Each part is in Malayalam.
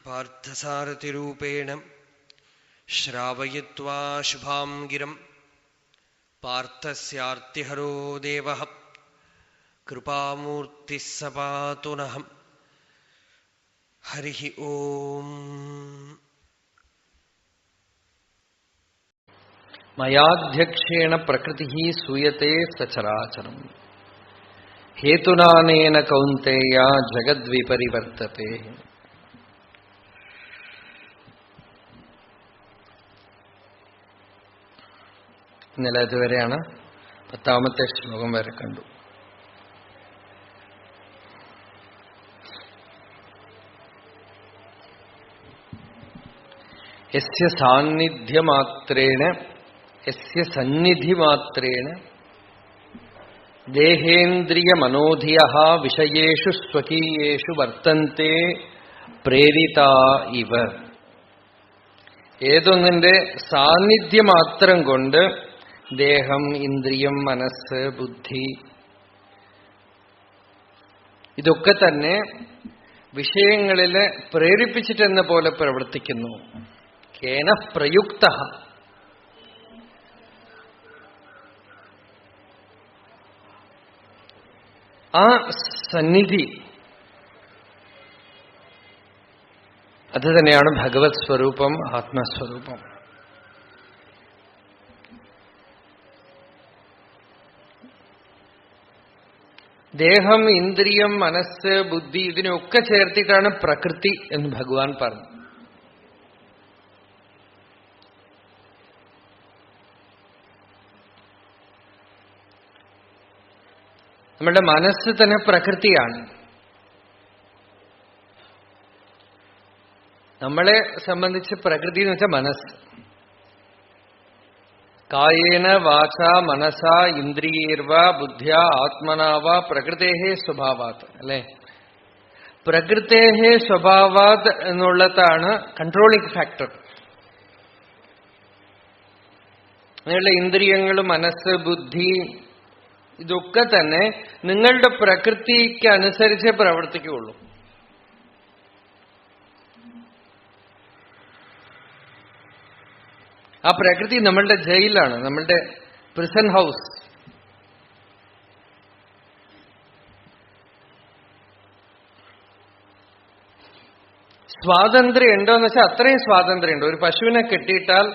പാർത്ഥസാരഥിരൂപേണ ശ്രാവയിത്വാ ശുഭാം ഗിരം പാർത്ഥസ്യാർത്തിഹരോ ദേവഃ കൃപാമൂർത്തിഃ സ പാതു നഃ. ഹരിഃ ഓം. മയാധ്യക്ഷേണ പ്രകൃതിഃ സൂയത്തെ സചരാചരം ഹേതുനാനേന കൗന്തേയ ജഗദ്വിപരിവർത്തത്തെ. ഇന്നലെ അതുവരെയാണ് 10ാമത്തെ ശ്ലോകം വരെ കണ്ടു. യസ്യ സാന്നിധ്യമാത്രേണ യസ്യ സന്നിധിമാത്രേണ ദേഹേന്ദ്രിയമനോധിയഃ വിഷയേഷു സ്വകീയേഷു വർത്തന്തെ പ്രേരിതാ ഇവ. ഏതൊന്നിന്റെ സാന്നിധ്യമാത്രം കൊണ്ട് ദേഹം, ഇന്ദ്രിയം, മനസ്സ്, ബുദ്ധി ഇതൊക്കെ തന്നെ വിഷയങ്ങളില് പ്രേരിപ്പിച്ചിട്ടെന്ന പോലെ പ്രവർത്തിക്കുന്നു. കേന പ്രയുക്തഃ, ആ സന്നിധി അത് തന്നെയാണ് ഭഗവത് സ്വരൂപം, ആത്മസ്വരൂപം. ദേഹം, ഇന്ദ്രിയം, മനസ്സ്, ബുദ്ധി ഇതിനൊക്കെ ചേർത്തിട്ടാണ് പ്രകൃതി എന്ന് ഭഗവാൻ പറഞ്ഞു. നമ്മളുടെ മനസ്സ് തന്നെ പ്രകൃതിയാണ്. നമ്മളെ സംബന്ധിച്ച് പ്രകൃതി എന്ന് വെച്ചാൽ മനസ്സ്. കായേന വാച മനസാ ഇന്ദ്രിയേർവ ബുദ്ധ്യ ആത്മനാവ പ്രകൃതേഹ സ്വഭാവാത്. അല്ലെ, പ്രകൃതേഹ സ്വഭാവാത് എന്നുള്ളതാണ് കൺട്രോളിംഗ് ഫാക്ടർ. നിങ്ങളുടെ ഇന്ദ്രിയങ്ങൾ, മനസ്സ്, ബുദ്ധി ഇതൊക്കെ തന്നെ നിങ്ങളുടെ പ്രകൃതിക്ക് അനുസരിച്ചേ പ്രവർത്തിക്കുകയുള്ളൂ. ആ പ്രകൃതി നമ്മളുടെ ജയിലാണ്, നമ്മളുടെ പ്രിസൺ ഹൗസ്. സ്വാതന്ത്ര്യം ഉണ്ടോന്ന് വെച്ചാൽ അത്രയും സ്വാതന്ത്ര്യമുണ്ട്. ഒരു പശുവിനെ കെട്ടിയിട്ടാൽ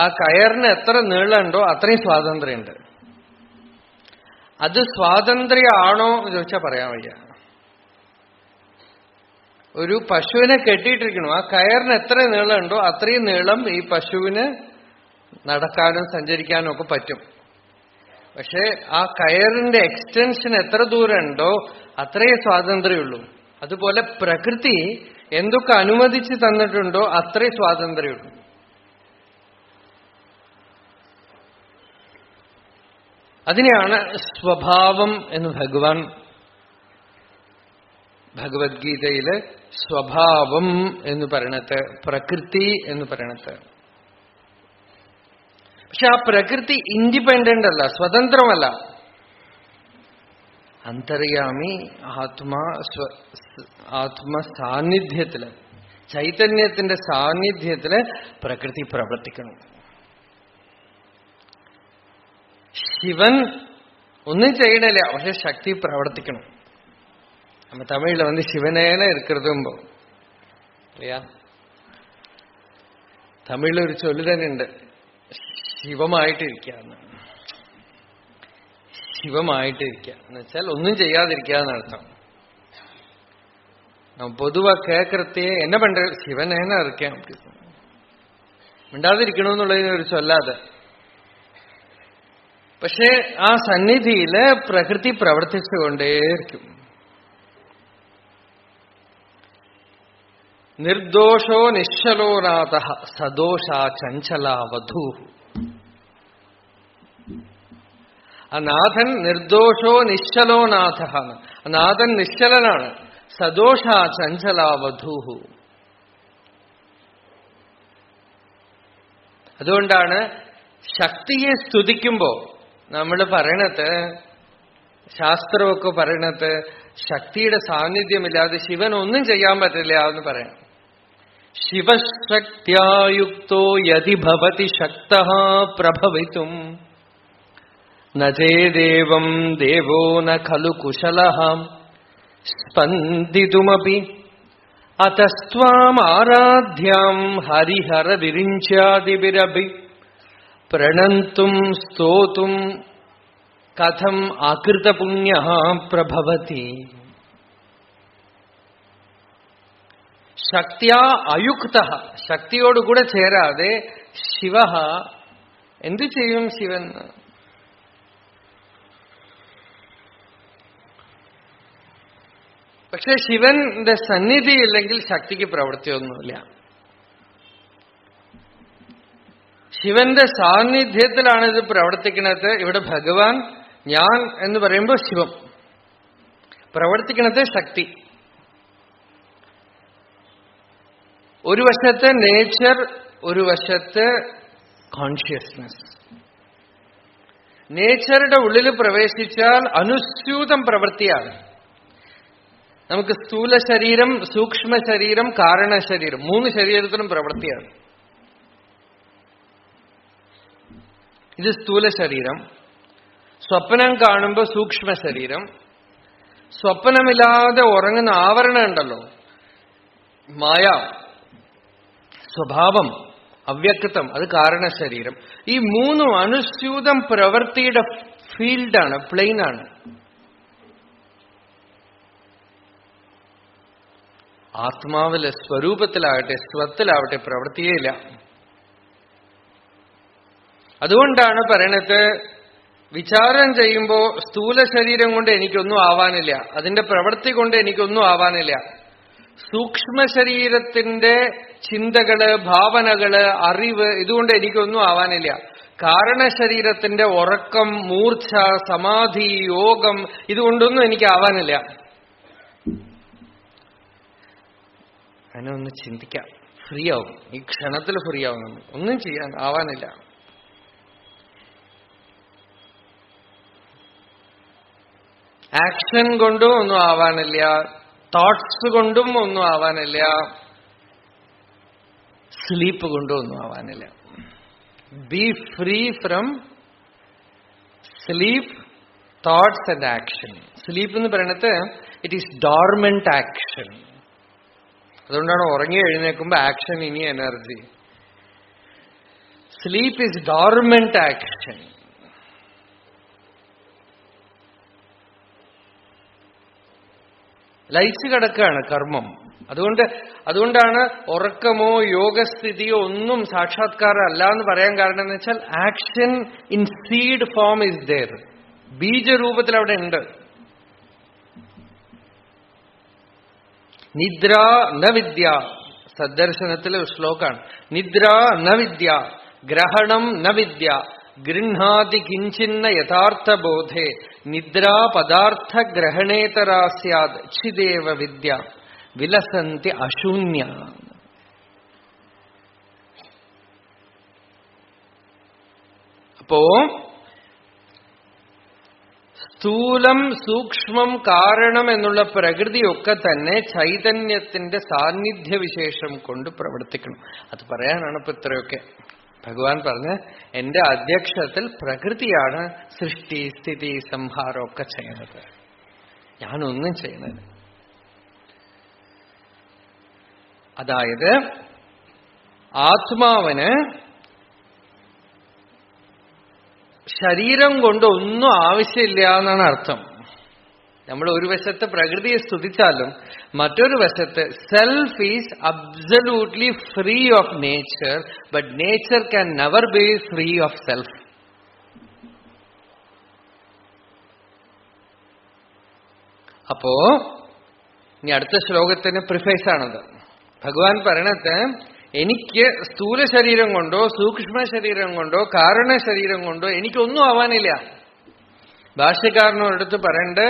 ആ കയറിന് എത്ര നീളമുണ്ടോ അത്രയും സ്വാതന്ത്ര്യമുണ്ട്. അത് സ്വാതന്ത്ര്യമാണോ എന്ന് ചോദിച്ചാൽ പറയാൻ വയ്യ. ഒരു പശുവിനെ കെട്ടിയിട്ടിരിക്കണു, ആ കയറിന് എത്ര നീളമുണ്ടോ അത്രയും നീളം ഈ പശുവിന് നടക്കാനും സഞ്ചരിക്കാനും ഒക്കെ പറ്റും. പക്ഷെ ആ കയറിന്റെ എക്സ്റ്റൻഷൻ എത്ര ദൂരം ഉണ്ടോ അത്രയേ സ്വാതന്ത്ര്യമുള്ളൂ. അതുപോലെ പ്രകൃതി എന്തൊക്കെ അനുവദിച്ച് തന്നിട്ടുണ്ടോ അത്രയും സ്വാതന്ത്ര്യമുള്ളൂ. അതിനെയാണ് സ്വഭാവം എന്ന് ഭഗവാൻ ഭഗവത്ഗീതയില് സ്വഭാവം എന്ന് പറയണത്, പ്രകൃതി എന്ന് പറയണത്. പക്ഷെ ആ പ്രകൃതി ഇൻഡിപെൻഡന്റ് അല്ല, സ്വതന്ത്രമല്ല. അന്തര്യാമി ആത്മ സാന്നിധ്യത്തില്, ചൈതന്യത്തിന്റെ സാന്നിധ്യത്തില് പ്രകൃതി പ്രവർത്തിക്കണം. ശിവൻ ഒന്നും ചെയ്യണില്ല, പക്ഷെ ശക്തി പ്രവർത്തിക്കണം. நம்ம தமிழ்ல சிவனேன இருக்கிறதும்போ இல்லையா? തമിഴിൽ ഒരു ചൊല്ല് തന്നെ ഉണ്ട്, ശിവമായിട്ടിരിക്കാന്ന്. ശിവമായിട്ടിരിക്കുക എന്ന് വെച്ചാൽ ഒന്നും ചെയ്യാതിരിക്കുക എന്നർത്ഥം. நம்ம பொதுவா கேட்கறதையே என்ன பண்ற, சிவனேன இருக்கேன் அப்படி മിണ്ടാതിരിക്കണമെന്നുള്ളതിന് ഒരു ചൊല്ലാതെ. പക്ഷെ ആ സന്നിധിയില് പ്രകൃതി പ്രവർത്തിച്ചുകൊണ്ടേയിരിക്കും. നിർദോഷോ നിശ്ചലോ നാഥഃ സദോഷാ ചഞ്ചലാ വധൂ. ആ നാഥൻ നിർദോഷോ നിശ്ചലോ നാഥഃ, നാഥൻ നിശ്ചലനാണ്. സദോഷാ ചഞ്ചലാ വധൂ. അതുകൊണ്ടാണ് ശക്തിയെ സ്തുതിക്കുമ്പോ നമ്മൾ പറയണത്, ശാസ്ത്രമൊക്കെ പറയണത് ശക്തിയുടെ സാന്നിധ്യമില്ലാതെ ശിവൻ ഒന്നും ചെയ്യാൻ പറ്റില്ല എന്ന് പറയണം. ശിവശക്ത്യായുക്തോ യതി ഭവതി ശക്തഃ പ്രഭവിതും ന ചേദേവം ദേവോ ന ഖലു കുശലഃ സ്പന്ദിതുമപി അതസ്ത്വാമാരാധ്യാം ഹരിഹര വിരിഞ്ചാദിഭിരഭി പ്രണന്തും സ്തോതും കഥം ആകൃതപുണ്യഃ പ്രഭവതി. ശക്തിയാ അയുക്തഃ, ശക്തിയോടുകൂടെ ചേരാതെ ശിവഃ എന്തു ചെയ്യും? ശിവൻ പക്ഷെ ശിവന്റെ സന്നിധി ഇല്ലെങ്കിൽ ശക്തിക്ക് പ്രവൃത്തിയൊന്നുമില്ല. ശിവന്റെ സാന്നിധ്യത്തിലാണ് ഇത് പ്രവർത്തിക്കുന്നത്. ഇവിടെ ഭഗവാൻ, ഞാൻ എന്ന് പറയുമ്പോൾ ശിവം, പ്രവർത്തിക്കുന്നത് ശക്തി. ഒരു വശത്ത് നേച്ചർ, ഒരു വശത്ത് കോൺഷ്യസ്നസ്. നേച്ചറുടെ ഉള്ളിൽ പ്രവേശിച്ചാൽ അനുസ്യൂതം പ്രവൃത്തിയാണ്. നമുക്ക് സ്ഥൂല ശരീരം, സൂക്ഷ്മ ശരീരം, കാരണ ശരീരം, 3 ശരീരത്തിനും പ്രവൃത്തിയാണ്. ഇത് സ്ഥൂല ശരീരം. സ്വപ്നം കാണുമ്പോൾ സൂക്ഷ്മ ശരീരം. സ്വപ്നമില്ലാതെ ഉറങ്ങുന്ന ആവരണം ഉണ്ടല്ലോ, മായ, സ്വഭാവം, അവ്യക്തം, അത് കാരണശരീരം. ഈ 3 അനുസ്യൂതം പ്രവൃത്തിയുടെ ഫീൽഡാണ്, പ്ലെയിനാണ്. ആത്മാവില്, സ്വരൂപത്തിലാവട്ടെ, സ്വത്തിലാവട്ടെ പ്രവൃത്തിയേയില്ല. അതുകൊണ്ടാണ് പറയണത്, വിചാരം ചെയ്യുമ്പോൾ സ്ഥൂല ശരീരം കൊണ്ട് എനിക്കൊന്നും ആവാനില്ല, അതിന്റെ പ്രവൃത്തി കൊണ്ട് എനിക്കൊന്നും ആവാനില്ല. സൂക്ഷ്മ ശരീരത്തിന്റെ ചിന്തകള്, ഭാവനകള്, അറിവ്, ഇതുകൊണ്ട് എനിക്കൊന്നും ആവാനില്ല. കാരണശരീരത്തിന്റെ ഉറക്കം, മൂർച്ഛ, സമാധി, യോഗം, ഇതുകൊണ്ടൊന്നും എനിക്ക് ആവാനില്ല. അങ്ങനെ ഒന്ന് ചിന്തിക്കാം, ഫ്രീ ആവും. ഈ ക്ഷണത്തിൽ ഫ്രീ ആവും. ഒന്നും ചെയ്യാൻ ആവാനില്ല. ആക്ഷൻ കൊണ്ടും ഒന്നും ആവാനില്ല, തോട്ട്സ് കൊണ്ടും ഒന്നും ആവാനില്ല, സ്ലീപ്പ് കൊണ്ടും ഒന്നും ആവാനില്ല. Be free from sleep, thoughts and action. Sleep എന്ന് പറയുന്നത് ഇറ്റ് ഈസ് ഡോർമെന്റ് ആക്ഷൻ. അതുകൊണ്ടാണ് ഉറങ്ങി എഴുന്നേൽക്കുമ്പോൾ ആക്ഷൻ, ഇനി energy. Sleep is dormant action. ലയിച്ചു കിടക്കുകയാണ് കർമ്മം. അതുകൊണ്ടാണ് ഉറക്കമോ യോഗസ്ഥിതിയോ ഒന്നും സാക്ഷാത്കാരം അല്ല എന്ന് പറയാൻ കാരണം എന്ന് വെച്ചാൽ action in seed form is there. ബീജരൂപത്തിൽ അവിടെ ഉണ്ട്. നിദ്ര ന വിദ്യ, സദ്ദർശനത്തിലെ ശ്ലോകാണ്. നിദ്ര ന വിദ്യ, ഗ്രഹണം ന വിദ്യ, ഗൃഹാതി കിഞ്ചിന്ന യഥാർത്ഥബോധേ നിദ്രാ പദാർത്ഥ ഗ്രഹണേതരാ സ്യാദ് ചിദേവ വിദ്യ വിലസന്തി അശൂന്യ. അപ്പോ സ്ഥൂലം, സൂക്ഷ്മം, കാരണം എന്നുള്ള പ്രകൃതിയൊക്കെ തന്നെ ചൈതന്യത്തിന്റെ സാന്നിധ്യവിശേഷം കൊണ്ട് പ്രവർത്തിക്കണം. അത് പറയാനാണ് ഇപ്പൊ ഇത്രയൊക്കെ ഭഗവാൻ പറഞ്ഞ്, എന്റെ അധ്യക്ഷത്തിൽ പ്രകൃതിയാണ് സൃഷ്ടി, സ്ഥിതി, സംഹാരമൊക്കെ ചെയ്യുന്നത്, ഞാനൊന്നും ചെയ്യുന്നത്. അതായത് ആത്മാവിന് ശരീരം കൊണ്ട് ഒന്നും ആവശ്യമില്ല എന്നാണ് അർത്ഥം. നമ്മൾ ഒരു വശത്ത് പ്രകൃതിയെ സ്തുതിച്ചാലും മറ്റൊരു വശത്ത് self is absolutely free of nature, but nature can never be free of self. അപ്പോ ഇനി അടുത്ത ശ്ലോകത്തിന് പ്രിഫേസാണത്. ഭഗവാൻ പറയണത്, എനിക്ക് സ്ഥൂല ശരീരം കൊണ്ടോ സൂക്ഷ്മ ശരീരം കൊണ്ടോ കാരണ ശരീരം കൊണ്ടോ എനിക്കൊന്നും ആവാനില്ല. ഭാഷ്യക്കാരനോടടുത്ത് പറയണ്ട്,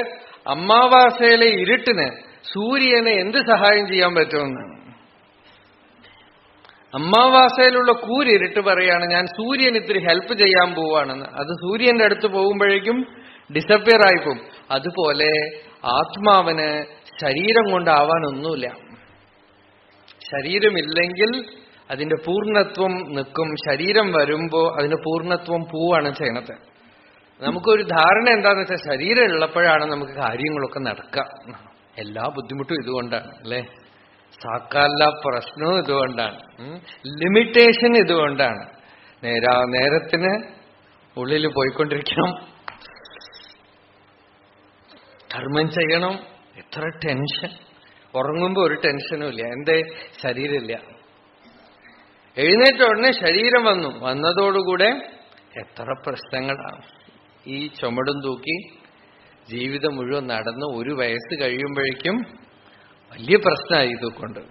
അമാവാസയിലെ ഇരുട്ടിന് സൂര്യനെ എന്ത് സഹായം ചെയ്യാൻ പറ്റുമെന്നാണ്. അമാവാസയിലുള്ള കൂരിരുട്ട് പറയാണ്, ഞാൻ സൂര്യൻ ഇത്തിരി ഹെൽപ്പ് ചെയ്യാൻ പോവാണെന്ന്. അത് സൂര്യന്റെ അടുത്ത് പോകുമ്പോഴേക്കും ഡിസപ്പിയർ ആയിപ്പോവും. അതുപോലെ ആത്മാവിന് ശരീരം കൊണ്ടാവാനൊന്നുമില്ല. ശരീരമില്ലെങ്കിൽ അതിന്റെ പൂർണ്ണത്വം നിൽക്കും. ശരീരം വരുമ്പോ അതിന്റെ പൂർണ്ണത്വം പോവാണ് ചെയ്യണത്. നമുക്കൊരു ധാരണ എന്താന്ന് വെച്ചാൽ ശരീരം ഉള്ളപ്പോഴാണ് നമുക്ക് കാര്യങ്ങളൊക്കെ നടക്കുക. എല്ലാ ബുദ്ധിമുട്ടും ഇതുകൊണ്ടാണ് അല്ലെ. സാക്കാല പ്രശ്നവും ഇതുകൊണ്ടാണ്, ലിമിറ്റേഷൻ ഇതുകൊണ്ടാണ്. നേരത്തിന് ഉള്ളിൽ പോയിക്കൊണ്ടിരിക്കണം, കർമ്മം ചെയ്യണം. എത്ര ടെൻഷൻ. ഉറങ്ങുമ്പോ ഒരു ടെൻഷനും ഇല്ല. എന്തേ? ശരീരമില്ല. എഴുന്നേറ്റ ഉടനെ ശരീരം വന്നതോടുകൂടെ എത്ര പ്രശ്നങ്ങളാണ്. ഈ ചുമടും തൂക്കി ജീവിതം മുഴുവൻ നടന്ന് 1 വയസ്സ് കഴിയുമ്പോഴേക്കും വലിയ പ്രശ്നമായി ഇതൊക്കെ.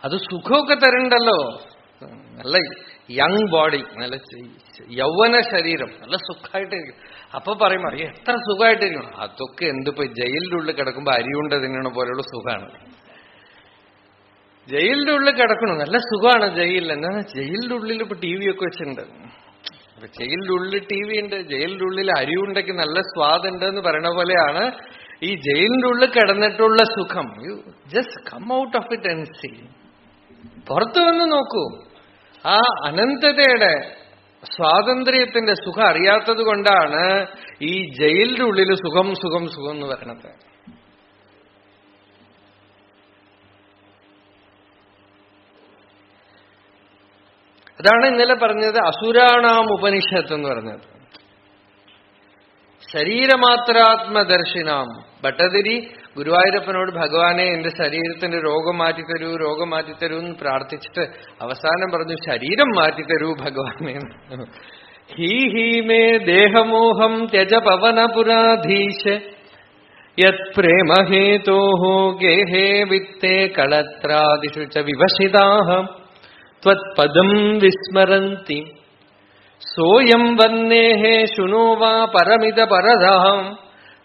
അത് സുഖമൊക്കെ തരണ്ടല്ലോ. നല്ല യങ് ബോഡി, നല്ല യൗവന ശരീരം, നല്ല സുഖമായിട്ടിരിക്കും. അപ്പൊ പറയും എത്ര സുഖമായിട്ടിരിക്കണം. അതൊക്കെ എന്തിപ്പോ ജയിലിന്റെ ഉള്ളിൽ കിടക്കുമ്പോ അരിയുണ്ട തിന്നണ പോലെയുള്ള സുഖമാണ്. ജയിലിന്റെ ഉള്ളിൽ കിടക്കണം, നല്ല സുഖമാണ് ജയിലിൽ. എന്താ ജയിലിന്റെ ഉള്ളിൽ ഇപ്പൊ ടി വി ഒക്കെ വെച്ചിട്ടുണ്ട്. ജയിലിന്റെ ഉള്ളിൽ ടി വി ഉണ്ട്, ജയിലിന്റെ ഉള്ളിൽ അരിയുണ്ടെങ്കിൽ നല്ല സ്വാദുണ്ട് എന്ന് പറയണ പോലെയാണ് ഈ ജയിലിന്റെ ഉള്ളിൽ കിടന്നിട്ടുള്ള സുഖം. You just come out of it and see. പുറത്തു വന്ന് നോക്കൂ. ആ അനന്തതയുടെ സ്വാതന്ത്ര്യത്തിന്റെ സുഖം അറിയാത്തത് കൊണ്ടാണ് ഈ ജയിലിന്റെ ഉള്ളിൽ സുഖം സുഖം സുഖം എന്ന് പറയണത്. അതാണ് ഇന്നലെ പറഞ്ഞത് അസുരാണാം ഉപനിഷത്ത് എന്ന് പറഞ്ഞത്. ശരീരമാത്രാത്മദർശിനാം. ഭട്ടതിരി ഗുരുവായൂരപ്പനോട് ഭഗവാനെ എന്റെ ശരീരത്തിന്റെ രോഗം മാറ്റിത്തരൂ, രോഗം മാറ്റിത്തരൂ എന്ന് പ്രാർത്ഥിച്ചിട്ട് അവസാനം പറഞ്ഞു ശരീരം മാറ്റിത്തരൂ ഭഗവാനെ. ഹീ മേ ദേഹമോഹം ത്യജ പവനപുരാധീശ യത് പ്രേമഹേതോ ഗേഹേ വിത്തേ കളത്രാദിഷു ച വിവശിതാഃ ത്വത്പദം വിസ്മരന്തി സോയം വന്നേഹേ ശുനോ വാ പരമിത പരദാം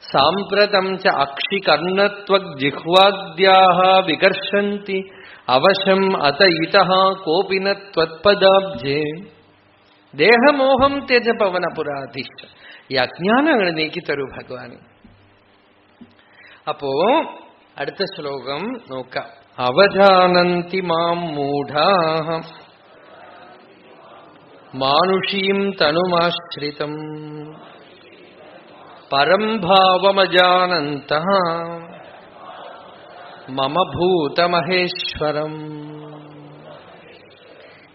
സാമ്പ്രതം ച അക്ഷികർണത്വജിഹ്വാദ്യാഃ വികർഷന്തി അവശം അത ഇതഃ കോപി ന ത്വത്പദാബ്ജേ. ദേഹമോഹം ത്യജ പവനപുരാധീശ. ഈ അജ്ഞാനങ്ങൾ നീക്കിത്തരൂ ഭഗവാനെ. അപ്പോ അടുത്ത ശ്ലോകം നോക്കാം. അവജാനന്തി മാം മൂഢാഃ മാനുഷീം തനുമാശ്രിതം പരം ഭാവമജാനന്തഃ മമ ഭൂതമഹേശ്വരം.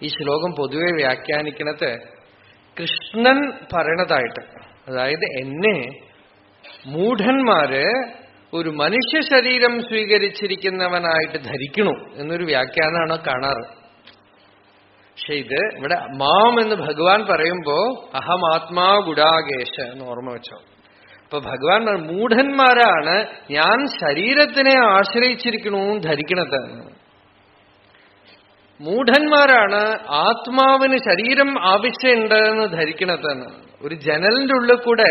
ഈ ശ്ലോകം പൊതുവെ വ്യാഖ്യാനിക്കുന്നത് കൃഷ്ണൻ പറയണതായിട്ട്. അതായത് എന്നെ മൂഢന്മാര് ഒരു മനുഷ്യ ശരീരം സ്വീകരിച്ചിരിക്കുന്നവനായിട്ട് ധരിക്കണു എന്നൊരു വ്യാഖ്യാനമാണ് കാണാറ്. പക്ഷെ ഇത് ഇവിടെ മാം എന്ന് ഭഗവാൻ പറയുമ്പോ അഹമാത്മാ ഗുഡാകേശ എന്ന് ഓർമ്മ വെച്ചോ. അപ്പൊ ഭഗവാൻ മൂഢന്മാരാണ് ഞാൻ ശരീരത്തിനെ ആശ്രയിച്ചിരിക്കണു ധരിക്കണത്. മൂഢന്മാരാണ് ആത്മാവിന് ശരീരം ആവശ്യമുണ്ട് എന്ന് ധരിക്കണത്. ഒരു ജനലിന്റെ ഉള്ളിൽ കൂടെ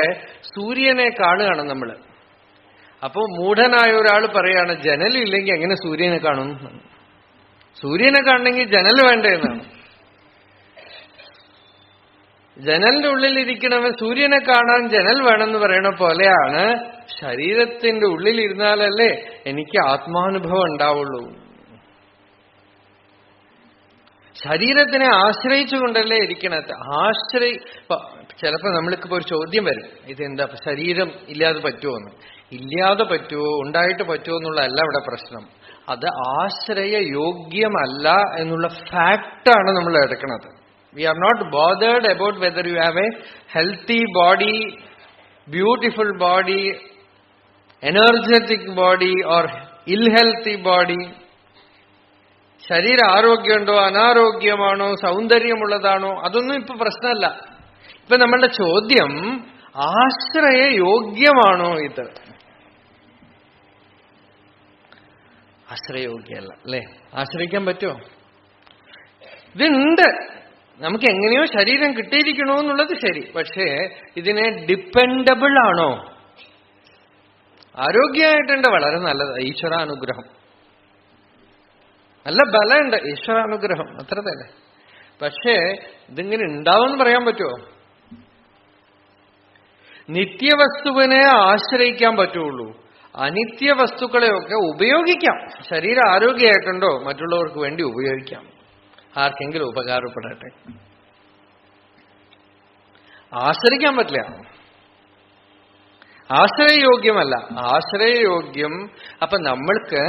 സൂര്യനെ കാണുകയാണ് നമ്മള്. അപ്പോ മൂഢനായ ഒരാൾ പറയാണ് ജനലില്ലെങ്കിൽ എങ്ങനെ സൂര്യനെ കാണും? സൂര്യനെ കാണണമെങ്കിൽ ജനൽ വേണ്ടേ എന്നാണ്. ജനലിന്റെ ഉള്ളിലിരിക്കണവൻ സൂര്യനെ കാണാൻ ജനൽ വേണമെന്ന് പറയണ പോലെയാണ് ശരീരത്തിന്റെ ഉള്ളിലിരുന്നാലല്ലേ എനിക്ക് ആത്മാനുഭവം ഉണ്ടാവുള്ളൂ. ശരീരത്തിനെ ആശ്രയിച്ചുകൊണ്ടല്ലേ ഇരിക്കണത്. ചിലപ്പോ നമ്മൾക്കിപ്പോ ഒരു ചോദ്യം വരും, ഇതെന്താ ശരീരം ഇല്ലാതെ പറ്റുമോന്ന്. ഇല്ലാതെ പറ്റുമോ ഉണ്ടായിട്ട് പറ്റുമോ എന്നുള്ളതല്ല ഇവിടെ പ്രശ്നം. അത് ആശ്രയ യോഗ്യമല്ല എന്നുള്ള ഫാക്റ്റാണ് നമ്മൾ എടുക്കുന്നത്. We are not bothered about whether you have a healthy body, beautiful body, energetic body or ill-healthy body. ശരീര ആരോഗ്യമുണ്ടോ അനാരോഗ്യമാണോ സൗന്ദര്യമുള്ളതാണോ അതൊന്നും ഇപ്പൊ പ്രശ്നമല്ല. ഇപ്പൊ നമ്മളുടെ ചോദ്യം ആശ്രയ യോഗ്യമാണോ ഇത്? ആശ്രയയോഗ്യമല്ല അല്ലേ? ആശ്രയിക്കാൻ പറ്റുമോ? ഇതുണ്ട്, നമുക്ക് എങ്ങനെയോ ശരീരം കിട്ടിയിരിക്കണോ എന്നുള്ളത് ശരി. പക്ഷേ ഇതിനെ ഡിപ്പെൻഡബിൾ ആണോ? ആരോഗ്യമായിട്ടുണ്ട്, വളരെ നല്ലത്, ഈശ്വരാനുഗ്രഹം. നല്ല ബലമുണ്ട്, ഈശ്വരാനുഗ്രഹം, അത്ര തന്നെ. പക്ഷേ ഇതിങ്ങനെ ഉണ്ടാവുമെന്ന് പറയാൻ പറ്റുമോ? നിത്യവസ്തുവിനെ ആശ്രയിക്കാൻ പറ്റുള്ളൂ. അനിത്യ വസ്തുക്കളെയൊക്കെ ഉപയോഗിക്കാം. ശരീരം ആരോഗ്യമായിട്ടുണ്ടോ മറ്റുള്ളവർക്ക് വേണ്ടി ഉപയോഗിക്കാം, ആർക്കെങ്കിലും ഉപകാരപ്പെടട്ടെ. ആശ്രയിക്കാൻ പറ്റില്ല, ആശ്രയയോഗ്യമല്ല. ആശ്രയയോഗ്യം. അപ്പൊ നമ്മൾക്ക്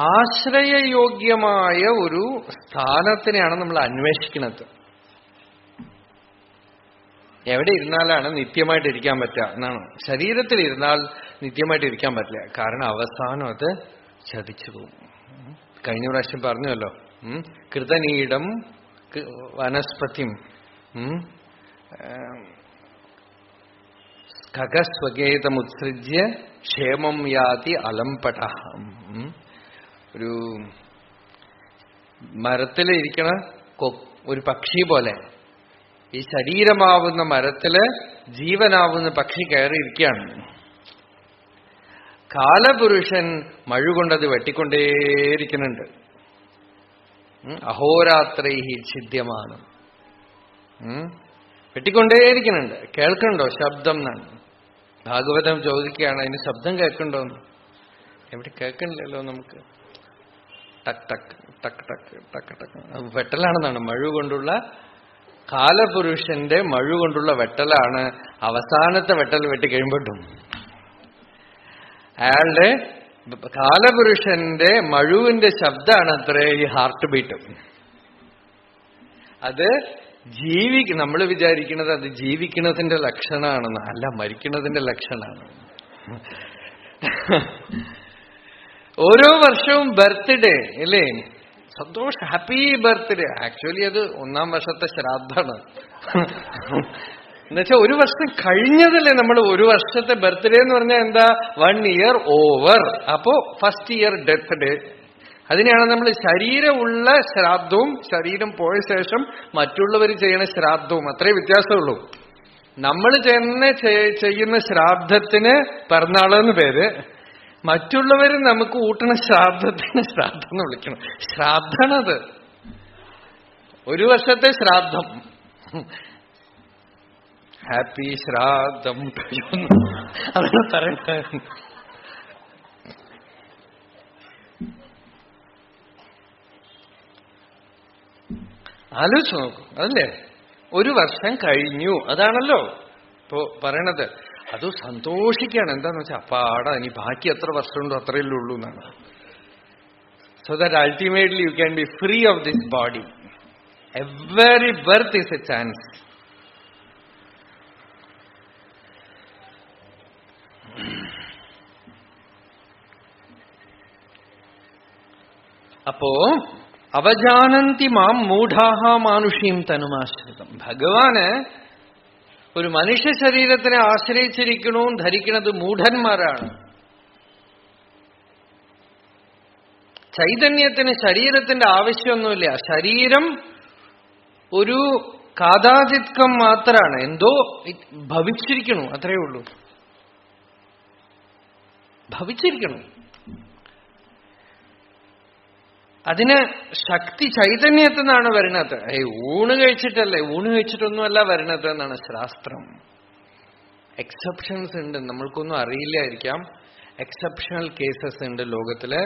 ആശ്രയയോഗ്യമായ ഒരു സ്ഥാനത്തിനെയാണ് നമ്മൾ അന്വേഷിക്കുന്നത്. എവിടെ ഇരുന്നാലാണ് നിത്യമായിട്ട് ഇരിക്കാൻ പറ്റുക എന്നാണ്. ശരീരത്തിൽ ഇരുന്നാൽ നിത്യമായിട്ട് ഇരിക്കാൻ പറ്റില്ല, കാരണം അവസാനം അത് ചതിച്ചു പോകും. കഴിഞ്ഞ പ്രാവശ്യം പറഞ്ഞല്ലോ, കൃതനീടം വനസ്പതിം ഖഗസ്വഗേതമുത്സൃജ്യ ക്ഷേമം യാതി അലംപട. ഒരു മരത്തിലിരിക്കണ ഒരു പക്ഷി പോലെ ഈ ശരീരമാവുന്ന മരത്തില് ജീവനാവുന്ന പക്ഷി കയറിയിരിക്കുകയാണ്. കാലപുരുഷൻ മഴുകൊണ്ടത് വെട്ടിക്കൊണ്ടേയിരിക്കുന്നുണ്ട്. അഹോരാത്രൈഹി ഛിദ്യമാണ്, വെട്ടിക്കൊണ്ടേയിരിക്കുന്നുണ്ട്. കേൾക്കണ്ടോ ശബ്ദം എന്നാണ് ഭാഗവതം ചോദിക്കുകയാണ്, അതിന് ശബ്ദം കേൾക്കണ്ടോന്ന്. എവിടെ കേൾക്കണില്ലല്ലോ നമുക്ക്. ടക്ക് ടക്ക് ടക്ക് ടക്ക് ടക്ക് ടക്ക് വെട്ടലാണെന്നാണ്. മഴു കൊണ്ടുള്ള, കാലപുരുഷന്റെ മഴു കൊണ്ടുള്ള വെട്ടലാണ്. അവസാനത്തെ വെട്ടൽ വെട്ടിക്കഴിയുമ്പോട്ടും അയാളുടെ കാലപുരുഷന്റെ മഴുവിന്റെ ശബ്ദമാണ് അത്രേ ഈ ഹാർട്ട് ബീറ്റ്. അത് നമ്മൾ വിചാരിക്കുന്നത് അത് ജീവിക്കുന്നതിന്റെ ലക്ഷണമാണെന്ന്. അല്ല, മരിക്കുന്നതിന്റെ ലക്ഷണമാണ്. ഓരോ വർഷവും ബർത്ത്ഡേ അല്ലേ, സന്തോഷം, ഹാപ്പി ബർത്ത്ഡേ. ആക്ച്വലി അത് 1-ാം വർഷത്തെ ശ്രാദ്ധാണ്. എന്നുവെച്ചാൽ ഒരു വർഷം കഴിഞ്ഞതല്ലേ നമ്മൾ. ഒരു വർഷത്തെ ബർത്ത്ഡേ എന്ന് പറഞ്ഞാൽ എന്താ, 1 ഇയർ ഓവർ. അപ്പോ ഫസ്റ്റ് ഇയർ ഡെത്ത് ഡേ. അതിനെയാണ് നമ്മൾ ശരീരമുള്ള ശ്രാദ്ധവും ശരീരം പോയ ശേഷം മറ്റുള്ളവർ ചെയ്യുന്ന ശ്രാദ്ധവും അത്രേ വ്യത്യാസമുള്ളൂ. നമ്മൾ ചെയ്യുന്ന ശ്രാദ്ധത്തിന് പിറന്നാളെന്ന് പേര്, മറ്റുള്ളവർ നമുക്ക് ഊട്ടണ ശ്രാദ്ധത്തിന് ശ്രാദ്ധം എന്ന് വിളിക്കണം. ശ്രാദ്ധാണത്, ഒരു വർഷത്തെ ശ്രാദ്ധം. ഹാപ്പി ശ്രാദ്ധം അതാണ് പറയണത്. ആലോചിച്ച് നോക്കൂ, അതല്ലേ, ഒരു വർഷം കഴിഞ്ഞു. അതാണല്ലോ ഇപ്പോ പറയണത്. അത് സന്തോഷിക്കുകയാണ്. എന്താന്ന് വെച്ചാൽ അപ്പാടാ, ഇനി ബാക്കി എത്ര വർഷമുണ്ടോ അത്രയല്ലേ ഉള്ളൂ എന്നാണ്. So that ultimately you can be free of this body. Every birth is A chance. അപ്പോ അവജാനന്തി മാം മൂഢാഹ മാനുഷീം തനുമാശ്രിതം. ഭഗവാന് ഒരു മനുഷ്യ ശരീരത്തിനെ ആശ്രയിച്ചിരിക്കണവും ധരിക്കുന്നത് മൂഢന്മാരാണ്. ചൈതന്യത്തിന് ശരീരത്തിന്റെ ആവശ്യമൊന്നുമില്ല. ശരീരം ഒരു കാതാചിത്കം മാത്രമാണ്. എന്തോ ഭവിച്ചിരിക്കണു, അത്രയേ ഉള്ളൂ. ഭവിച്ചിരിക്കണം. അതിന് ശക്തി ചൈതന്യത്തിൽ നിന്നാണ് വരുന്നത്. ഊണ് കഴിച്ചിട്ടല്ലേ, ഊണ് കഴിച്ചിട്ടൊന്നുമല്ല വരുന്നത് എന്നാണ് ശാസ്ത്രം. എക്സെപ്ഷൻസ് ഉണ്ട്, നമ്മൾക്കൊന്നും അറിയില്ലായിരിക്കാം. എക്സെപ്ഷണൽ കേസസ് ഉണ്ട് ലോകത്തില്.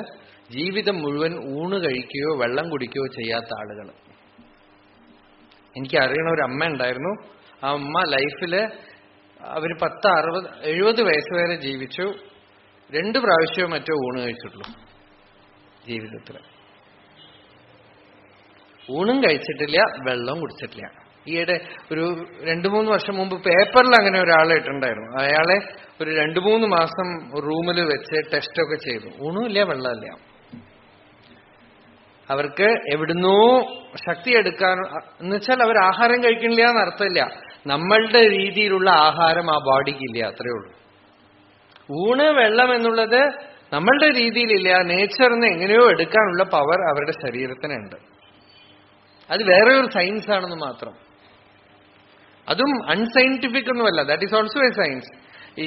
ജീവിതം മുഴുവൻ ഊണ് കഴിക്കുകയോ വെള്ളം കുടിക്കുകയോ ചെയ്യാത്ത ആളുകൾ. എനിക്കറിയണ ഒരു അമ്മ ഉണ്ടായിരുന്നു. ആ അമ്മ ലൈഫില് അവര് 70 വയസ്സ് വരെ ജീവിച്ചു. 2 പ്രാവശ്യമോ മറ്റോ ഊണ് കഴിച്ചിട്ടുള്ളൂ ജീവിതത്തിൽ. ഊണും കഴിച്ചിട്ടില്ല, വെള്ളവും കുടിച്ചിട്ടില്ല. ഈയിടെ ഒരു 2-3 വർഷം മുമ്പ് പേപ്പറിൽ അങ്ങനെ ഒരാളെ ഇട്ടുണ്ടായിരുന്നു. അയാളെ ഒരു 2-3 മാസം റൂമിൽ വെച്ച് ടെസ്റ്റൊക്കെ ചെയ്തു. ഊണുമില്ല, വെള്ളമില്ല. അവർക്ക് എവിടുന്നോ ശക്തി എടുക്കാൻ, എന്നുവെച്ചാൽ അവർ ആഹാരം കഴിക്കണില്ല എന്നർത്ഥമില്ല. നമ്മളുടെ രീതിയിലുള്ള ആഹാരം ആ ബോഡിക്കില്ല, അത്രയേ ഉള്ളൂ. ഊണ് വെള്ളം എന്നുള്ളത് നമ്മളുടെ രീതിയിലില്ല. നേച്ചറിന് എങ്ങനെയോ എടുക്കാനുള്ള പവർ അവരുടെ ശരീരത്തിനുണ്ട്. അത് വേറെ ഒരു സയൻസ് ആണെന്ന് മാത്രം. അതും അൺസയന്റിഫിക് ഒന്നുമല്ല. That is also A science. ഈ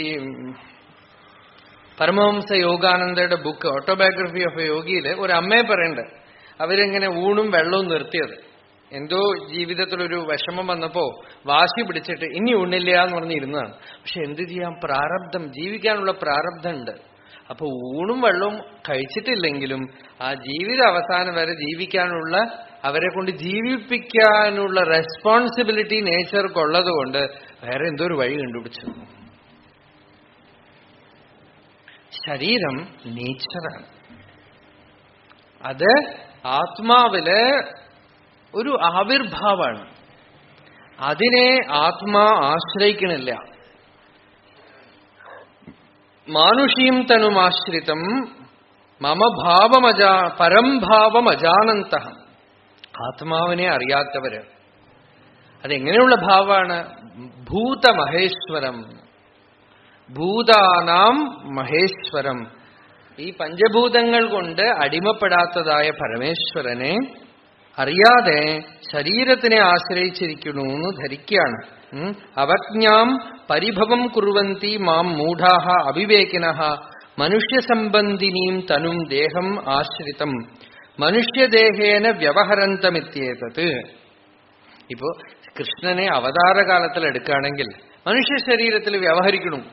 Paramahansa യോഗാനന്ദയുടെ book autobiography of A യോഗിയില് ഒരു അമ്മയെ പറയണ്ട്. അവരെങ്ങനെ ഊണും വെള്ളവും നിർത്തിയത്. എന്തോ ജീവിതത്തിലൊരു വിഷമം വന്നപ്പോ വാശി പിടിച്ചിട്ട് ഇനി ഊണില്ല എന്ന് പറഞ്ഞിരുന്നതാണ്. പക്ഷെ എന്ത് ചെയ്യാം, പ്രാരബ്ധം, ജീവിക്കാനുള്ള പ്രാരബ്ധമുണ്ട്. അപ്പൊ ഊണും വെള്ളവും കഴിച്ചിട്ടില്ലെങ്കിലും ആ ജീവിത അവസാനം വരെ ജീവിക്കാനുള്ള, അവരെ കൊണ്ട് ജീവിപ്പിക്കാനുള്ള റെസ്പോൺസിബിലിറ്റി നേച്ചർക്കുള്ളത് കൊണ്ട് വേറെ എന്തോ ഒരു വഴി കണ്ടുപിടിച്ചു. ശരീരം നേച്ചറാണ്. അത് ആത്മാവില് ഒരു ആവിർഭാവമാണ്. അതിനെ ആത്മാ ആശ്രയിക്കണില്ല. മാനുഷീം തനുമാശ്രിതം മമ പരംഭാവമജാനന്ത. ആത്മാവിനെ അറിയാത്തവര്. അതെങ്ങനെയുള്ള ഭാവമാണ്? ഭൂതമഹേശ്വരം, ഭൂതാനാം മഹേശ്വരം. ഈ പഞ്ചഭൂതങ്ങൾ കൊണ്ട് അടിമപ്പെടാത്തതായ പരമേശ്വരനെ അറിയാതെ ശരീരത്തിനെ ആശ്രയിച്ചിരിക്കുന്നു എന്ന് ധരിക്കുകയാണ്. അവജ്ഞാം പരിഭവം കുർവന്തി മാം മൂഢാഹ അവിവേകിനഃ മനുഷ്യസംബന്ധിനീം തനും ദേഹം ആശ്രിതം മനുഷ്യദേഹേന വ്യവഹരന്തമിത്യേതത്. ഇപ്പോ കൃഷ്ണനെ അവതാരകാലത്തിൽ എടുക്കുകയാണെങ്കിൽ മനുഷ്യ ശരീരത്തിൽ വ്യവഹരിക്കണം.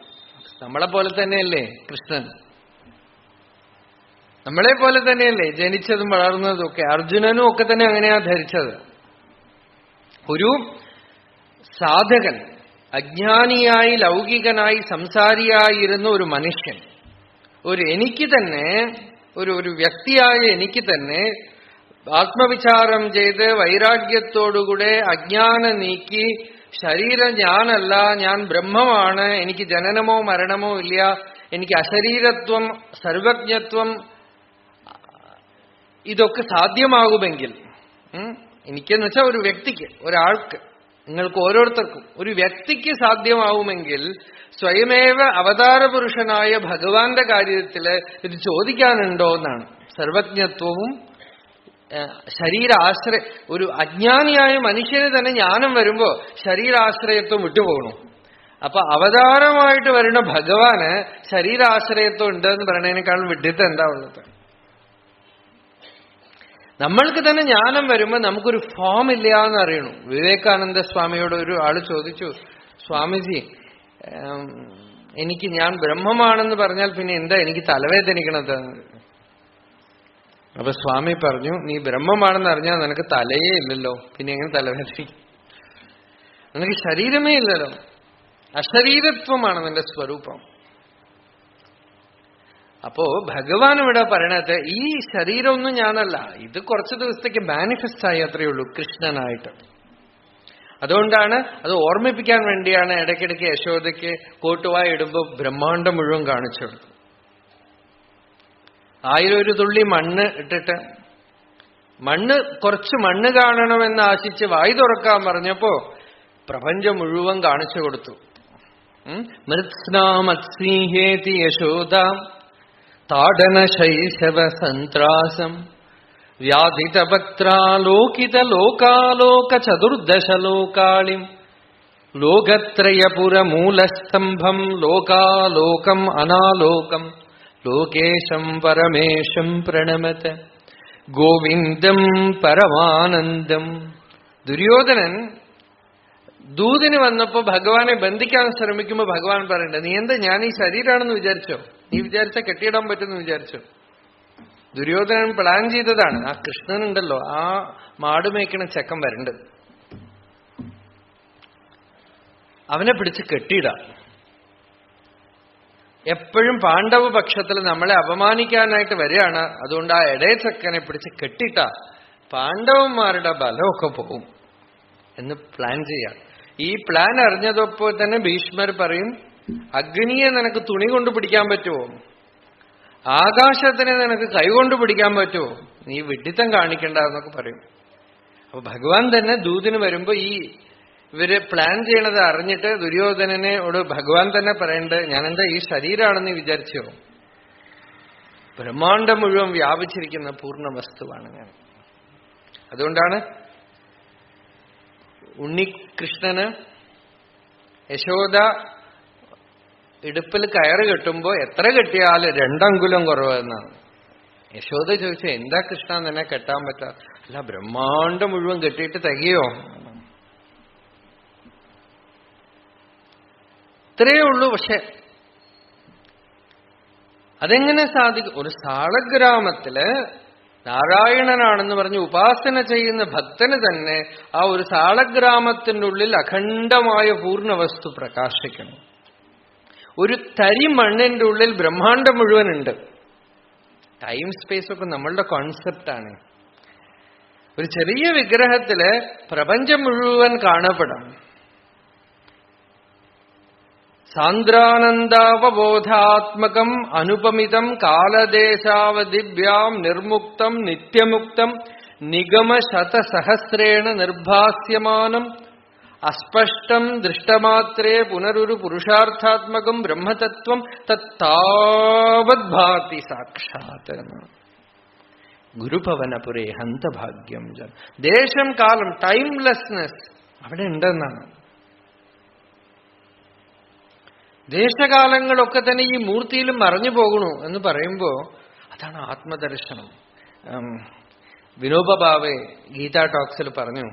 നമ്മളെ പോലെ തന്നെയല്ലേ കൃഷ്ണൻ? നമ്മളെ പോലെ തന്നെയല്ലേ ജനിച്ചതും വളർന്നതും ഒക്കെ? അർജുനനും ഒക്കെ തന്നെ അങ്ങനെയാ ധരിച്ചത്. ഒരു സാധകൻ, അജ്ഞാനിയായി ലൗകികനായി സംസാരിയായിരുന്ന ഒരു മനുഷ്യൻ, എനിക്ക് തന്നെ ഒരു വ്യക്തിയായ എനിക്ക് തന്നെ ആത്മവിചാരം ചെയ്ത് വൈരാഗ്യത്തോടുകൂടെ അജ്ഞാനം നീക്കി ശരീരം ഞാനല്ല, ഞാൻ ബ്രഹ്മമാണ്, എനിക്ക് ജനനമോ മരണമോ ഇല്ല, എനിക്ക് അശരീരത്വം സർവജ്ഞത്വം ഇതൊക്കെ സാധ്യമാകുമെങ്കിൽ, എനിക്കെന്ന് വെച്ചാൽ ഒരു വ്യക്തിക്ക്, ഒരാൾക്ക്, നിങ്ങൾക്ക് ഓരോരുത്തർക്കും ഒരു വ്യക്തിക്ക് സാധ്യമാവുമെങ്കിൽ സ്വയമേവ അവതാരപുരുഷനായ ഭഗവാന്റെ കാര്യത്തില് ഇത് ചോദിക്കാനുണ്ടോ എന്നാണ്. സർവജ്ഞത്വവും ശരീരാശ്രയ, ഒരു അജ്ഞാനിയായ മനുഷ്യന് തന്നെ ജ്ഞാനം വരുമ്പോ ശരീരാശ്രയത്വം വിട്ടുപോകണു. അപ്പൊ അവതാരമായിട്ട് വരുന്ന ഭഗവാന് ശരീരാശ്രയത്വം ഉണ്ട് എന്ന് പറയുന്നതിനേക്കാളും വിഡ്ഢിത്തം എന്താ ഉള്ളത്? നമ്മൾക്ക് തന്നെ ജ്ഞാനം വരുമ്പോ നമുക്കൊരു ഫോം ഇല്ല എന്ന് അറിയണു. വിവേകാനന്ദ സ്വാമിയോട് ഒരു ആള് ചോദിച്ചു, സ്വാമിജി, ഞാൻ ബ്രഹ്മമാണെന്ന് പറഞ്ഞാൽ പിന്നെ എന്താ എനിക്ക് തലവേദനിക്കണത്? അപ്പൊ സ്വാമി പറഞ്ഞു, നീ ബ്രഹ്മമാണെന്ന് അറിഞ്ഞാൽ നിനക്ക് തലയേ ഇല്ലല്ലോ, പിന്നെ എങ്ങനെ തലവേദനിക്കും? നിനക്ക് ശരീരമേ ഇല്ലല്ലോ, അശരീരത്വമാണ് നിന്റെ സ്വരൂപം. അപ്പോ ഭഗവാൻ ഇവിടെ പറയണത് ഈ ശരീരമൊന്നും ഞാനല്ല, ഇത് കുറച്ചു ദിവസത്തേക്ക് മാനിഫെസ്റ്റ് ആയി, അത്രയേ ഉള്ളൂ കൃഷ്ണനായിട്ട്. അതുകൊണ്ടാണ്, അത് ഓർമ്മിപ്പിക്കാൻ വേണ്ടിയാണ് ഇടയ്ക്കിടയ്ക്ക് യശോദയ്ക്ക് കോട്ടുവായി ഇടുമ്പോൾ ബ്രഹ്മാണ്ടം മുഴുവൻ കാണിച്ചു കൊടുത്തു. 1000 തുള്ളി മണ്ണ് ഇട്ടിട്ട് കുറച്ച് മണ്ണ് കാണണമെന്ന് ആശിച്ച് വായി തുറക്കാൻ പറഞ്ഞപ്പോ പ്രപഞ്ചം മുഴുവൻ കാണിച്ചു കൊടുത്തു. മൃത്സ്നാമത്സീഹേതി യശോദ താടന ശൈശവ സന്ത്രാസം വ്യാധിതപത്രാലോകിത ലോകാലോക ചതുർദശലോകാളിം ലോകത്രയപുരമൂലസ്തംഭം ലോകാലോകം അനാലോകം ലോകേശം പരമേശം പ്രണമത ഗോവിന്ദം പരമാനന്ദം. ദുര്യോധനൻ ദൂതിന് വന്നപ്പോ ഭഗവാനെ ബന്ധിക്കാൻ ശ്രമിക്കുമ്പോ ഭഗവാൻ പറയണ്ട, നീ എന്താ ഞാൻ ഈ ശരീരമാണെന്ന് വിചാരിച്ചോ? നീ വിചാരിച്ച കെട്ടിയിടാൻ പറ്റുമെന്ന് വിചാരിച്ചോ? ദുര്യോധനൻ പ്ലാൻ ചെയ്തതാണ്. ആ കൃഷ്ണനുണ്ടല്ലോ, ആ മാടുമേക്കണ ചെക്കൻ വരണ്ടത്, അവനെ പിടിച്ച് കെട്ടിയിടാം. എപ്പോഴും പാണ്ഡവ പക്ഷത്തിൽ നമ്മളെ അപമാനിക്കാനായിട്ട് വരികയാണ്. അതുകൊണ്ട് ആ ഇടയച്ചക്കനെ പിടിച്ച് കെട്ടിട്ട പാണ്ഡവന്മാരുടെ ബലമൊക്കെ പോകും എന്ന് പ്ലാൻ ചെയ്യാം. ഈ പ്ലാൻ അറിഞ്ഞതപ്പോ തന്നെ ഭീഷ്മർ പറയും, അഗ്നിയെ നിനക്ക് തുണി കൊണ്ട് പിടിക്കാൻ പറ്റുമോ? ആകാശത്തിനെ നിനക്ക് കൈകൊണ്ട് പിടിക്കാൻ പറ്റുമോ? നീ വിഡ്ഢിത്തം കാണിക്കണ്ട എന്നൊക്കെ പറയും. അപ്പൊ ഭഗവാൻ തന്നെ ദൂതിന് വരുമ്പോ ഇവര് പ്ലാൻ ചെയ്യണത് അറിഞ്ഞിട്ട് ദുര്യോധനനോട് ഭഗവാൻ തന്നെ പറയണ്ട്, ഞാനെന്താ ഈ ശരീരമാണെന്ന് വിചാരിച്ചോ? ബ്രഹ്മാണ്ടം മുഴുവൻ വ്യാപിച്ചിരിക്കുന്ന പൂർണ്ണ വസ്തുവാണ് ഞാൻ. അതുകൊണ്ടാണ് ഉണ്ണികൃഷ്ണന് യശോദ ഇടുപ്പിൽ കയറ് കെട്ടുമ്പോ എത്ര കെട്ടിയാലും 2 അങ്കുലം കുറവെന്നാണ്. യശോദ ചോദിച്ചു, എന്താ കൃഷ്ണ നിന്നെ കെട്ടാൻ പറ്റാ? അല്ല, ബ്രഹ്മാണ്ടം മുഴുവൻ കെട്ടിയിട്ട് തികയോ? ഇത്രയേ ഉള്ളൂ. പക്ഷെ അതെങ്ങനെ സാധിക്കും? ഒരു സാളഗ്രാമത്തില് നാരായണനാണെന്ന് പറഞ്ഞ് ഉപാസന ചെയ്യുന്ന ഭക്തന് തന്നെ ആ ഒരു സാളഗ്രാമത്തിൻ്റെ ഉള്ളിൽ അഖണ്ഡമായ പൂർണ്ണവസ്തു പ്രകാശിക്കണം. ഒരു തരി മണ്ണിന്റെ ഉള്ളിൽ ബ്രഹ്മാണ്ടം മുഴുവനുണ്ട്. ടൈം സ്പേസ് ഒക്കെ നമ്മളുടെ കോൺസെപ്റ്റാണ്. ഒരു ചെറിയ വിഗ്രഹത്തില് പ്രപഞ്ചം മുഴുവൻ കാണപ്പെടാം. സാന്ദ്രാനന്ദാവബോധാത്മകം അനുപമിതം കാലദേശാവധിഭ്യാം നിർമുക്തം നിത്യമുക്തം നിഗമശതസഹസ്രേണ നിർഭാസ്യമാനം അസ്പഷ്ടം ദൃഷ്ടമാത്രേ പുനരൊരു പുരുഷാർത്ഥാത്മകം ബ്രഹ്മതത്വം തത്താവത് ഭാതി സാക്ഷാത്. ഗുരുഭവനപുരേ ഹന്തഭാഗ്യം. ദേശം കാലം ടൈംലെസ്നെസ് അവിടെ ഉണ്ടെന്നാണ്. ദേശകാലങ്ങളൊക്കെ തന്നെ ഈ മൂർത്തിയിൽ മറഞ്ഞു പോകണു എന്ന് പറയുമ്പോ അതാണ് ആത്മദർശനം. വിനോബ ഭാവെ ഗീതാ ടോക്സിൽ പറഞ്ഞു,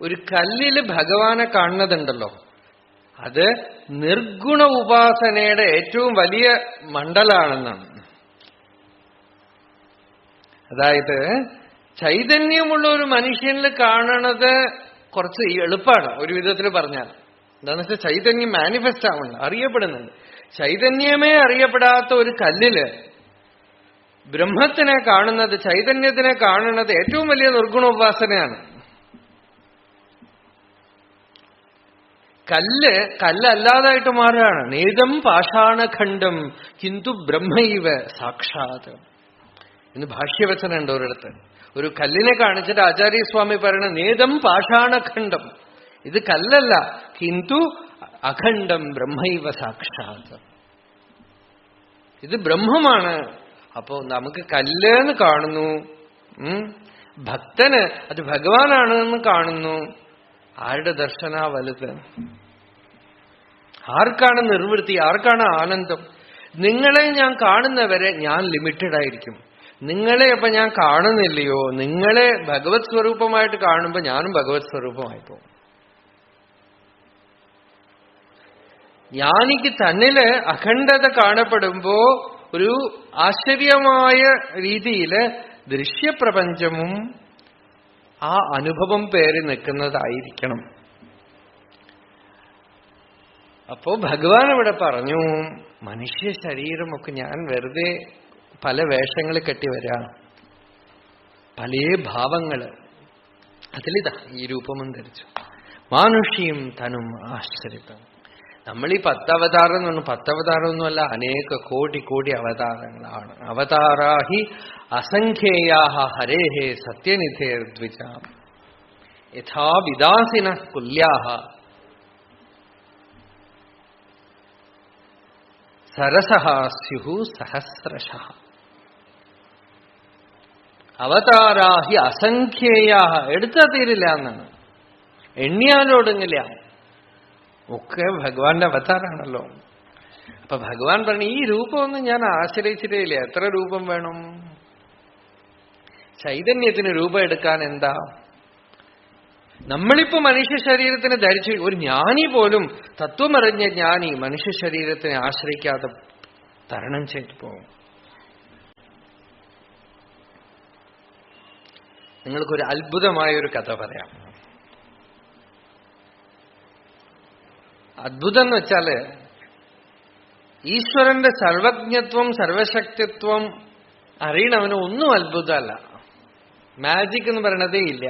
ഒരു കല്ലില് ഭഗവാനെ കാണുന്നതുണ്ടല്ലോ, അത് നിർഗുണ ഉപാസനയുടെ ഏറ്റവും വലിയ മണ്ഡലാണെന്നാണ്. അതായത് ചൈതന്യമുള്ള ഒരു മനുഷ്യനിൽ കാണണത് കുറച്ച് എളുപ്പമാണ് ഒരു വിധത്തിൽ പറഞ്ഞാൽ. എന്താണെന്ന് വെച്ചാൽ ചൈതന്യം മാനിഫെസ്റ്റ് ആവുന്നുണ്ട്, അറിയപ്പെടുന്നുണ്ട്. ചൈതന്യമേ അറിയപ്പെടാത്ത ഒരു കല്ലില് ബ്രഹ്മത്തിനെ കാണുന്നത്, ചൈതന്യത്തിനെ കാണുന്നത് ഏറ്റവും വലിയ നിർഗുണ ഉപാസനയാണ്. കല്ലല്ലാതായിട്ട് മാറുകയാണ്. നേതം പാഷാണഖണ്ഡം കിന്തു ബ്രഹ്മൈവ സാക്ഷാത് എന്ന് ഭാഷ്യവചനുണ്ട് ഒരിടത്ത്. ഒരു കല്ലിനെ കാണിച്ചിട്ട് ആചാര്യസ്വാമി പറയണ നേതം പാഷാണഖണ്ഡം, ഇത് കല്ലല്ല, കിന്തു അഖണ്ഡം ബ്രഹ്മൈവ സാക്ഷാത്, ഇത് ബ്രഹ്മമാണ്. അപ്പോ നമുക്ക് കല്ലെന്ന് കാണുന്നു, ഭക്തന് അത് ഭഗവാനാണെന്ന് കാണുന്നു. ആരുടെ ദർശന വലുത്? ആർക്കാണ് നിർവൃത്തി? ആർക്കാണ് ആനന്ദം? നിങ്ങളെ ഞാൻ കാണുന്നവരെ ഞാൻ ലിമിറ്റഡ് ആയിരിക്കും. നിങ്ങളെ അപ്പൊ ഞാൻ കാണുന്നില്ലയോ, നിങ്ങളെ ഭഗവത് സ്വരൂപമായിട്ട് കാണുമ്പോ ഞാനും ഭഗവത് സ്വരൂപമായി പോകും. ജ്ഞാനിക്ക് തന്നില് അഖണ്ഡത കാണപ്പെടുമ്പോ ഒരു ആശ്ചര്യമായ രീതിയില് ദൃശ്യപ്രപഞ്ചമും ആ അനുഭവം പേര് നിൽക്കുന്നതായിരിക്കണം. അപ്പോ ഭഗവാൻ ഇവിടെ പറഞ്ഞു, മനുഷ്യ ശരീരമൊക്കെ ഞാൻ വെറുതെ പല വേഷങ്ങൾ കെട്ടി വരാം, പല ഭാവങ്ങള്, അതിലിതാ ഈ രൂപവും ധരിച്ചു. മാനുഷ്യം തനും ആശ്ചര്യം. നമ്മൾ ഈ 10 അവതാരം എന്ന് പറഞ്ഞു, 10 അവതാരമൊന്നുമല്ല, അനേക കോടി കോടി അവതാരങ്ങളാണ്. അവതാരാഹി അസംഖ്യേയാഹ ഹരേഹേ സത്യനിധേർദ്വിജാം യഥാ വിദാസിന കുല്യാഹ സരസഃ സ്യുഃ സഹസ്രശഃ. അവതാരാഹി അസംഖ്യേയാഹ, എടുത്താൽ തീരില്ല എന്നാണ്, എണ്ണിയാലൊടുങ്ങില്ല. ഒക്കെ ഭഗവാന്റെ അവതാരാണല്ലോ. അപ്പൊ ഭഗവാൻ പറഞ്ഞു, ഈ രൂപമൊന്നും ഞാൻ ആശ്രയിച്ചിട്ടേ ഇല്ല. എത്ര രൂപം വേണം? ചൈതന്യത്തിന് രൂപം എടുക്കാൻ എന്താ? നമ്മളിപ്പോ മനുഷ്യ ശരീരത്തിന് ധരിച്ച്, ഒരു ജ്ഞാനി പോലും, തത്വമറിഞ്ഞ ജ്ഞാനി മനുഷ്യ ശരീരത്തിനെ ആശ്രയിക്കാതെ തരണം ചെയ്തു പോകും. നിങ്ങൾക്കൊരു അത്ഭുതമായൊരു കഥ പറയാം. അത്ഭുതം എന്ന് വെച്ചാല് ഈശ്വരന്റെ സർവജ്ഞത്വം സർവശക്തിത്വം അറിയണവന് ഒന്നും അത്ഭുതമല്ല. മാജിക് എന്ന് പറയണതേ ഇല്ല.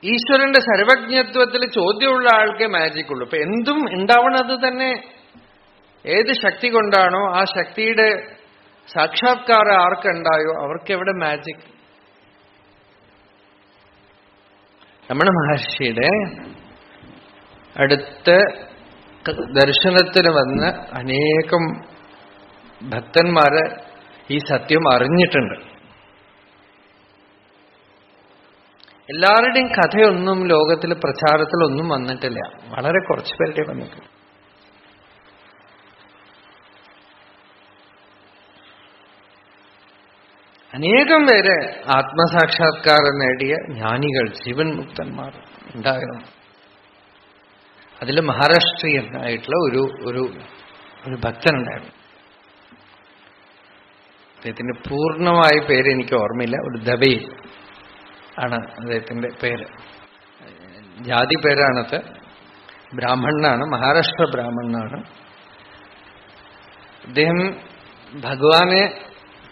ഈശ്വരന്റെ സർവജ്ഞത്വത്തിൽ ചോദ്യമുള്ള ആൾക്കേ മാജിക് ഉള്ളൂ. ഇപ്പൊ എന്തും ഉണ്ടാവണത് തന്നെ ഏത് ശക്തി കൊണ്ടാണോ ആ ശക്തിയുടെ സാക്ഷാത്കാരം ആർക്കുണ്ടായോ അവർക്കെവിടെ മാജിക്? രമണ മഹർഷിയുടെ അടുത്ത് ദർശനത്തിന് വന്ന് അനേകം ഭക്തന്മാര് ഈ സത്യം അറിഞ്ഞിട്ടുണ്ട്. എല്ലാവരുടെയും കഥയൊന്നും ലോകത്തിൽ പ്രചാരത്തിലൊന്നും വന്നിട്ടില്ല. വളരെ കുറച്ച് പേരുടെ വന്നിട്ടുണ്ട്. അനേകം പേര് ആത്മസാക്ഷാത്കാരം നേടിയ ജ്ഞാനികൾ, ജീവൻ മുക്തന്മാർ ഉണ്ടായിരുന്നു. അതിൽ മഹാരാഷ്ട്രീയൻ ആയിട്ടുള്ള ഒരു ഒരു ഒരു ഭക്തനുണ്ടായിരുന്നു. അദ്ദേഹത്തിന്റെ പൂർണ്ണമായ പേര് എനിക്ക് ഓർമ്മയില്ല. ഒരു ദബൈ ആണ് അദ്ദേഹത്തിന്റെ പേര്. ജാതി പേരാണത്. ബ്രാഹ്മണനാണ്, മഹാരാഷ്ട്ര ബ്രാഹ്മണനാണ്. അദ്ദേഹം ഭഗവാനെ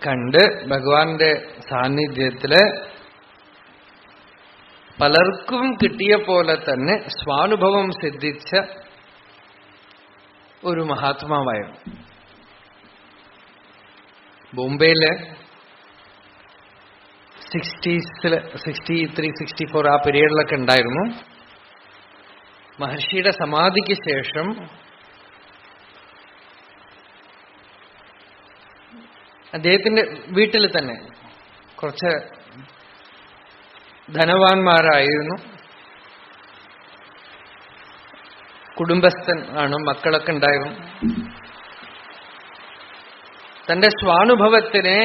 കണ്ട് ഭഗവാന്റെ സാന്നിധ്യത്തില് പലർക്കും കിട്ടിയ പോലെ തന്നെ സ്വാനുഭവം സിദ്ധിച്ച ഒരു മഹാത്മാവായിരുന്നു. ബോംബെയില് 60s 63, 64 ആ പീരീഡിലൊക്കെ ഉണ്ടായിരുന്നു. മഹർഷിയുടെ സമാധിക്ക് ശേഷം അദ്ദേഹത്തിന്റെ വീട്ടിൽ തന്നെ കുറച്ച് ധനവാന്മാരായിരുന്നു, കുടുംബസ്ഥൻ ആണ്, മക്കളൊക്കെ ഉണ്ടായിരുന്നു. തന്റെ സ്വാനുഭവത്തിനെ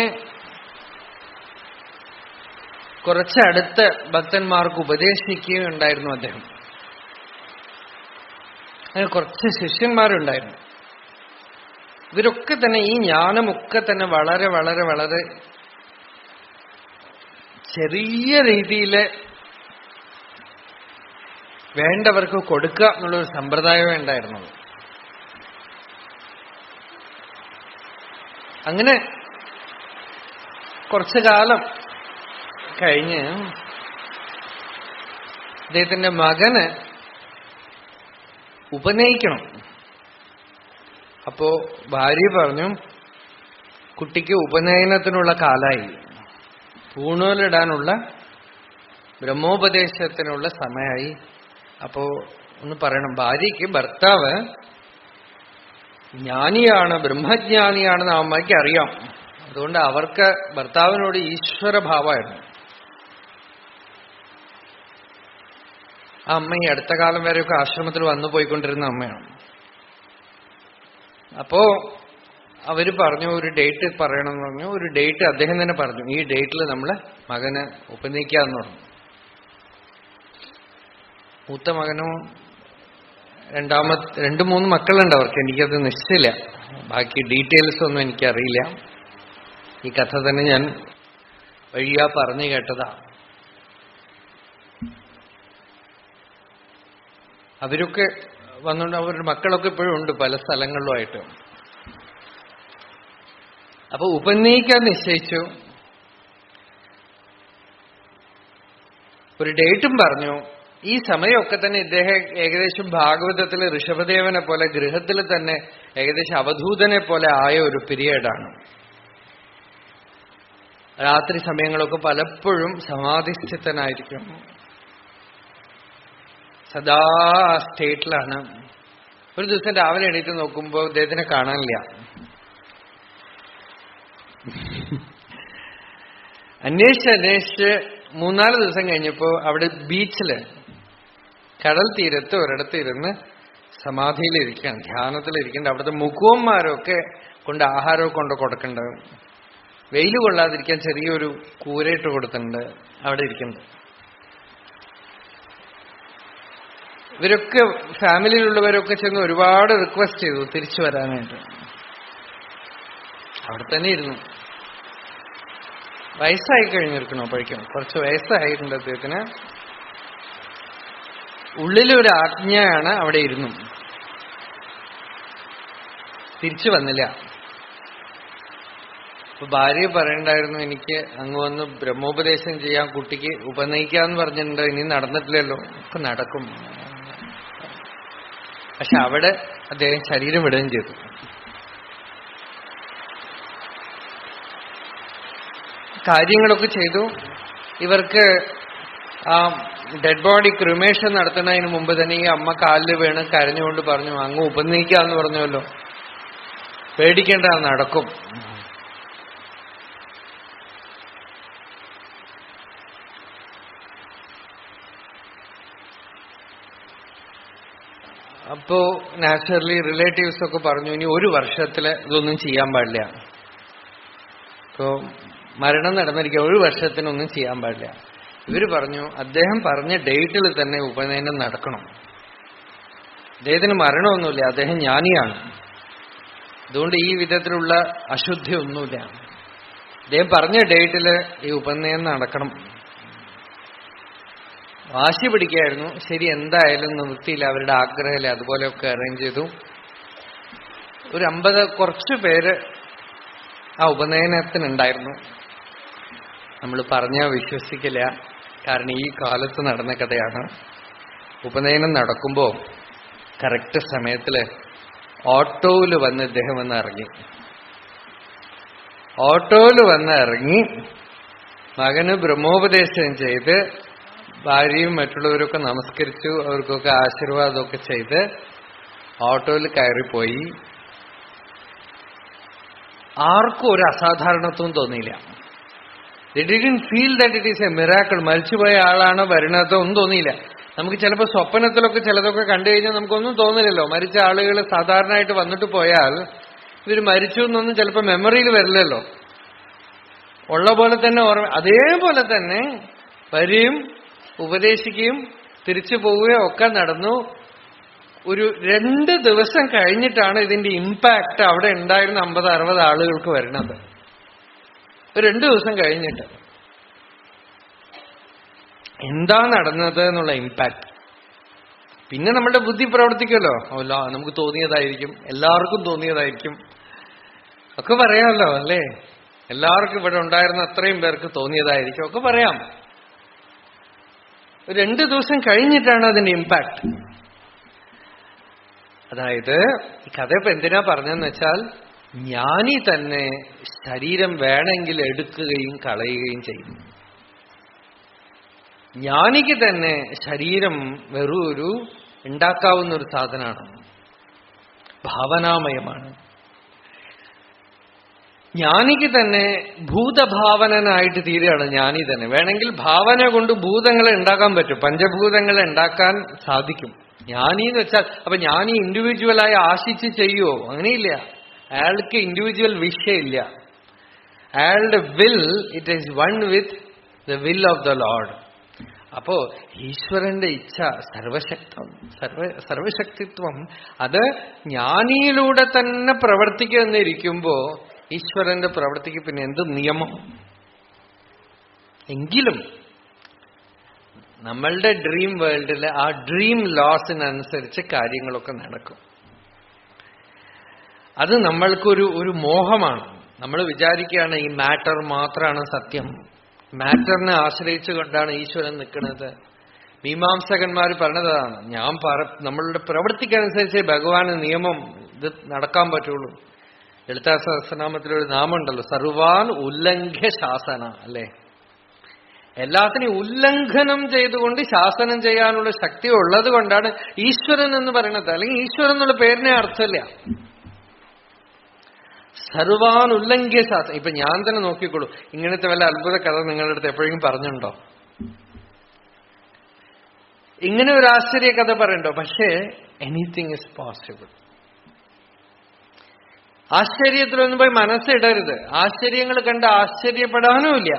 കുറച്ച് അടുത്ത ഭക്തന്മാർക്ക് ഉപദേശിക്കുകയുണ്ടായിരുന്നു അദ്ദേഹം. അങ്ങനെ കുറച്ച് ശിഷ്യന്മാരുണ്ടായിരുന്നു. ഇവരൊക്കെ തന്നെ ഈ ജ്ഞാനമൊക്കെ തന്നെ വളരെ വളരെ വളരെ ചെറിയ രീതിയിൽ വേണ്ടവർക്ക് കൊടുക്കുക എന്നുള്ളൊരു സമ്പ്രദായമേ ഉണ്ടായിരുന്നുള്ളൂ. അങ്ങനെ കുറച്ചു കാലം കഴിഞ്ഞ് അദ്ദേഹത്തിന്റെ മകന് ഉപനയിക്കണം. അപ്പോ ഭാര്യ പറഞ്ഞു, കുട്ടിക്ക് ഉപനയനത്തിനുള്ള കാലായി, പൂണൂലിടാനുള്ള ബ്രഹ്മോപദേശത്തിനുള്ള സമയമായി. അപ്പോ ഒന്ന് പറയണം, ഭാര്യയ്ക്ക് ഭർത്താവ് ജ്ഞാനിയാണ്, ബ്രഹ്മജ്ഞാനിയാണെന്ന് അമ്മയ്ക്ക് അറിയാം. അതുകൊണ്ട് അവർക്ക് ഭർത്താവിനോട് ഈശ്വരഭാവമായിരുന്നു. ആ അമ്മ ഈ അടുത്ത കാലം വരെയൊക്കെ ആശ്രമത്തിൽ വന്നു പോയിക്കൊണ്ടിരുന്ന അമ്മയാണ്. അപ്പോ അവര് പറഞ്ഞു ഒരു ഡേറ്റ് പറയണമെന്ന് പറഞ്ഞു. ഒരു ഡേറ്റ് അദ്ദേഹം തന്നെ പറഞ്ഞു, ഈ ഡേറ്റിൽ നമ്മള് മകന് ഉപനയിക്കാന്ന് പറഞ്ഞു. മൂത്ത മകനും 2-3 മക്കളുണ്ട് അവർക്ക്. എനിക്കത് നിശ്ചയില്ല, ബാക്കി ഡീറ്റെയിൽസ് ഒന്നും എനിക്കറിയില്ല. ഈ കഥ തന്നെ ഞാൻ വഴിയാ പറഞ്ഞു കേട്ടതാ. അവരൊക്കെ വന്നുകൊണ്ട് അവരുടെ മക്കളൊക്കെ ഇപ്പോഴും ഉണ്ട് പല സ്ഥലങ്ങളിലുമായിട്ട്. അപ്പൊ ഉപനയിക്കാൻ നിശ്ചയിച്ചു. ഒരു ഡേറ്റും പറഞ്ഞു. ഈ സമയമൊക്കെ തന്നെ ഇദ്ദേഹം ഏകദേശം ഭാഗവതത്തിലെ ഋഷഭദേവനെ പോലെ ഗൃഹത്തിൽ തന്നെ ഏകദേശം അവധൂതനെ പോലെ ആയ ഒരു പീരിയഡാണ്. രാത്രി സമയങ്ങളൊക്കെ പലപ്പോഴും സമാധിസ്ഥിതനായിരിക്കും, സദാ സ്റ്റേറ്റിലാണ്. ഒരു ദിവസം രാവിലെ എണീറ്റ് നോക്കുമ്പോൾ അദ്ദേഹത്തിനെ കാണാനില്ല. അന്വേഷിച്ച് 3-4 ദിവസം കഴിഞ്ഞപ്പോ അവിടെ ബീച്ചില് കടൽ തീരത്ത് ഒരിടത്ത് ഇരുന്ന് സമാധിയിലിരിക്കുകയാണ്, ധ്യാനത്തിലിരിക്കേണ്ട. അവിടുത്തെ മുഖവന്മാരൊക്കെ കൊണ്ട് ആഹാരമൊക്കെ കൊണ്ട് കൊടുക്കേണ്ടത്, വെയിൽ കൊള്ളാതിരിക്കാൻ ചെറിയൊരു കൂരയിട്ട് കൊടുത്തിട്ടുണ്ട്, അവിടെ ഇരിക്കുന്നത്. ഇവരൊക്കെ ഫാമിലിയിലുള്ളവരൊക്കെ ചെന്ന് ഒരുപാട് റിക്വസ്റ്റ് ചെയ്തു തിരിച്ചു വരാനായിട്ട്. അവിടെ തന്നെ ഇരുന്നു. വയസ്സായി കഴിഞ്ഞിരിക്കണം, അപ്പോഴേക്കും കുറച്ച് വയസ്സായിട്ടുണ്ട് അദ്ദേഹത്തിന്. ഉള്ളിലൊരു ആജ്ഞയാണ്, അവിടെ ഇരുന്നു, തിരിച്ചു വന്നില്ല. അപ്പൊ ഭാര്യ പറയണ്ടായിരുന്നു, എനിക്ക് അങ്ങ് വന്ന് ബ്രഹ്മോപദേശം ചെയ്യാൻ, കുട്ടിക്ക് ഉപനയിക്കാന്ന് പറഞ്ഞിട്ടുണ്ട്, ഇനി നടന്നിട്ടില്ലല്ലോ. ഒക്കെ നടക്കും. പക്ഷെ അവിടെ അദ്ദേഹം ശരീരം വിടുകയും ചെയ്തു. കാര്യങ്ങളൊക്കെ ചെയ്തു. ഇവർക്ക് ആ ഡെഡ് ബോഡി ക്രിമേഷൻ നടത്തുന്നതിന് മുമ്പ് തന്നെ ഈ അമ്മ കാലിൽ വീണ് കരഞ്ഞുകൊണ്ട് പറഞ്ഞു, അങ്ങ് ഉപനയിക്കാന്ന് പറഞ്ഞല്ലോ, പേടിക്കേണ്ട, നടക്കും. അപ്പോ നാച്ചുറലി റിലേറ്റീവ്സ് ഒക്കെ പറഞ്ഞു, ഇനി 1 വർഷത്തില് ഇതൊന്നും ചെയ്യാൻ പാടില്ല. ഇപ്പോ മരണം നടന്നിരിക്കുക, 1 വർഷത്തിനൊന്നും ചെയ്യാൻ പാടില്ല. ഇവര് പറഞ്ഞു, അദ്ദേഹം പറഞ്ഞ ഡേറ്റിൽ തന്നെ ഉപനയനം നടക്കണം. അദ്ദേഹത്തിന് മരണമൊന്നുമില്ല, അദ്ദേഹം ജ്ഞാനിയാണ്. അതുകൊണ്ട് ഈ വിധത്തിലുള്ള അശുദ്ധി ഒന്നുമില്ല. അദ്ദേഹം പറഞ്ഞ ഡേറ്റില് ഈ ഉപനയനം നടക്കണം. വാശി പിടിക്കായിരുന്നു. ശരി, എന്തായാലും നിവൃത്തിയില്ല, അവരുടെ ആഗ്രഹമില്ല, അതുപോലെയൊക്കെ അറേഞ്ച് ചെയ്തു. ഒരു 50 കുറച്ചു പേര് ആ ഉപനയനത്തിനുണ്ടായിരുന്നു. നമ്മൾ പറഞ്ഞാൽ വിശ്വസിക്കില്ല, കാരണം ഈ കാലത്ത് നടന്ന കഥയാണ്. ഉപനയനം നടക്കുമ്പോ കറക്റ്റ് സമയത്തില് ഓട്ടോയിൽ വന്ന് ഇദ്ദേഹം വന്ന് ഇറങ്ങി. ഓട്ടോയിൽ വന്ന് ഇറങ്ങി മകന് ബ്രഹ്മോപദേശം ചെയ്ത് ഭാര്യയും മറ്റുള്ളവരൊക്കെ നമസ്കരിച്ചു, അവർക്കൊക്കെ ആശീർവാദമൊക്കെ ചെയ്ത് ഓട്ടോയിൽ കയറിപ്പോയി. ആർക്കും ഒരു അസാധാരണത്വം തോന്നിയില്ല. They didn't feel that it is a miracle. മരിച്ചുപോയ ആളാണ് വരുന്നത് ഒന്നും തോന്നിയില്ല. നമുക്ക് ചിലപ്പോൾ സ്വപ്നത്തിലൊക്കെ ചിലതൊക്കെ കണ്ടു കഴിഞ്ഞാൽ നമുക്കൊന്നും തോന്നില്ലല്ലോ. മരിച്ച ആളുകൾ സാധാരണയായിട്ട് വന്നിട്ട് പോയാൽ ഇവർ മരിച്ചു എന്നൊന്നും ചിലപ്പോൾ മെമ്മറിയിൽ വരില്ലല്ലോ. ഉള്ള പോലെ തന്നെ ഓർമ്മ. അതേപോലെ തന്നെ വരികയും ഉപദേശിക്കുകയും തിരിച്ചു പോവുകയും ഒക്കെ നടന്നു. ഒരു 2 ദിവസം കഴിഞ്ഞിട്ടാണ് ഇതിന്റെ ഇമ്പാക്ട് അവിടെ ഉണ്ടായിരുന്ന 50-60 ആളുകൾക്ക് വരുന്നത്. 2 ദിവസം കഴിഞ്ഞിട്ട് എന്താ നടന്നത് എന്നുള്ള ഇമ്പാക്ട്. പിന്നെ നമ്മളുടെ ബുദ്ധി പ്രവർത്തിക്കുമല്ലോ. അല്ല, നമുക്ക് തോന്നിയതായിരിക്കും, എല്ലാവർക്കും തോന്നിയതായിരിക്കും ഒക്കെ പറയാമല്ലോ, അല്ലേ? എല്ലാവർക്കും ഇവിടെ ഉണ്ടായിരുന്ന അത്രയും പേർക്ക് തോന്നിയതായിരിക്കും ഒക്കെ പറയാം. 2 ദിവസം കഴിഞ്ഞിട്ടാണ് അതിന്റെ ഇമ്പാക്ട്. അതായത് ഈ കഥ ഇപ്പൊ എന്തിനാ പറഞ്ഞെന്ന് വെച്ചാൽ, ജ്ഞാനി തന്നെ ശരീരം വേണമെങ്കിൽ എടുക്കുകയും കളയുകയും ചെയ്യും. ജ്ഞാനിക്ക് തന്നെ ശരീരം വെറും ഒരു ഉണ്ടാക്കാവുന്ന ഒരു സാധനമാണ്, ഭാവനാമയമാണ്. ജ്ഞാനിക്ക് തന്നെ ഭൂതഭാവനായിട്ട് തീരുകയാണ്. ജ്ഞാനി തന്നെ വേണമെങ്കിൽ ഭാവന കൊണ്ട് ഭൂതങ്ങളെ ഉണ്ടാക്കാൻ പറ്റും, പഞ്ചഭൂതങ്ങളെ ഉണ്ടാക്കാൻ സാധിക്കും. ജ്ഞാനി എന്ന് വെച്ചാൽ അപ്പൊ ജ്ഞാനി ഇൻഡിവിജ്വലായി ആശിച്ച് ചെയ്യുമോ? അങ്ങനെയില്ല. അയാൾക്ക് ഇൻഡിവിജ്വൽ വിഷയമില്ല. അയാളുടെ will it is one with the will of the Lord. അപ്പോ ഈശ്വരന്റെ ഇച്ഛ, സർവശക്തിത്വം അത് ജ്ഞാനിയിലൂടെ തന്നെ പ്രവർത്തിക്കുന്നിരിക്കുമ്പോ ഈശ്വരന്റെ പ്രവൃത്തിക്ക് പിന്നെ എന്ത് നിയമം? എങ്കിലും നമ്മളുടെ ഡ്രീം വേൾഡില് ആ ഡ്രീം ലോസിനനുസരിച്ച് കാര്യങ്ങളൊക്കെ നടക്കും. അത് നമ്മൾക്കൊരു മോഹമാണ്. നമ്മൾ വിചാരിക്കുകയാണ് ഈ മാറ്റർ മാത്രമാണ് സത്യം. മാറ്ററിനെ ആശ്രയിച്ചുകൊണ്ടാണ് ഈശ്വരൻ നിൽക്കുന്നത്. മീമാംസകന്മാർ പറഞ്ഞതാണ്, നമ്മളുടെ പ്രവൃത്തിക്കനുസരിച്ച് ഭഗവാന് നിയമം ഇത് നടക്കാൻ പറ്റുള്ളൂ. ലളിതാ സഹസ്രനാമത്തിലൊരു നാമുണ്ടല്ലോ, സർവാൻ ഉല്ലംഘ്യ ശാസന, അല്ലേ? എല്ലാത്തിനെയും ഉല്ലംഘനം ചെയ്തുകൊണ്ട് ശാസനം ചെയ്യാനുള്ള ശക്തി ഉള്ളത് കൊണ്ടാണ് ഈശ്വരൻ എന്ന് പറയുന്നത്. അല്ലെങ്കിൽ ഈശ്വരൻ എന്നുള്ള പേരിനെ അർത്ഥമില്ല. സർവാൻ ഉല്ലംഘ്യ ശാസനം. ഇപ്പൊ ഞാൻ തന്നെ നോക്കിക്കോളൂ, ഇങ്ങനത്തെ വല്ല അത്ഭുത കഥ നിങ്ങളുടെ അടുത്ത് എപ്പോഴെങ്കിലും പറഞ്ഞുണ്ടോ? ഇങ്ങനെ ഒരു ആശ്ചര്യ കഥ പറയണ്ടോ? പക്ഷേ എനിത്തിങ് ഇസ് പോസിബിൾ. ആശ്ചര്യത്തിലൊന്നും പോയി മനസ്സിടരുത്. ആശ്ചര്യങ്ങൾ കണ്ട് ആശ്ചര്യപ്പെടാനുമില്ല.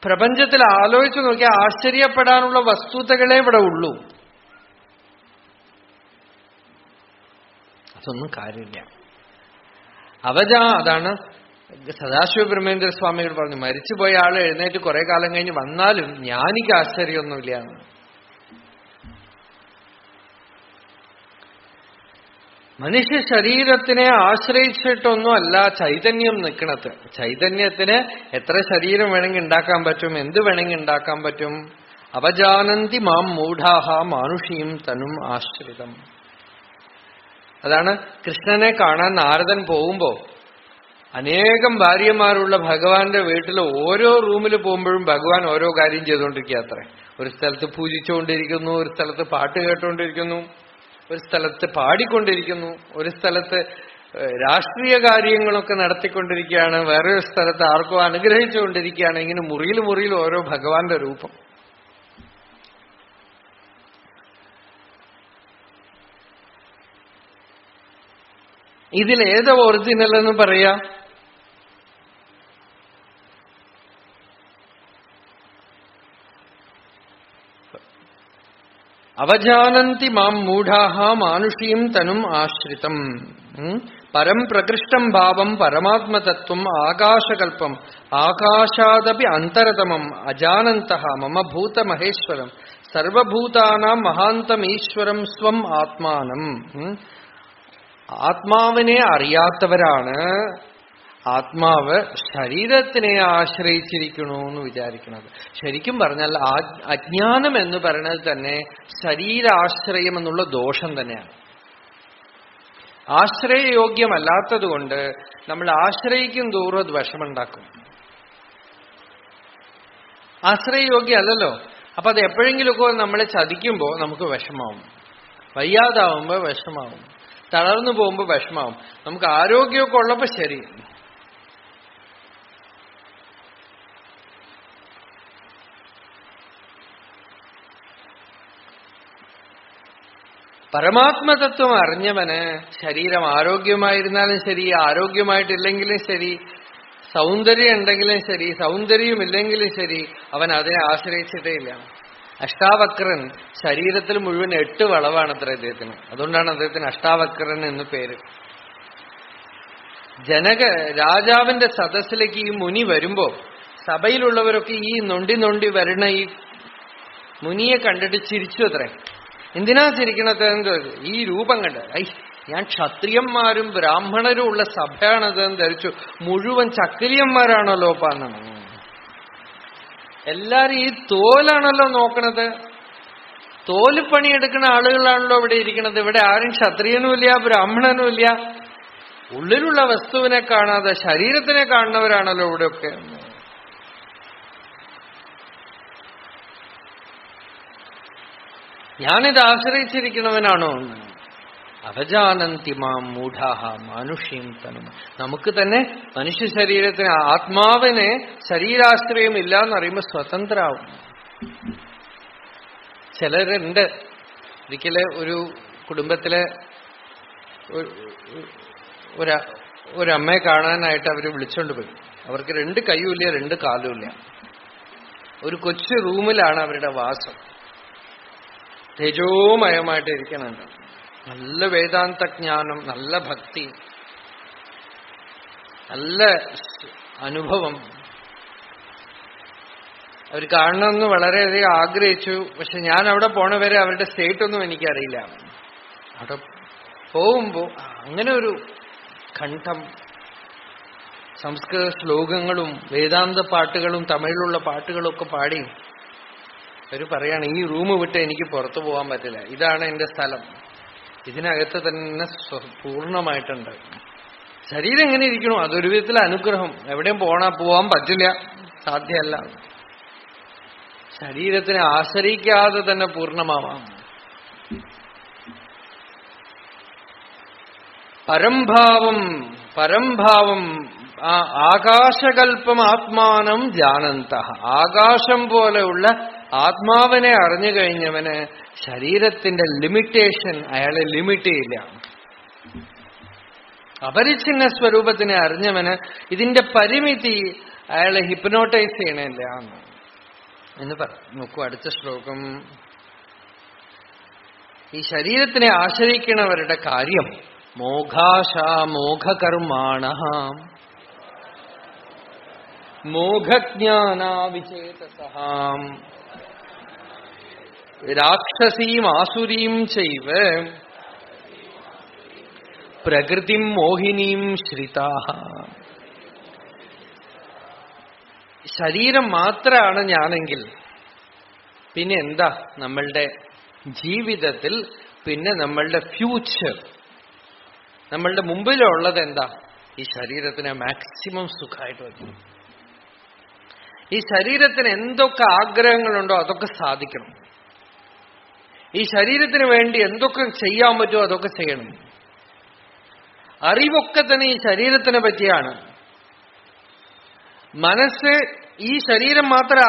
പ്രപഞ്ചത്തിൽ ആലോചിച്ചു നോക്കിയാൽ ആശ്ചര്യപ്പെടാനുള്ള വസ്തുതകളെ ഇവിടെ ഉള്ളൂ. അതൊന്നും കാര്യമില്ല. അതാണ് സദാശിവ ബ്രഹ്മേന്ദ്ര സ്വാമികൾ പറഞ്ഞു, മരിച്ചുപോയ ആള് എഴുന്നേറ്റ് കുറെ കാലം കഴിഞ്ഞ് വന്നാലും ജ്ഞാനിക്ക് ആശ്ചര്യമൊന്നുമില്ല. മനുഷ്യ ശരീരത്തിനെ ആശ്രയിച്ചിട്ടൊന്നുമല്ല ചൈതന്യം നിൽക്കുന്നത്. ചൈതന്യത്തിന് എത്ര ശരീരം വേണമെങ്കിൽ ഉണ്ടാക്കാൻ പറ്റും, എന്ത് വേണമെങ്കിൽ ഉണ്ടാക്കാൻ പറ്റും. അവജാനന്തി മാം മൂഢാഹ മാനുഷിയും തനും ആശ്രിതം. അതാണ് കൃഷ്ണനെ കാണാൻ നാരദൻ പോകുമ്പോ അനേകം ഭാര്യമാരുള്ള ഭഗവാന്റെ വീട്ടിൽ ഓരോ റൂമിൽ പോകുമ്പോഴും ഭഗവാൻ ഓരോ കാര്യം ചെയ്തുകൊണ്ടിരിക്കുക അത്രേ. ഒരു സ്ഥലത്ത് പൂജിച്ചുകൊണ്ടിരിക്കുന്നു, ഒരു സ്ഥലത്ത് പാട്ട് കേട്ടുകൊണ്ടിരിക്കുന്നു, ഒരു സ്ഥലത്ത് പാടിക്കൊണ്ടിരിക്കുന്നു, ഒരു സ്ഥലത്ത് രാഷ്ട്രീയ കാര്യങ്ങളൊക്കെ നടത്തിക്കൊണ്ടിരിക്കുകയാണ്, വേറൊരു സ്ഥലത്ത് ആർക്കോ അനുഗ്രഹിച്ചുകൊണ്ടിരിക്കുകയാണ്. ഇങ്ങനെ മുറിയിൽ ഓരോ ഭഗവാന്റെ രൂപം. ഇതിലേതാ ഒറിജിനൽ എന്ന് പറയാ? അവജാനന്തി മാം മൂഢാഹ മാനുഷീം തനും ആശ്രിതം. പരം പ്രകൃഷ്ടം ഭാവം പരമാത്മതത്വം ആകാശകൽപ്പം ആകാശാദപി അന്തരതമം അജാനന്തഃ മമ ഭൂതമഹേശ്വരം സർവഭൂതാനാം മഹാന്തമീശ്വരം സ്വം ആത്മാനം. ആത്മാവിനെ അറിയാത്തവരാണ് ആത്മാവ് ശരീരത്തിനെ ആശ്രയിച്ചിരിക്കണമെന്ന് വിചാരിക്കുന്നത്. ശരിക്കും പറഞ്ഞാൽ അജ്ഞാനം എന്ന് പറയുന്നത് തന്നെ ശരീരാശ്രയം എന്നുള്ള ദോഷം തന്നെയാണ്. ആശ്രയയോഗ്യമല്ലാത്തതുകൊണ്ട് നമ്മൾ ആശ്രയിക്കും തോറും അത് വിഷമുണ്ടാക്കും. ആശ്രയയോഗ്യമല്ലല്ലോ. അപ്പൊ അത് എപ്പോഴെങ്കിലുമൊക്കെ നമ്മളെ ചതിക്കുമ്പോൾ നമുക്ക് വിഷമാവും. വയ്യാതാവുമ്പോൾ വിഷമാവും. തളർന്നു പോകുമ്പോൾ വിഷമാവും. നമുക്ക് ആരോഗ്യമൊക്കെ ഉള്ളപ്പോൾ ശരി. പരമാത്മതത്വം അറിഞ്ഞവന് ശരീരം ആരോഗ്യമായിരുന്നാലും ശരി, ആരോഗ്യമായിട്ടില്ലെങ്കിലും ശരി, സൗന്ദര്യം ഉണ്ടെങ്കിലും ശരി, സൗന്ദര്യമില്ലെങ്കിലും ശരി, അവൻ അതിനെ ആശ്രയിച്ചിട്ടേ ഇല്ല. അഷ്ടാവക്രൻ ശരീരത്തിൽ മുഴുവൻ 8 വളവാണ് അത്ര അദ്ദേഹത്തിന്. അതുകൊണ്ടാണ് അദ്ദേഹത്തിന് അഷ്ടാവക്രൻ എന്ന് പേര്. രാജാവിന്റെ സദസ്സിലേക്ക് ഈ മുനി വരുമ്പോ സഭയിലുള്ളവരൊക്കെ ഈ നൊണ്ടി വരുന്ന ഈ മുനിയെ കണ്ടിട്ട് ചിരിച്ചു അത്രേ. എന്തിനാ ചിരിക്കണത്? ഈ രൂപം കണ്ട് ഞാൻ ക്ഷത്രിയന്മാരും ബ്രാഹ്മണരും ഉള്ള സഭയാണതെന്ന് ധരിച്ചു. മുഴുവൻ ചക്കിലിയന്മാരാണല്ലോ എന്നാണ്. എല്ലാരും ഈ തോലാണല്ലോ നോക്കണത്. തോല് പണിയെടുക്കുന്ന ആളുകളാണല്ലോ ഇവിടെ ഇരിക്കണത്. ഇവിടെ ആരും ക്ഷത്രിയനുമില്ല ബ്രാഹ്മണനുമില്ല. ഉള്ളിലുള്ള വസ്തുവിനെ കാണാതെ ശരീരത്തിനെ കാണുന്നവരാണല്ലോ ഇവിടെയൊക്കെ. ഞാനിത് ആശ്രയിച്ചിരിക്കണവനാണോ? അവജാനന്തി മാം മൂഢാഹ മാനുഷ്യം തനും. നമുക്ക് തന്നെ മനുഷ്യ ശരീരത്തിന് ആത്മാവിനെ ശരീരാശ്രയം ഇല്ല എന്നറിയുമ്പോൾ സ്വതന്ത്രാവും. ചിലരുണ്ട്. ഒരിക്കല് ഒരു കുടുംബത്തിലെ ഒരമ്മയെ കാണാനായിട്ട് അവര് വിളിച്ചോണ്ട് പോയി. അവർക്ക് 2 കൈയുമില്ല 2 കാലുമില്ല. ഒരു കൊച്ചു റൂമിലാണ് അവരുടെ വാസം. തേജോമയമായിട്ട് ഇരിക്കണുണ്ട്. നല്ല വേദാന്തജ്ഞാനം, നല്ല ഭക്തി, നല്ല അനുഭവം. അവർ കാണണമെന്ന് വളരെയധികം ആഗ്രഹിച്ചു. പക്ഷെ ഞാൻ അവിടെ പോണവരെ അവരുടെ സ്റ്റേറ്റ് ഒന്നും എനിക്കറിയില്ല. അവിടെ പോകുമ്പോ അങ്ങനെ ഒരു കണ്ഠം, സംസ്കൃത ശ്ലോകങ്ങളും വേദാന്ത പാട്ടുകളും തമിഴിലുള്ള പാട്ടുകളും ഒക്കെ പാടി അവർ പറയാണ്, ഈ റൂം വിട്ട് എനിക്ക് പുറത്തു പോകാൻ പറ്റില്ല. ഇതാണ് എന്റെ സ്ഥലം. ഇതിനകത്ത് തന്നെ പൂർണ്ണമായിട്ടുണ്ട്. ശരീരം എങ്ങനെ ഇരിക്കണോ അതൊരു വിധത്തിലെ അനുഗ്രഹം. എവിടെയും പോവാൻ പറ്റില്ല, സാധ്യമല്ല. ശരീരത്തിനെ ആശ്രയിക്കാതെ തന്നെ പൂർണ്ണമാവാം. പരംഭാവം ആകാശകൽപ്പം ആത്മാനം ജാനന്ത. ആകാശം പോലെയുള്ള ആത്മാവിനെ അറിഞ്ഞു കഴിഞ്ഞവന് ശരീരത്തിന്റെ ലിമിറ്റേഷൻ അയാളെ ലിമിറ്റ് ചെയ്യില്ല. അപരിച്ഛിന്ന സ്വരൂപത്തിനെ അറിഞ്ഞവന് ഇതിന്റെ പരിമിതി അയാളെ ഹിപ്നോട്ടൈസ് ചെയ്യണില്ല എന്ന് നോക്കൂ. അടുത്ത ശ്ലോകം. ഈ ശരീരത്തിനെ ആശ്രയിക്കണവരുടെ കാര്യം മോഘകർമാണ മോഘജ്ഞാനാവിചേതസഃ രാക്ഷസീം ആസുരീം ചൈവ പ്രകൃതിം മോഹിനീം ശ്രിതാഃ. ശരീരം മാത്രമാണ് ഞാനെങ്കിൽ പിന്നെ എന്താ നമ്മളുടെ ജീവിതത്തിൽ? പിന്നെ നമ്മളുടെ ഫ്യൂച്ചർ, നമ്മളുടെ മുമ്പിലുള്ളത് എന്താ? ഈ ശരീരത്തിനെ മാക്സിമം സുഖമായിട്ട് വയ്ക്കണം. ഈ ശരീരത്തിന് എന്തൊക്കെ ആഗ്രഹങ്ങളുണ്ടോ അതൊക്കെ സാധിക്കണം. ഈ ശരീരത്തിന് വേണ്ടി എന്തൊക്കെ ചെയ്യാൻ പറ്റുമോ അതൊക്കെ ചെയ്യണം. അറിവൊക്കെ തന്നെ ഈ ശരീരത്തിനെ പറ്റിയാണ്. മനസ്സ് ഈ ശരീരം മാത്രം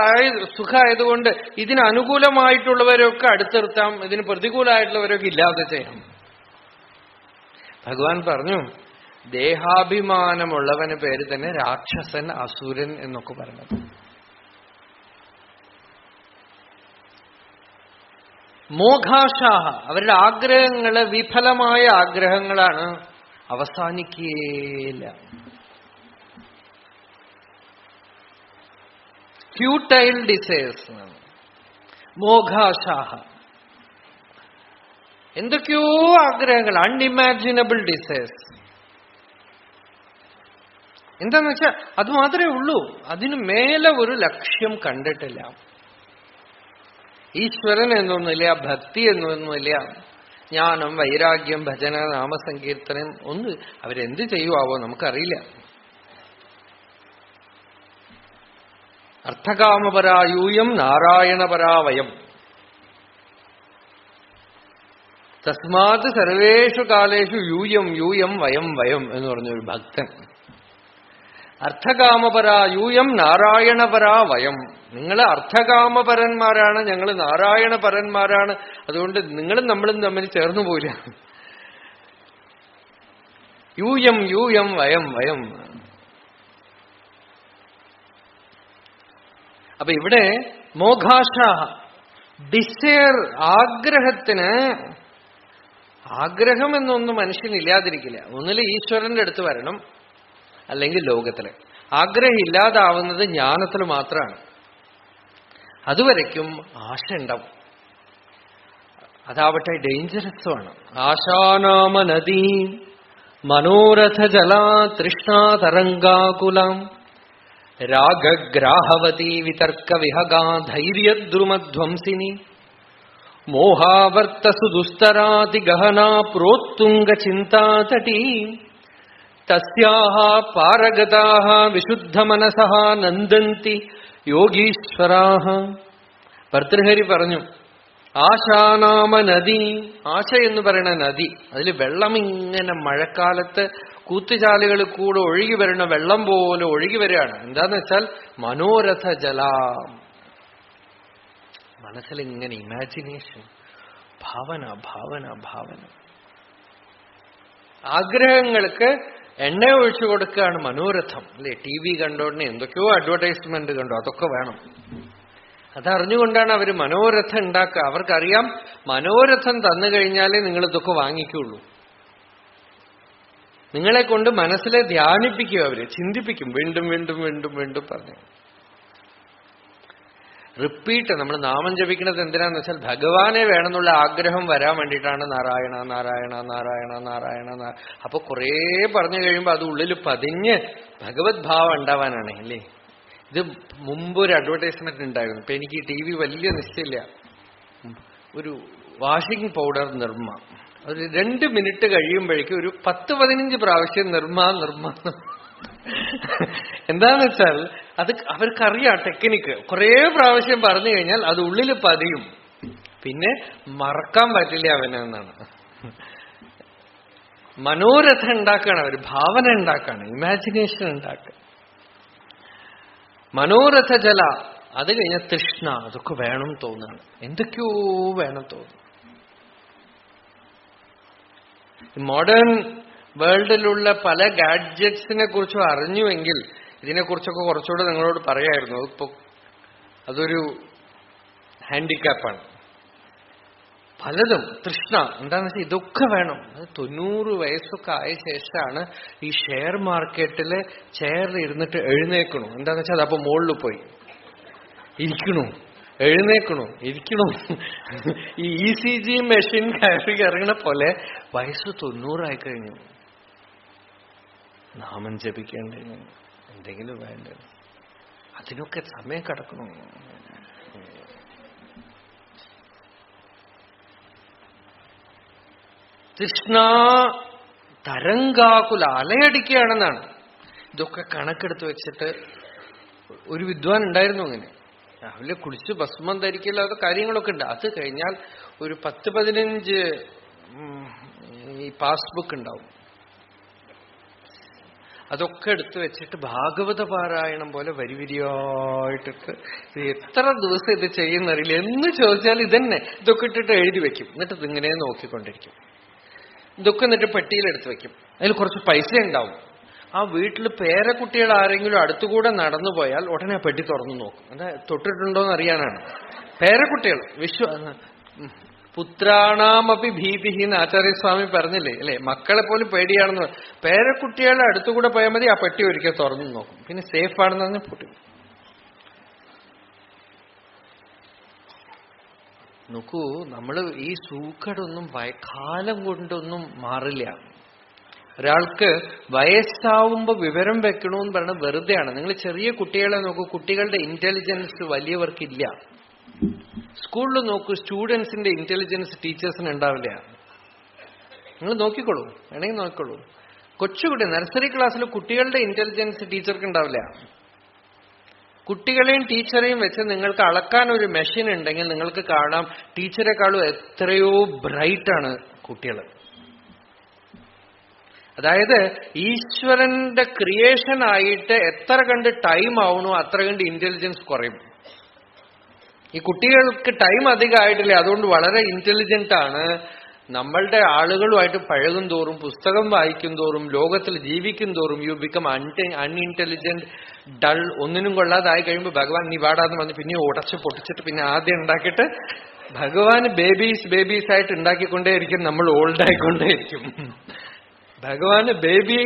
സുഖമായതുകൊണ്ട് ഇതിന് അനുകൂലമായിട്ടുള്ളവരൊക്കെ അടുത്തിർത്താം, ഇതിന് പ്രതികൂലമായിട്ടുള്ളവരൊക്കെ ഇല്ലാതെ ചെയ്യാം. ഭഗവാൻ പറഞ്ഞു, ദേഹാഭിമാനമുള്ളവന് പേര് തന്നെ രാക്ഷസൻ, അസുരൻ എന്നൊക്കെ പറഞ്ഞത്. മോഘാശാഹ, അവരുടെ ആഗ്രഹങ്ങള് വിഫലമായ ആഗ്രഹങ്ങളാണ്, അവസാനിക്കുകയില്ല. ഫ്യൂട്ടൈൽ ഡിസയേഴ്സ്, മോഘാശാഹ, എന്തൊക്കെയോ ആഗ്രഹങ്ങൾ, അൺഇമാജിനബിൾ ഡിസയേഴ്സ്. എന്താന്ന് വെച്ചാൽ അത് മാത്രമേ ഉള്ളൂ, അതിനു മേലെ ഒരു ലക്ഷ്യം കണ്ടിട്ടില്ല. ഈശ്വരൻ എന്നൊന്നുമില്ല, ഭക്തി എന്നൊന്നുമില്ല, ജ്ഞാനം, വൈരാഗ്യം, ഭജന, നാമസങ്കീർത്തനം ഒന്ന് അവരെന്ത് ചെയ്യുവാവോ നമുക്കറിയില്ല. അർത്ഥകാമപരായൂയം നാരായണപരാവയം തസ്മാത് സർവേഷു കാലേഷു യൂയം യൂയം വയം വയം എന്ന് പറഞ്ഞൊരു ഭക്തൻ. അർത്ഥകാമപരായൂയം നാരായണപരാവയം. നിങ്ങൾ അർത്ഥകാമപരന്മാരാണ്, ഞങ്ങൾ നാരായണപരന്മാരാണ്, അതുകൊണ്ട് നിങ്ങളും നമ്മളും തമ്മിൽ ചേർന്നു പോയില്ല. യൂയം യൂയം വയം വയം. അപ്പൊ ഇവിടെ മോഘാശ, ഡിസയർ, ആഗ്രഹത്തിന്, ആഗ്രഹം എന്നൊന്നും മനുഷ്യനില്ലാതിരിക്കില്ല. ഒന്നിൽ ഈശ്വരന്റെ അടുത്ത് വരണം, അല്ലെങ്കിൽ ലോകത്തില്. ആഗ്രഹം ഇല്ലാതാവുന്നത് ജ്ഞാനത്തിൽ മാത്രമാണ്. അതുവരയ്ക്കും ആശ ഉണ്ടാവും. അതാവട്ടെ ഡേഞ്ചറസുമാണ്. ആശാനാമ നദീ മനോരഥ ജലാ തൃഷ്ണാ തരംഗാകുലാം രാഗഗ്രാഹവതി വിതർക്ക വിഹഗാ ധൈര്യദ്രുമധ്വംസിനി മോഹാവർത്തസു ദുസ്തരാതി ഗഹനാ പ്രോത്തുംഗ ചിന്താതടീ തസ്യാഹ പാരഗതാഹ വിശുദ്ധമനസഃ നന്ദന്തി യോഗീശ്വരാഹ. ഭർതൃഹരി പറഞ്ഞു, ആശാനാമ നദി, ആശ എന്ന് പറയുന്ന നദി, അതിൽ വെള്ളം ഇങ്ങനെ മഴക്കാലത്ത് കൂത്തുചാലുകൾ കൂടെ ഒഴുകി വരുന്ന വെള്ളം പോലെ ഒഴുകി വരികയാണ്. എന്താന്ന് വെച്ചാൽ മനോരഥ ജലം. മനസ്സിലിങ്ങനെ ഇമാജിനേഷൻ, ഭാവന ഭാവന ഭാവന. ആഗ്രഹങ്ങൾക്ക് എണ്ണ ഒഴിച്ചു കൊടുക്കുകയാണ് മനോരഥം, അല്ലെ? ടി വി കണ്ടോടനെ എന്തൊക്കെയോ അഡ്വർടൈസ്മെന്റ് കണ്ടോ, അതൊക്കെ വേണം. അതറിഞ്ഞുകൊണ്ടാണ് അവർ മനോരഥം ഉണ്ടാക്കുക. അവർക്കറിയാം മനോരഥം തന്നു കഴിഞ്ഞാലേ നിങ്ങൾ ഇതൊക്കെ വാങ്ങിക്കുള്ളൂ. നിങ്ങളെ കൊണ്ട് മനസ്സിലെ ധ്യാനിപ്പിക്കും, അവര് ചിന്തിപ്പിക്കും, വീണ്ടും വീണ്ടും വീണ്ടും വീണ്ടും പറഞ്ഞു. റിപ്പീറ്റ്. നമ്മൾ നാമം ജപിക്കുന്നത് എന്തിനാന്ന് വെച്ചാൽ ഭഗവാനെ വേണമെന്നുള്ള ആഗ്രഹം വരാൻ വേണ്ടിയിട്ടാണ്. നാരായണ നാരായണ നാരായണ നാരായണ. അപ്പൊ കുറേ പറഞ്ഞു കഴിയുമ്പോൾ അത് ഉള്ളിൽ പതിഞ്ഞ് ഭഗവത് ഭാവം ഉണ്ടാവാനാണ്, അല്ലേ? ഇത് മുമ്പ് ഒരു അഡ്വർടൈസ്മെന്റ് ഉണ്ടായിരുന്നു. ഇപ്പൊ എനിക്ക് ടി വി വലിയ നിശ്ചയില്ല. ഒരു വാഷിംഗ് പൗഡർ നിർമ്മ, ഒരു 2 മിനിറ്റ് കഴിയുമ്പോഴേക്കും ഒരു 10-15 പ്രാവശ്യം നിർമ്മ നിർമ്മ. എന്താന്ന് വെച്ചാൽ അത് അവർക്കറിയാം ടെക്നിക്ക്. കുറേ പ്രാവശ്യം പറഞ്ഞു കഴിഞ്ഞാൽ അത് ഉള്ളിൽ പതിയും, പിന്നെ മറക്കാൻ പറ്റില്ല അവനെന്നാണ്. മനോരഥം ഉണ്ടാക്കുകയാണ് അവർ, ഭാവന ഉണ്ടാക്കുകയാണ്, ഇമാജിനേഷൻ ഉണ്ടാക്കുക. മനോരഥ ജല, അത് കഴിഞ്ഞ തൃഷ്ണ, അതൊക്കെ വേണം തോന്നുകയാണ്, എന്തൊക്കെയോ വേണം തോന്നുന്നു. മോഡേൺ വേൾഡിലുള്ള പല ഗാഡ്ജറ്റ്സിനെ കുറിച്ചും അറിഞ്ഞുവെങ്കിൽ ഇതിനെക്കുറിച്ചൊക്കെ കുറച്ചുകൂടെ നിങ്ങളോട് പറയായിരുന്നു. അതിപ്പോ അതൊരു ഹാൻഡിക്യാപ്പാണ്. പലതും തൃഷ്ണ എന്താണെന്ന് വെച്ചാൽ ഇതൊക്കെ വേണം. അത് 90 വയസ്സൊക്കെ ആയ ശേഷമാണ് ഈ ഷെയർ മാർക്കറ്റില് ചെയറിൽ ഇരുന്നിട്ട് എഴുന്നേക്കണു. എന്താന്ന് വെച്ചാൽ അതപ്പോ മുകളിൽ പോയി ഇരിക്കണു, എഴുന്നേക്കണു, ഇരിക്കണു. ഈ ECG മെഷീൻ കയറി ഇറങ്ങണ പോലെ വയസ്സ് 90 കഴിഞ്ഞു. നാമം ജപിക്കേണ്ടേ, എന്തെങ്കിലും വേണ്ട, അതിനൊക്കെ സമയം കിടക്കണു. തൃഷ്ണ തരംഗാകുല, അലയടിക്കുകയാണെന്നാണ്. ഇതൊക്കെ കണക്കെടുത്ത് വെച്ചിട്ട് ഒരു വിദ്വാൻ ഉണ്ടായിരുന്നു. അങ്ങനെ രാവിലെ കുളിച്ച് ഭസ്മം ധരിക്കല്ലാത്ത കാര്യങ്ങളൊക്കെ ഉണ്ട്. അത് കഴിഞ്ഞാൽ ഒരു 10-15 ഈ പാസ്ബുക്ക് ഉണ്ടാവും. അതൊക്കെ എടുത്തു വെച്ചിട്ട് ഭാഗവത പാരായണം പോലെ വരിവരിയായിട്ടിട്ട് എത്ര ദിവസം ഇത് ചെയ്യുന്നറിയില്ല. എന്ന് ചോദിച്ചാൽ ഇതന്നെ ഇതൊക്കെ ഇട്ടിട്ട് എഴുതി വെക്കും. എന്നിട്ട് ഇതിങ്ങനെ നോക്കിക്കൊണ്ടിരിക്കും. ഇതൊക്കെ എന്നിട്ട് പെട്ടിയിലെടുത്ത് വെക്കും. അതിൽ കുറച്ച് പൈസ ഉണ്ടാവും. ആ വീട്ടിൽ പേരക്കുട്ടികൾ ആരെങ്കിലും അടുത്തുകൂടെ നടന്നു പോയാൽ ഉടനെ പെട്ടി തുറന്നു നോക്കും. അത് തൊട്ടിട്ടുണ്ടോന്ന് അറിയാനാണ്. പേരക്കുട്ടികൾ പുത്രാണാമപി ഭീതി എന്ന് ആചാര്യസ്വാമി പറഞ്ഞില്ലേ അല്ലെ? മക്കളെ പോലും പേടിയാണെന്ന്. പേരക്കുട്ടികളുടെ അടുത്തുകൂടെ പോയാൽ മതി, ആ പെട്ടി ഒരിക്കൽ തുറന്നു നോക്കും, പിന്നെ സേഫ് ആണെന്ന് പറഞ്ഞാൽ പൊട്ടി. നോക്കൂ, നമ്മള് ഈ സൂക്കടൊന്നും കാലം കൊണ്ടൊന്നും മാറില്ല. ഒരാൾക്ക് വയസ്സാവുമ്പോ വിവരം വെക്കണമെന്ന് പറഞ്ഞാൽ വെറുതെയാണ്. നിങ്ങൾ ചെറിയ കുട്ടികളെ നോക്കൂ, കുട്ടികളുടെ ഇന്റലിജൻസ് വലിയവർക്കില്ല. സ്കൂളിൽ നോക്കൂ, സ്റ്റുഡൻസിന്റെ ഇന്റലിജൻസ് ടീച്ചേഴ്സിന് ഉണ്ടാവില്ല. നിങ്ങൾ നോക്കിക്കോളൂ, വേണമെങ്കിൽ നോക്കിക്കോളൂ. കൊച്ചുകുട്ടി നഴ്സറി ക്ലാസ്സിൽ കുട്ടികളുടെ ഇന്റലിജൻസ് ടീച്ചർക്ക് ഉണ്ടാവില്ല. കുട്ടികളെയും ടീച്ചറെയും വെച്ച് നിങ്ങൾക്ക് അളക്കാൻ ഒരു മെഷീൻ ഉണ്ടെങ്കിൽ നിങ്ങൾക്ക് കാണാം ടീച്ചറെക്കാളും എത്രയോ ബ്രൈറ്റാണ് കുട്ടികൾ. അതായത് ഈശ്വരന്റെ ക്രിയേഷൻ ആയിട്ട് എത്ര കണ്ട് ടൈം ആവണോ അത്ര കണ്ട് ഇന്റലിജൻസ് കുറയും. ഈ കുട്ടികൾക്ക് ടൈം അധികമായിട്ടില്ല, അതുകൊണ്ട് വളരെ ഇന്റലിജന്റ് ആണ്. നമ്മളുടെ ആളുകളുമായിട്ട് പഴകും തോറും, പുസ്തകം വായിക്കും തോറും, ലോകത്തിൽ ജീവിക്കും തോറും യു ബിക്കം അൺഇന്റലിജന്റ്, ഡൾ, ഒന്നിനും കൊള്ളാതായി കഴിയുമ്പോൾ ഭഗവാൻ നീ വാടാന്ന് പറഞ്ഞ് പിന്നെ ഉടച്ച് പൊട്ടിച്ചിട്ട് പിന്നെ ആദ്യം ഉണ്ടാക്കിയിട്ട് ഭഗവാന് ബേബീസ് ആയിട്ട് ഉണ്ടാക്കിക്കൊണ്ടേയിരിക്കും. നമ്മൾ ഓൾഡ് ആയിക്കൊണ്ടേയിരിക്കും. ഭഗവാന് ബേബി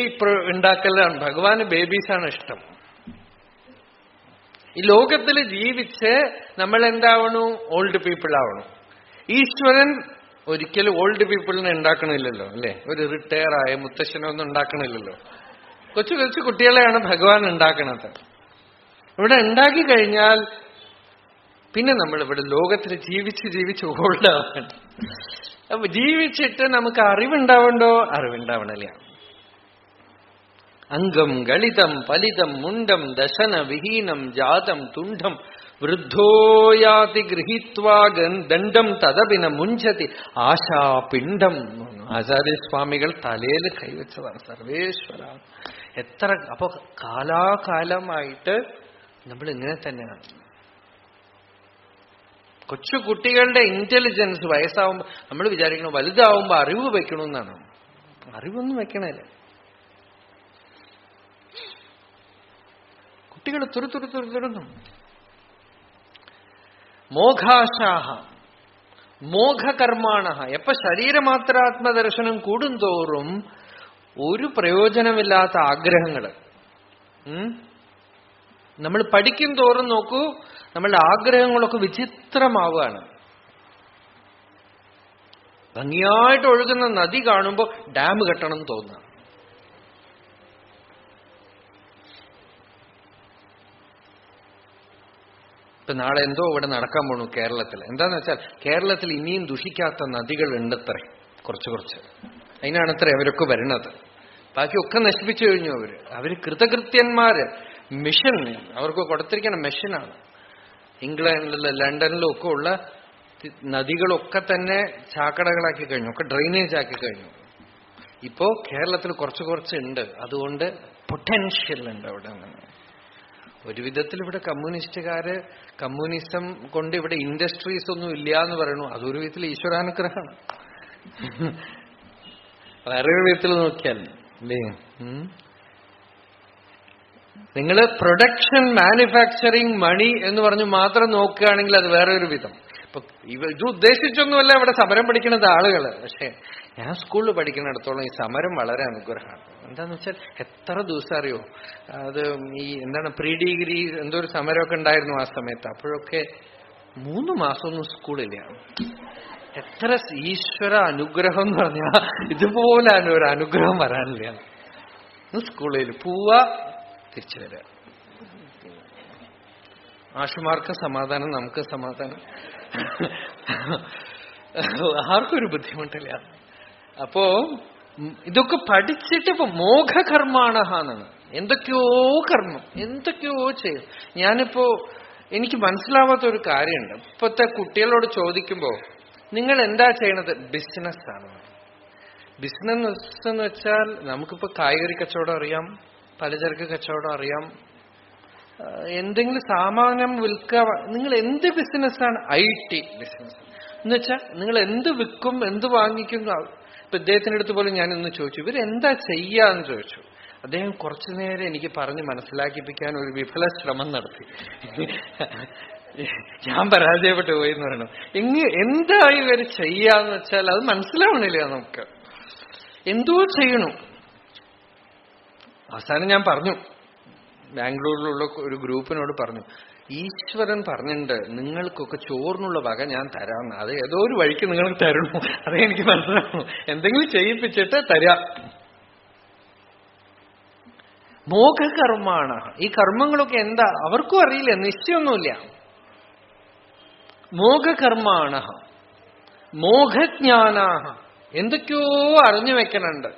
ഉണ്ടാക്കലാണ്, ഭഗവാന് ബേബീസാണ് ഇഷ്ടം. ഈ ലോകത്തിൽ ജീവിച്ച് നമ്മൾ എന്താവണു? ഓൾഡ് പീപ്പിൾ ആവണം. ഈശ്വരൻ ഒരിക്കലും ഓൾഡ് പീപ്പിളിനെ ഉണ്ടാക്കണില്ലല്ലോ അല്ലെ? ഒരു റിട്ടയർ ആയ മുത്തശ്ശനൊന്നും ഉണ്ടാക്കണില്ലല്ലോ. കൊച്ചു കൊച്ചു കുട്ടികളെയാണ് ഭഗവാൻ ഉണ്ടാക്കണത്. ഇവിടെ ഉണ്ടാക്കി കഴിഞ്ഞാൽ പിന്നെ നമ്മൾ ഇവിടെ ലോകത്തിൽ ജീവിച്ച് ഓൾഡ് ആവണം. അപ്പൊ ജീവിച്ചിട്ട് നമുക്ക് അറിവുണ്ടാവണ്ടോ? അറിവുണ്ടാവണില്ല. അംഗം ഗളിതം ഫലിതം മുണ്ടം ദശന വിഹീനം ജാതം തുണ്ഡം വൃദ്ധോയാതി ഗൃഹീത്വാ ദണ്ഡം തദപിന മുഞ്ചതി ആശാപിണ്ഡം. ആചാര്യസ്വാമികൾ തലയിൽ കൈവച്ചതാണ്. സർവേശ്വര എത്ര. അപ്പൊ കാലാകാലമായിട്ട് നമ്മൾ ഇങ്ങനെ തന്നെയാണ്. കൊച്ചു കുട്ടികളുടെ ഇന്റലിജൻസ് വയസ്സാവുമ്പോ നമ്മൾ വിചാരിക്കണം വലുതാവുമ്പോ അറിവ് വെക്കണമെന്നാണ്. അറിവൊന്നും വെക്കണല്ലേ. കുട്ടികൾ തുരുന്നു. മോഘാശാഹ മോഘകർമാണ. എപ്പ ശരീരമാത്രാത്മദർശനം കൂടുന്തോറും ഒരു പ്രയോജനമില്ലാത്ത ആഗ്രഹങ്ങൾ നമ്മൾ പഠിക്കും തോറും നോക്കൂ, നമ്മളുടെ ആഗ്രഹങ്ങളൊക്കെ വിചിത്രമാവുകയാണ്. ഭംഗിയായിട്ട് ഒഴുകുന്ന നദി കാണുമ്പോൾ ഡാം കെട്ടണം തോന്നുക. ഇപ്പൊ നാളെ എന്തോ ഇവിടെ നടക്കാൻ പോണു കേരളത്തിൽ. എന്താന്ന് വെച്ചാൽ കേരളത്തിൽ ഇനിയും ദുഷിക്കാത്ത നദികൾ ഉണ്ടത്രേ, കുറച്ച്. അതിനാണത്രേ അവരൊക്കെ വരുന്നത്. ബാക്കിയൊക്കെ നശിപ്പിച്ചു കഴിഞ്ഞു. അവര് കൃതകൃത്യന്മാര്. മിഷൻ അവർക്ക് കൊടുത്തിരിക്കുന്ന മെഷീനാണ്. ഇംഗ്ലണ്ടിലും ലണ്ടനിലും ഒക്കെ ഉള്ള നദികളൊക്കെ തന്നെ ചാക്കടകളാക്കി കഴിഞ്ഞു, ഒക്കെ ഡ്രെയിനേജ് ആക്കി കഴിഞ്ഞു. ഇപ്പോ കേരളത്തിൽ കുറച്ച് ഉണ്ട്. അതുകൊണ്ട് പൊട്ടൻഷ്യൽ ഉണ്ട് അവിടെ. ഒരു വിധത്തിൽ ഇവിടെ കമ്മ്യൂണിസം കൊണ്ട് ഇവിടെ ഇൻഡസ്ട്രീസ് ഒന്നും ഇല്ല എന്ന് പറയണു. അതൊരു വിധത്തിൽ ഈശ്വരാനുഗ്രഹമാണ്. വേറൊരു വിധത്തിൽ നോക്കിയാൽ അല്ലേ, നിങ്ങൾ പ്രൊഡക്ഷൻ മാനുഫാക്ചറിങ് മണി എന്ന് പറഞ്ഞു മാത്രം നോക്കുകയാണെങ്കിൽ അത് വേറെ ഒരു വിധം. ഇപ്പൊ ഇത് ഉദ്ദേശിച്ചൊന്നുമല്ല ഇവിടെ സമരം പഠിക്കുന്നത് ആളുകൾ. പക്ഷെ ഞാൻ സ്കൂളിൽ പഠിക്കുന്നിടത്തോളം ഈ സമരം വളരെ അനുഗ്രഹമാണ്. എന്താന്ന് വെച്ചാൽ എത്ര ദിവസം അറിയോ, അത് ഈ എന്താണ് പ്രീ ഡിഗ്രി എന്തോ ഒരു സമരമൊക്കെ ഉണ്ടായിരുന്നു ആ സമയത്ത്. അപ്പോഴൊക്കെ 3 മാസമൊന്നും സ്കൂളില്ല. എത്ര ഈശ്വര അനുഗ്രഹം എന്ന് പറഞ്ഞാൽ ഇതുപോലെ ഒരു അനുഗ്രഹം വരാനില്ല. സ്കൂളിൽ പോവാ, തിരിച്ചു വരിക. മാഷുമാർക്ക് സമാധാനം, നമുക്ക് സമാധാനം, ആർക്കൊരു ബുദ്ധിമുട്ടില്ല. അപ്പോ ഇതൊക്കെ പഠിച്ചിട്ട് ഇപ്പൊ മോഘകർമാണെന്നാണ്. എന്തൊക്കെയോ കർമ്മം, എന്തൊക്കെയോ ചെയ്യും. ഞാനിപ്പോ എനിക്ക് മനസ്സിലാവാത്ത ഒരു കാര്യമുണ്ട്. ഇപ്പോഴത്തെ കുട്ടികളോട് ചോദിക്കുമ്പോ നിങ്ങൾ എന്താ ചെയ്യണത്? ബിസിനസ്സാണ്. ബിസിനസ് എന്ന് വെച്ചാൽ നമുക്കിപ്പോ കായ്കറി കച്ചവടം അറിയാം, പലചരക്ക് കച്ചവടം അറിയാം, എന്തെങ്കിലും സാമാനം വിൽക്കുക. നിങ്ങൾ എന്ത് ബിസിനസ്സാണ്? IT ബിസിനസ് എന്ന് വെച്ചാൽ നിങ്ങൾ എന്ത് വിൽക്കും, എന്ത് വാങ്ങിക്കും. ഇപ്പൊ ഇദ്ദേഹത്തിന്റെ അടുത്ത് പോലും ഞാൻ ഇന്ന് ചോദിച്ചു, ഇവരെന്താ ചെയ്യാന്ന് ചോദിച്ചു. അദ്ദേഹം കുറച്ചു നേരം എനിക്ക് പറഞ്ഞ് മനസ്സിലാക്കിപ്പിക്കാൻ ഒരു വിഫല ശ്രമം നടത്തി. ഞാൻ പരാജയപ്പെട്ടു പോയി എന്ന് പറയണം. എന്തായി ഇവര് ചെയ്യാന്ന് വെച്ചാൽ അത് മനസ്സിലാവണില്ല നമുക്ക്. എന്തോ ചെയ്യണു. അവസാനം ഞാൻ പറഞ്ഞു, ബാംഗ്ലൂരിലുള്ള ഒരു ഗ്രൂപ്പിനോട് പറഞ്ഞു, ഈശ്വരൻ പറഞ്ഞിട്ടുണ്ട് നിങ്ങൾക്കൊക്കെ ചോറിനുള്ള വക ഞാൻ തരാമെന്ന്. അത് ഏതോ ഒരു വഴിക്ക് നിങ്ങൾക്ക് തരണു, അതേ എനിക്ക് മനസ്സിലാവണം. എന്തെങ്കിലും ചെയ്യിപ്പിച്ചിട്ട് തരാം. മോഘകർമാണ്. ഈ കർമ്മങ്ങളൊക്കെ എന്താ അവർക്കും അറിയില്ല, നിശ്ചയമൊന്നുമില്ല. മോഘകർമാണ്, മോഘജ്ഞാനാഹ, എന്തൊക്കെയോ അറിഞ്ഞു വെക്കണുണ്ട്.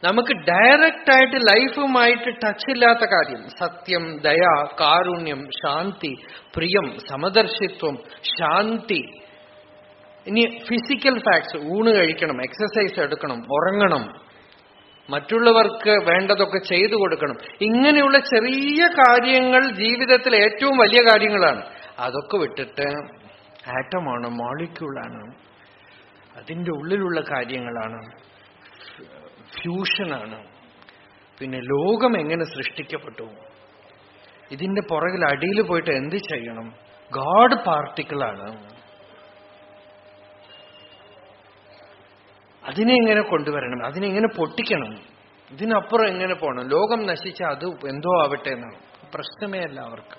നമുക്ക് ഡയറക്റ്റ് ആയിട്ട് ലൈഫുമായിട്ട് ടച്ച് ഇല്ലാത്ത കാര്യം, സത്യം, ദയ, കാരുണ്യം, ശാന്തി, പ്രിയം, സമദർശിത്വം, ശാന്തി. ഇനി ഫിസിക്കൽ ഫാക്ട്സ്, ഊണ് കഴിക്കണം, എക്സസൈസ് എടുക്കണം, ഉറങ്ങണം, മറ്റുള്ളവർക്ക് വേണ്ടതൊക്കെ ചെയ്തു കൊടുക്കണം. ഇങ്ങനെയുള്ള ചെറിയ കാര്യങ്ങൾ ജീവിതത്തിൽ ഏറ്റവും വലിയ കാര്യങ്ങളാണ്. അതൊക്കെ വിട്ടിട്ട് ആറ്റമാണ്, മോളിക്യൂളാണ്, അതിൻ്റെ ഉള്ളിലുള്ള കാര്യങ്ങളാണ്, ഫ്യൂഷനാണ്. പിന്നെ ലോകം എങ്ങനെ സൃഷ്ടിക്കപ്പെട്ടു, ഇതിന്റെ പുറകിൽ അടിയിൽ പോയിട്ട് എന്ത് ചെയ്യണം, ഗോഡ് പാർട്ടിക്കിളാണ്, അതിനെ എങ്ങനെ കൊണ്ടുവരണം, അതിനെ എങ്ങനെ പൊട്ടിക്കണം, ഇതിനപ്പുറം എങ്ങനെ പോകണം. ലോകം നശിച്ചാൽ അത് എന്തോ ആവട്ടെ എന്നാണ്, പ്രശ്നമേ അല്ല അവർക്ക്.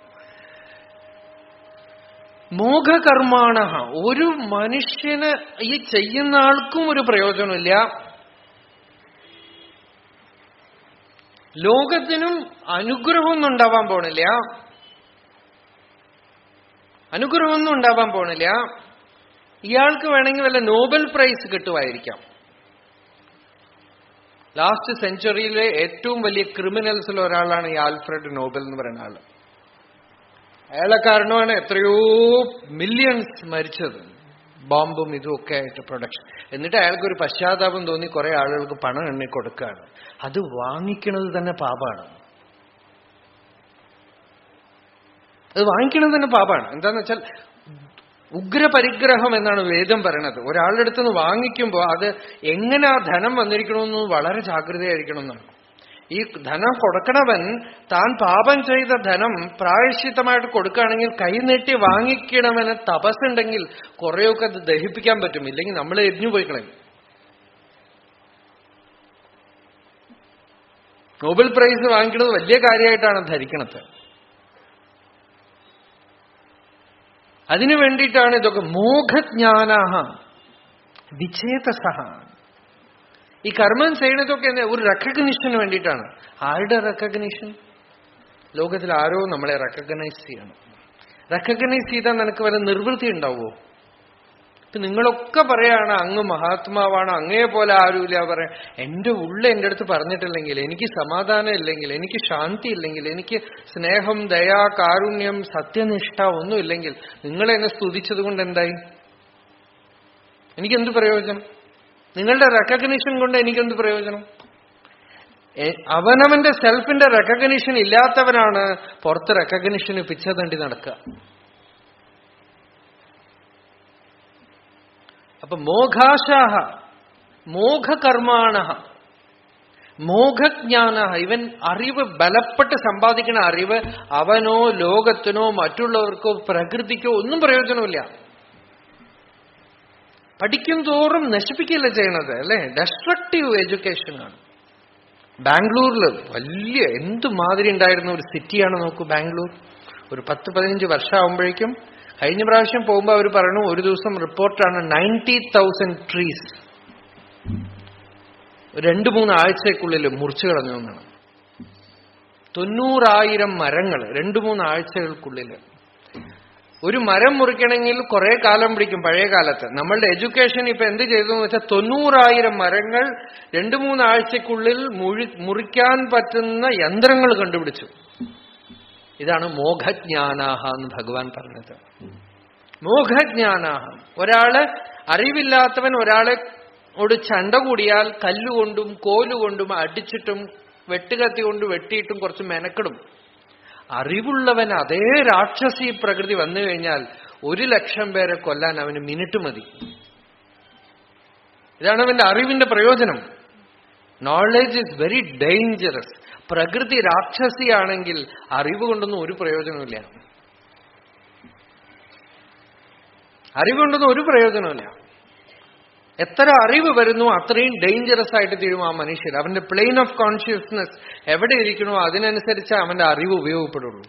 മോഘകർമാണ, ഒരു മനുഷ്യന് ഈ ചെയ്യുന്ന ആൾക്കും ഒരു പ്രയോജനമില്ല, ലോകത്തിനും അനുഗ്രഹമൊന്നും ഉണ്ടാവാൻ പോണില്ല, അനുഗ്രഹമൊന്നും ഉണ്ടാവാൻ പോണില്ല. ഇയാൾക്ക് വേണമെങ്കിൽ വല്ല നോബൽ പ്രൈസ് കിട്ടുമായിരിക്കാം. ലാസ്റ്റ് സെഞ്ചുറിയിലെ ഏറ്റവും വലിയ ക്രിമിനൽസിൽ ഒരാളാണ് ഈ ആൽഫ്രഡ് നോബൽ എന്ന് പറയുന്ന ആള്. അയാളെ കാരണമാണ് എത്രയോ മില്യൺസ് മരിച്ചത്, ബോംബും ഇതുമൊക്കെ ആയിട്ട് പ്രൊഡക്ഷൻ. എന്നിട്ട് അയാൾക്കൊരു പശ്ചാത്താപം തോന്നി കുറെ ആളുകൾക്ക് പണം എണ്ണി കൊടുക്കുകയാണ്. അത് വാങ്ങിക്കണത് തന്നെ പാപാണ്, അത് വാങ്ങിക്കണത് തന്നെ പാപാണ്. എന്താന്ന് വെച്ചാൽ ഉഗ്രപരിഗ്രഹം എന്നാണ് വേദം പറയണത്. ഒരാളുടെ അടുത്ത് നിന്ന് വാങ്ങിക്കുമ്പോൾ അത് എങ്ങനെ ആ ധനം വന്നിരിക്കണമെന്ന് വളരെ ജാഗ്രതയായിരിക്കണം എന്നാണ്. ഈ ധനം കൊടുക്കണവൻ താൻ പാപം ചെയ്ത ധനം പ്രായശ്ചിത്തമായിട്ട് കൊടുക്കുകയാണെങ്കിൽ കൈനീട്ടി വാങ്ങിക്കണവന് തപസ്സുണ്ടെങ്കിൽ കുറെയൊക്കെ അത് ദഹിപ്പിക്കാൻ പറ്റും, ഇല്ലെങ്കിൽ നമ്മൾ എരിഞ്ഞു പോയി കളയും. നോബൽ പ്രൈസ് വാങ്ങിക്കുന്നത് വലിയ കാര്യമായിട്ടാണ് ധരിക്കണത്. അതിനു വേണ്ടിയിട്ടാണ് ഇതൊക്കെ. മോഘജ്ഞാനാഹ വിചേതസഹ, ഈ കർമ്മം ചെയ്യുന്നതൊക്കെ ഒരു റെക്കഗ്നിഷന് വേണ്ടിയിട്ടാണ്. ആരുടെ റെക്കഗ്നിഷൻ? ലോകത്തിൽ ആരോ നമ്മളെ റെക്കഗ്നൈസ് ചെയ്യണം. റെക്കഗ്നൈസ് ചെയ്താൽ നിനക്ക് വല്ല നിർവൃത്തി ഉണ്ടാവുമോ? ഇപ്പൊ നിങ്ങളൊക്കെ പറയാണ് അങ്ങ് മഹാത്മാവാണ്, അങ്ങേ പോലെ ആരുമില്ല പറയാൻ. എന്റെ ഉള്ളിൽ എന്റെ അടുത്ത് പറഞ്ഞിട്ടില്ലെങ്കിൽ, എനിക്ക് സമാധാനം ഇല്ലെങ്കിൽ, എനിക്ക് ശാന്തി ഇല്ലെങ്കിൽ, എനിക്ക് സ്നേഹം, ദയ, കാരുണ്യം, സത്യനിഷ്ഠ ഒന്നും ഇല്ലെങ്കിൽ നിങ്ങളെന്നെ സ്തുതിച്ചത് കൊണ്ട് എന്തായി? എനിക്കെന്ത് പ്രയോജനം? നിങ്ങളുടെ റെക്കഗ്നിഷൻ കൊണ്ട് എനിക്കെന്ത് പ്രയോജനം? അവനവന്റെ സെൽഫിന്റെ റെക്കഗ്നിഷൻ ഇല്ലാത്തവനാണ് പുറത്ത് റെക്കഗ്നിഷന് പിച്ച തണ്ടി നടക്കുക. അപ്പൊ മോഘാശാഹ, മോഘകർമാണ, മോഘജ്ഞാന, ഇവൻ അറിവ് ബലപ്പെട്ട് സമ്പാദിക്കുന്ന അറിവ് അവനോ ലോകത്തിനോ മറ്റുള്ളവർക്കോ പ്രകൃതിക്കോ ഒന്നും പ്രയോജനമില്ല. പഠിക്കും തോറും നശിപ്പിക്കുകയല്ല ചെയ്യണത്, അല്ലെ? ഡെസ്ട്രക്റ്റീവ് എഡ്യൂക്കേഷനാണ്. ബാംഗ്ലൂരിൽ വലിയ എന്തുമാതിരി ഉണ്ടായിരുന്ന ഒരു സിറ്റിയാണ് നോക്കൂ ബാംഗ്ലൂർ. ഒരു 10-15 വർഷമാകുമ്പോഴേക്കും, കഴിഞ്ഞ പ്രാവശ്യം പോകുമ്പോൾ അവർ പറഞ്ഞു, ഒരു ദിവസം റിപ്പോർട്ടാണ് 90,000 ട്രീസ് 2-3 ആഴ്ചക്കുള്ളിൽ മുറിച്ചു കളഞ്ഞു എന്നാണ്. 90,000 മരങ്ങൾ 2-3 ആഴ്ചകൾക്കുള്ളിൽ. ഒരു മരം മുറിക്കണമെങ്കിൽ കുറെ കാലം പിടിക്കും പഴയ കാലത്ത്. നമ്മളുടെ എഡ്യൂക്കേഷൻ ഇപ്പൊ എന്ത് ചെയ്തു എന്ന് വെച്ചാൽ 90,000 മരങ്ങൾ 2-3 ആഴ്ചക്കുള്ളിൽ മുറിക്കാൻ പറ്റുന്ന യന്ത്രങ്ങൾ കണ്ടുപിടിച്ചു. ഇതാണ് മോഘജ്ഞാനാഹ എന്ന് ഭഗവാൻ പറഞ്ഞത്. മോഘജ്ഞാനാഹ, ഒരാള് അറിവില്ലാത്തവൻ ഒരാളോട് ചണ്ട കൂടിയാൽ കല്ലുകൊണ്ടും കോലുകൊണ്ടും അടിച്ചിട്ടും വെട്ടുകത്തി കൊണ്ട് വെട്ടിയിട്ടും കുറച്ച് മെനക്കെടും. അറിവുള്ളവൻ അതേ രാക്ഷസി പ്രകൃതി വന്നു കഴിഞ്ഞാൽ 100,000 പേരെ കൊല്ലാൻ അവന് മിനിറ്റ് മതി. ഇതാണ് അവന്റെ അറിവിന്റെ പ്രയോജനം. Knowledge is very dangerous. പ്രകൃതി രാക്ഷസിയാണെങ്കിൽ അറിവ് കൊണ്ടൊന്നും ഒരു പ്രയോജനമില്ല. അറിവ് കൊണ്ടൊന്നും ഒരു പ്രയോജനമില്ല. എത്ര അറിവ് വരുന്നു അത്രയും ഡേഞ്ചറസ് ആയിട്ട് തീരും ആ മനുഷ്യർ. അവന്റെ പ്ലെയിൻ ഓഫ് കോൺഷ്യസ്നെസ് എവിടെ ഇരിക്കണോ അതിനനുസരിച്ച് അവന്റെ അറിവ് ഉപയോഗപ്പെടുള്ളൂ.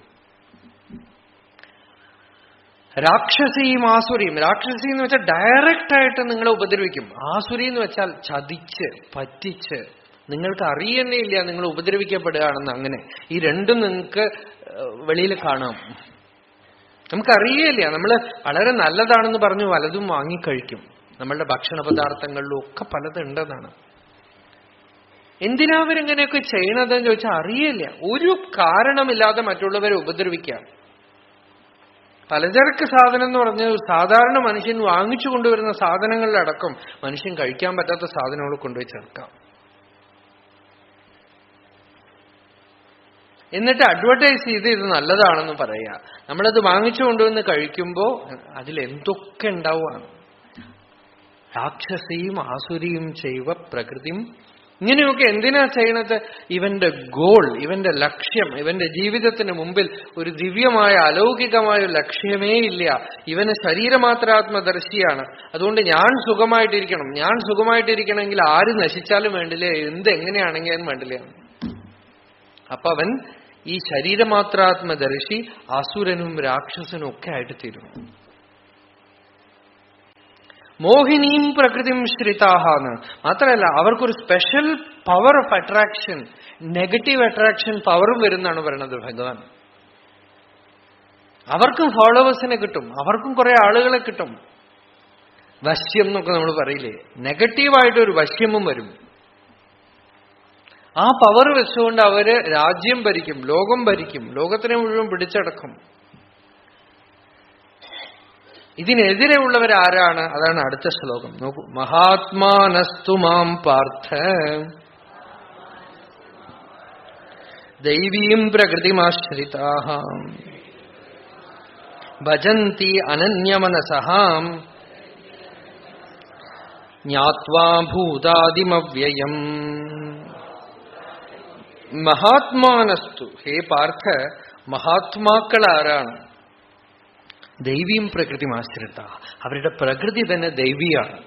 രാക്ഷസിയും ആസുരിയും, രാക്ഷസി എന്ന് വെച്ചാൽ ഡയറക്റ്റ് ആയിട്ട് നിങ്ങളെ ഉപദ്രവിക്കും. ആസുരി എന്ന് വെച്ചാൽ ചതിച്ച് പറ്റിച്ച് നിങ്ങൾക്ക് അറിയുന്നേ ഇല്ല നിങ്ങൾ ഉപദ്രവിക്കപ്പെടുകയാണെന്ന്. അങ്ങനെ ഈ രണ്ടും നിങ്ങൾക്ക് വെളിയിൽ കാണാം. നമുക്കറിയില്ല. നമ്മൾ വളരെ നല്ലതാണെന്ന് പറഞ്ഞു പലതും വാങ്ങിക്കഴിക്കും. നമ്മളുടെ ഭക്ഷണ പദാർത്ഥങ്ങളിലും ഒക്കെ പലതുണ്ടെന്നാണ്. എന്തിനാ അവരിങ്ങനെയൊക്കെ ചെയ്യണതെന്ന് ചോദിച്ചാൽ അറിയില്ല. ഒരു കാരണമില്ലാതെ മറ്റുള്ളവരെ ഉപദ്രവിക്കാം. പലചരക്ക് സാധനം എന്ന് പറഞ്ഞാൽ സാധാരണ മനുഷ്യൻ വാങ്ങിച്ചു കൊണ്ടുവരുന്ന സാധനങ്ങളിലടക്കം മനുഷ്യൻ കഴിക്കാൻ പറ്റാത്ത സാധനങ്ങൾ കൊണ്ടുപോയി ചേർക്കാം. എന്നിട്ട് അഡ്വർടൈസ് ചെയ്ത് ഇത് നല്ലതാണെന്ന് പറയാ. നമ്മളത് വാങ്ങിച്ചു കൊണ്ടുവന്ന് കഴിക്കുമ്പോൾ അതിലെന്തൊക്കെ ഉണ്ടാവുകയാണ്. രാക്ഷസിയും ആസുരിയും ചെയ്വ പ്രകൃതിയും. ഇങ്ങനെയൊക്കെ എന്തിനാ ചെയ്യണത്? ഇവന്റെ ഗോൾ, ഇവന്റെ ലക്ഷ്യം, ഇവന്റെ ജീവിതത്തിന് മുമ്പിൽ ഒരു ദിവ്യമായ അലൗകികമായ ലക്ഷ്യമേ ഇല്ല. ഇവന് ശരീരമാത്രാത്മദർശിയാണ്. അതുകൊണ്ട് ഞാൻ സുഖമായിട്ടിരിക്കണം. ഞാൻ സുഖമായിട്ടിരിക്കണമെങ്കിൽ ആര് നശിച്ചാലും വേണ്ടില്ല, എങ്ങനെയാണെങ്കിലും വേണ്ടില്ല. അപ്പൊ അവൻ ഈ ശരീരമാത്രാത്മദർശി അസുരനും രാക്ഷസനും ഒക്കെ ആയിട്ട് തീരും. മോഹിനിയും പ്രകൃതിയും ശ്രിതാഹാന്ന് മാത്രമല്ല, അവർക്കൊരു special power of attraction, negative attraction പവറും വരുന്നാണ് പറയണത് ഭഗവാൻ. അവർക്കും ഫോളോവേഴ്സിനെ കിട്ടും, അവർക്കും കുറെ ആളുകളെ കിട്ടും. വശ്യം എന്നൊക്കെ നമ്മൾ പറയില്ലേ, നെഗറ്റീവായിട്ടൊരു വശ്യമും വരും. ആ പവർ വെച്ചുകൊണ്ട് അവര് രാജ്യം ഭരിക്കും, ലോകം ഭരിക്കും, ലോകത്തിനെ മുഴുവൻ പിടിച്ചടക്കും. ഇതിനെതിരെ ഉള്ളവരാരാണ്? അതാണ് അടുത്ത ശ്ലോകം. നോക്കൂ. മഹാത്മാനസ്തു മാം പാർത്ഥ ദൈവീം പ്രകൃതിമാശ്രിതാഃ ഭജന്തി അനന്യമനസഃ ജ്ഞാത്വാ ഭൂതാദിമവ്യയം. മഹാത്മാനസ്തു, ഹേ പാർത്ഥ, മഹാത്മാക്കൾ ആരാണ്? ദൈവീം പ്രകൃതിമാശ്രിത, അവരുടെ പ്രകൃതി തന്നെ ദൈവിയാണ്.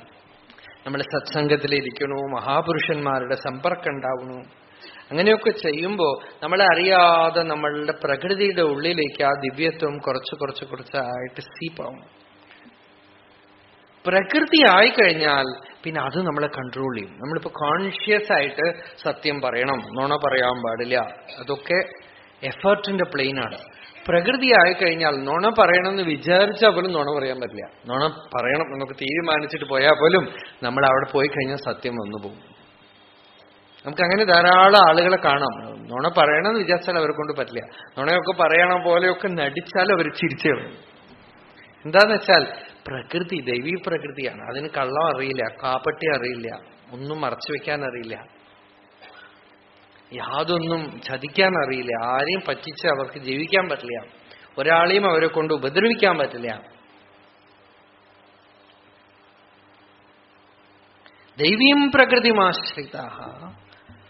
നമ്മൾ സത്സംഗത്തിലിരിക്കണു, മഹാപുരുഷന്മാരുടെ സമ്പർക്കം ഉണ്ടാവണു, അങ്ങനെയൊക്കെ ചെയ്യുമ്പോൾ നമ്മളെ അറിയാതെ നമ്മളുടെ പ്രകൃതിയുടെ ഉള്ളിലേക്ക് ആ ദിവ്യത്വം കുറച്ചായിട്ട് സീപ്പാവും. പ്രകൃതി ആയിക്കഴിഞ്ഞാൽ പിന്നെ അത് നമ്മളെ കൺട്രോൾ ചെയ്യും. നമ്മളിപ്പോ കോൺഷ്യസ് ആയിട്ട് സത്യം പറയണം, നുണ പറയാൻ പാടില്ല, അതൊക്കെ എഫേർട്ടിന്റെ പ്ലെയിനാണ്. പ്രകൃതി ആയിക്കഴിഞ്ഞാൽ നുണ പറയണമെന്ന് വിചാരിച്ചാൽ പോലും നുണ പറയാൻ പറ്റില്ല. നുണ പറയണം എന്നൊക്കെ തീരുമാനിച്ചിട്ട് പോയാൽ പോലും നമ്മൾ അവിടെ പോയി കഴിഞ്ഞാൽ സത്യം വന്നു പോകും. നമുക്കങ്ങനെ ധാരാളം ആളുകളെ കാണാം. നുണ പറയണമെന്ന് വിചാരിച്ചാൽ അവരെ കൊണ്ട് പറ്റില്ല. നുണയൊക്കെ പറയണ പോലെയൊക്കെ നടിച്ചാൽ അവർ ചിരിച്ചു കളയും. എന്താന്ന് വെച്ചാൽ പ്രകൃതി ദൈവീ പ്രകൃതിയാണ്. അതിന് കള്ളം അറിയില്ല, കാപ്പട്ടി അറിയില്ല, ഒന്നും മറച്ചു വെക്കാൻ അറിയില്ല, യാതൊന്നും ചതിക്കാൻ അറിയില്ല, ആരെയും പറ്റിച്ച് അവർക്ക് ജീവിക്കാൻ പറ്റില്ല, ഒരാളെയും അവരെ കൊണ്ട് ഉപദ്രവിക്കാൻ പറ്റില്ല. ദൈവീം പ്രകൃതിമാശ്രിതാഃ,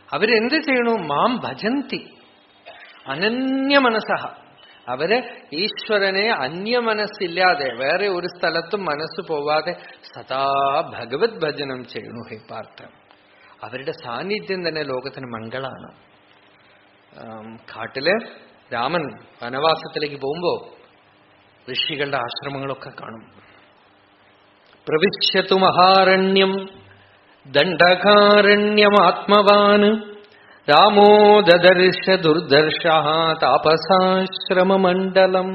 അവരെന്ത് ചെയ്യണു? മാം ഭജന്തി അനന്യമനസഃ, അവര് ഈശ്വരനെ അന്യമനസ്സില്ലാതെ വേറെ ഒരു സ്ഥലത്തും മനസ്സ് പോവാതെ സദാ ഭഗവത് ഭജനം ചെയ്യണു. ഹേ പാർത്ഥ, അവരുടെ സാന്നിധ്യം തന്നെ ലോകത്തിന് മംഗളാണ്. കാട്ടില് രാമൻ വനവാസത്തിലേക്ക് പോകുമ്പോ ഋഷികളുടെ ആശ്രമങ്ങളൊക്കെ കാണും. പ്രവിശ്യതു മഹാരണ്യം ദണ്ഡകാരണ്യമാത്മവാൻ രാമോ ദദർശ ദുർദർശ താപസാശ്രമമണ്ഡലം.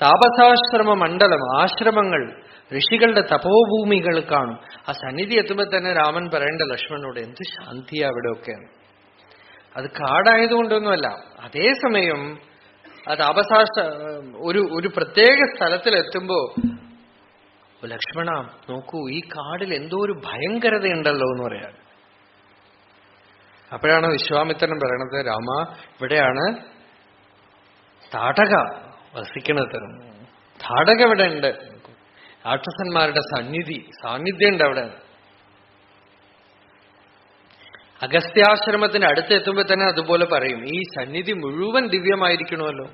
താപസാശ്രമമണ്ഡലം, ആശ്രമങ്ങൾ, ഋഷികളുടെ തപോഭൂമികൾ കാണും. ആ സന്നിധി എത്തുമ്പോൾ തന്നെ രാമൻ പറയേണ്ട ലക്ഷ്മണനോട്, എന്ത് ശാന്തിയാ അവിടെയൊക്കെയാണ്. അത് കാടായതുകൊണ്ടൊന്നുമല്ല, അതേസമയം അത് ഒരു പ്രത്യേക സ്ഥലത്തിലെത്തുമ്പോ ലക്ഷ്മണ നോക്കൂ, ഈ കാടിൽ എന്തോ ഒരു ഭയങ്കരതയുണ്ടല്ലോ എന്ന് പറയാം. അപ്പോഴാണ് വിശ്വാമിത്രൻ പറയണത്, രാമ, ഇവിടെയാണ് താടക വസിക്കണത്. താടക ഇവിടെ ഉണ്ട്, രാക്ഷസന്മാരുടെ സാന്നിധ്യം ഉണ്ട് അവിടെ. അഗസ്ത്യാശ്രമത്തിന്റെ അടുത്തെത്തുമ്പോ തന്നെ അതുപോലെ പറയും, ഈ സന്നിധി മുഴുവൻ ദിവ്യമായിരിക്കണമല്ലോ.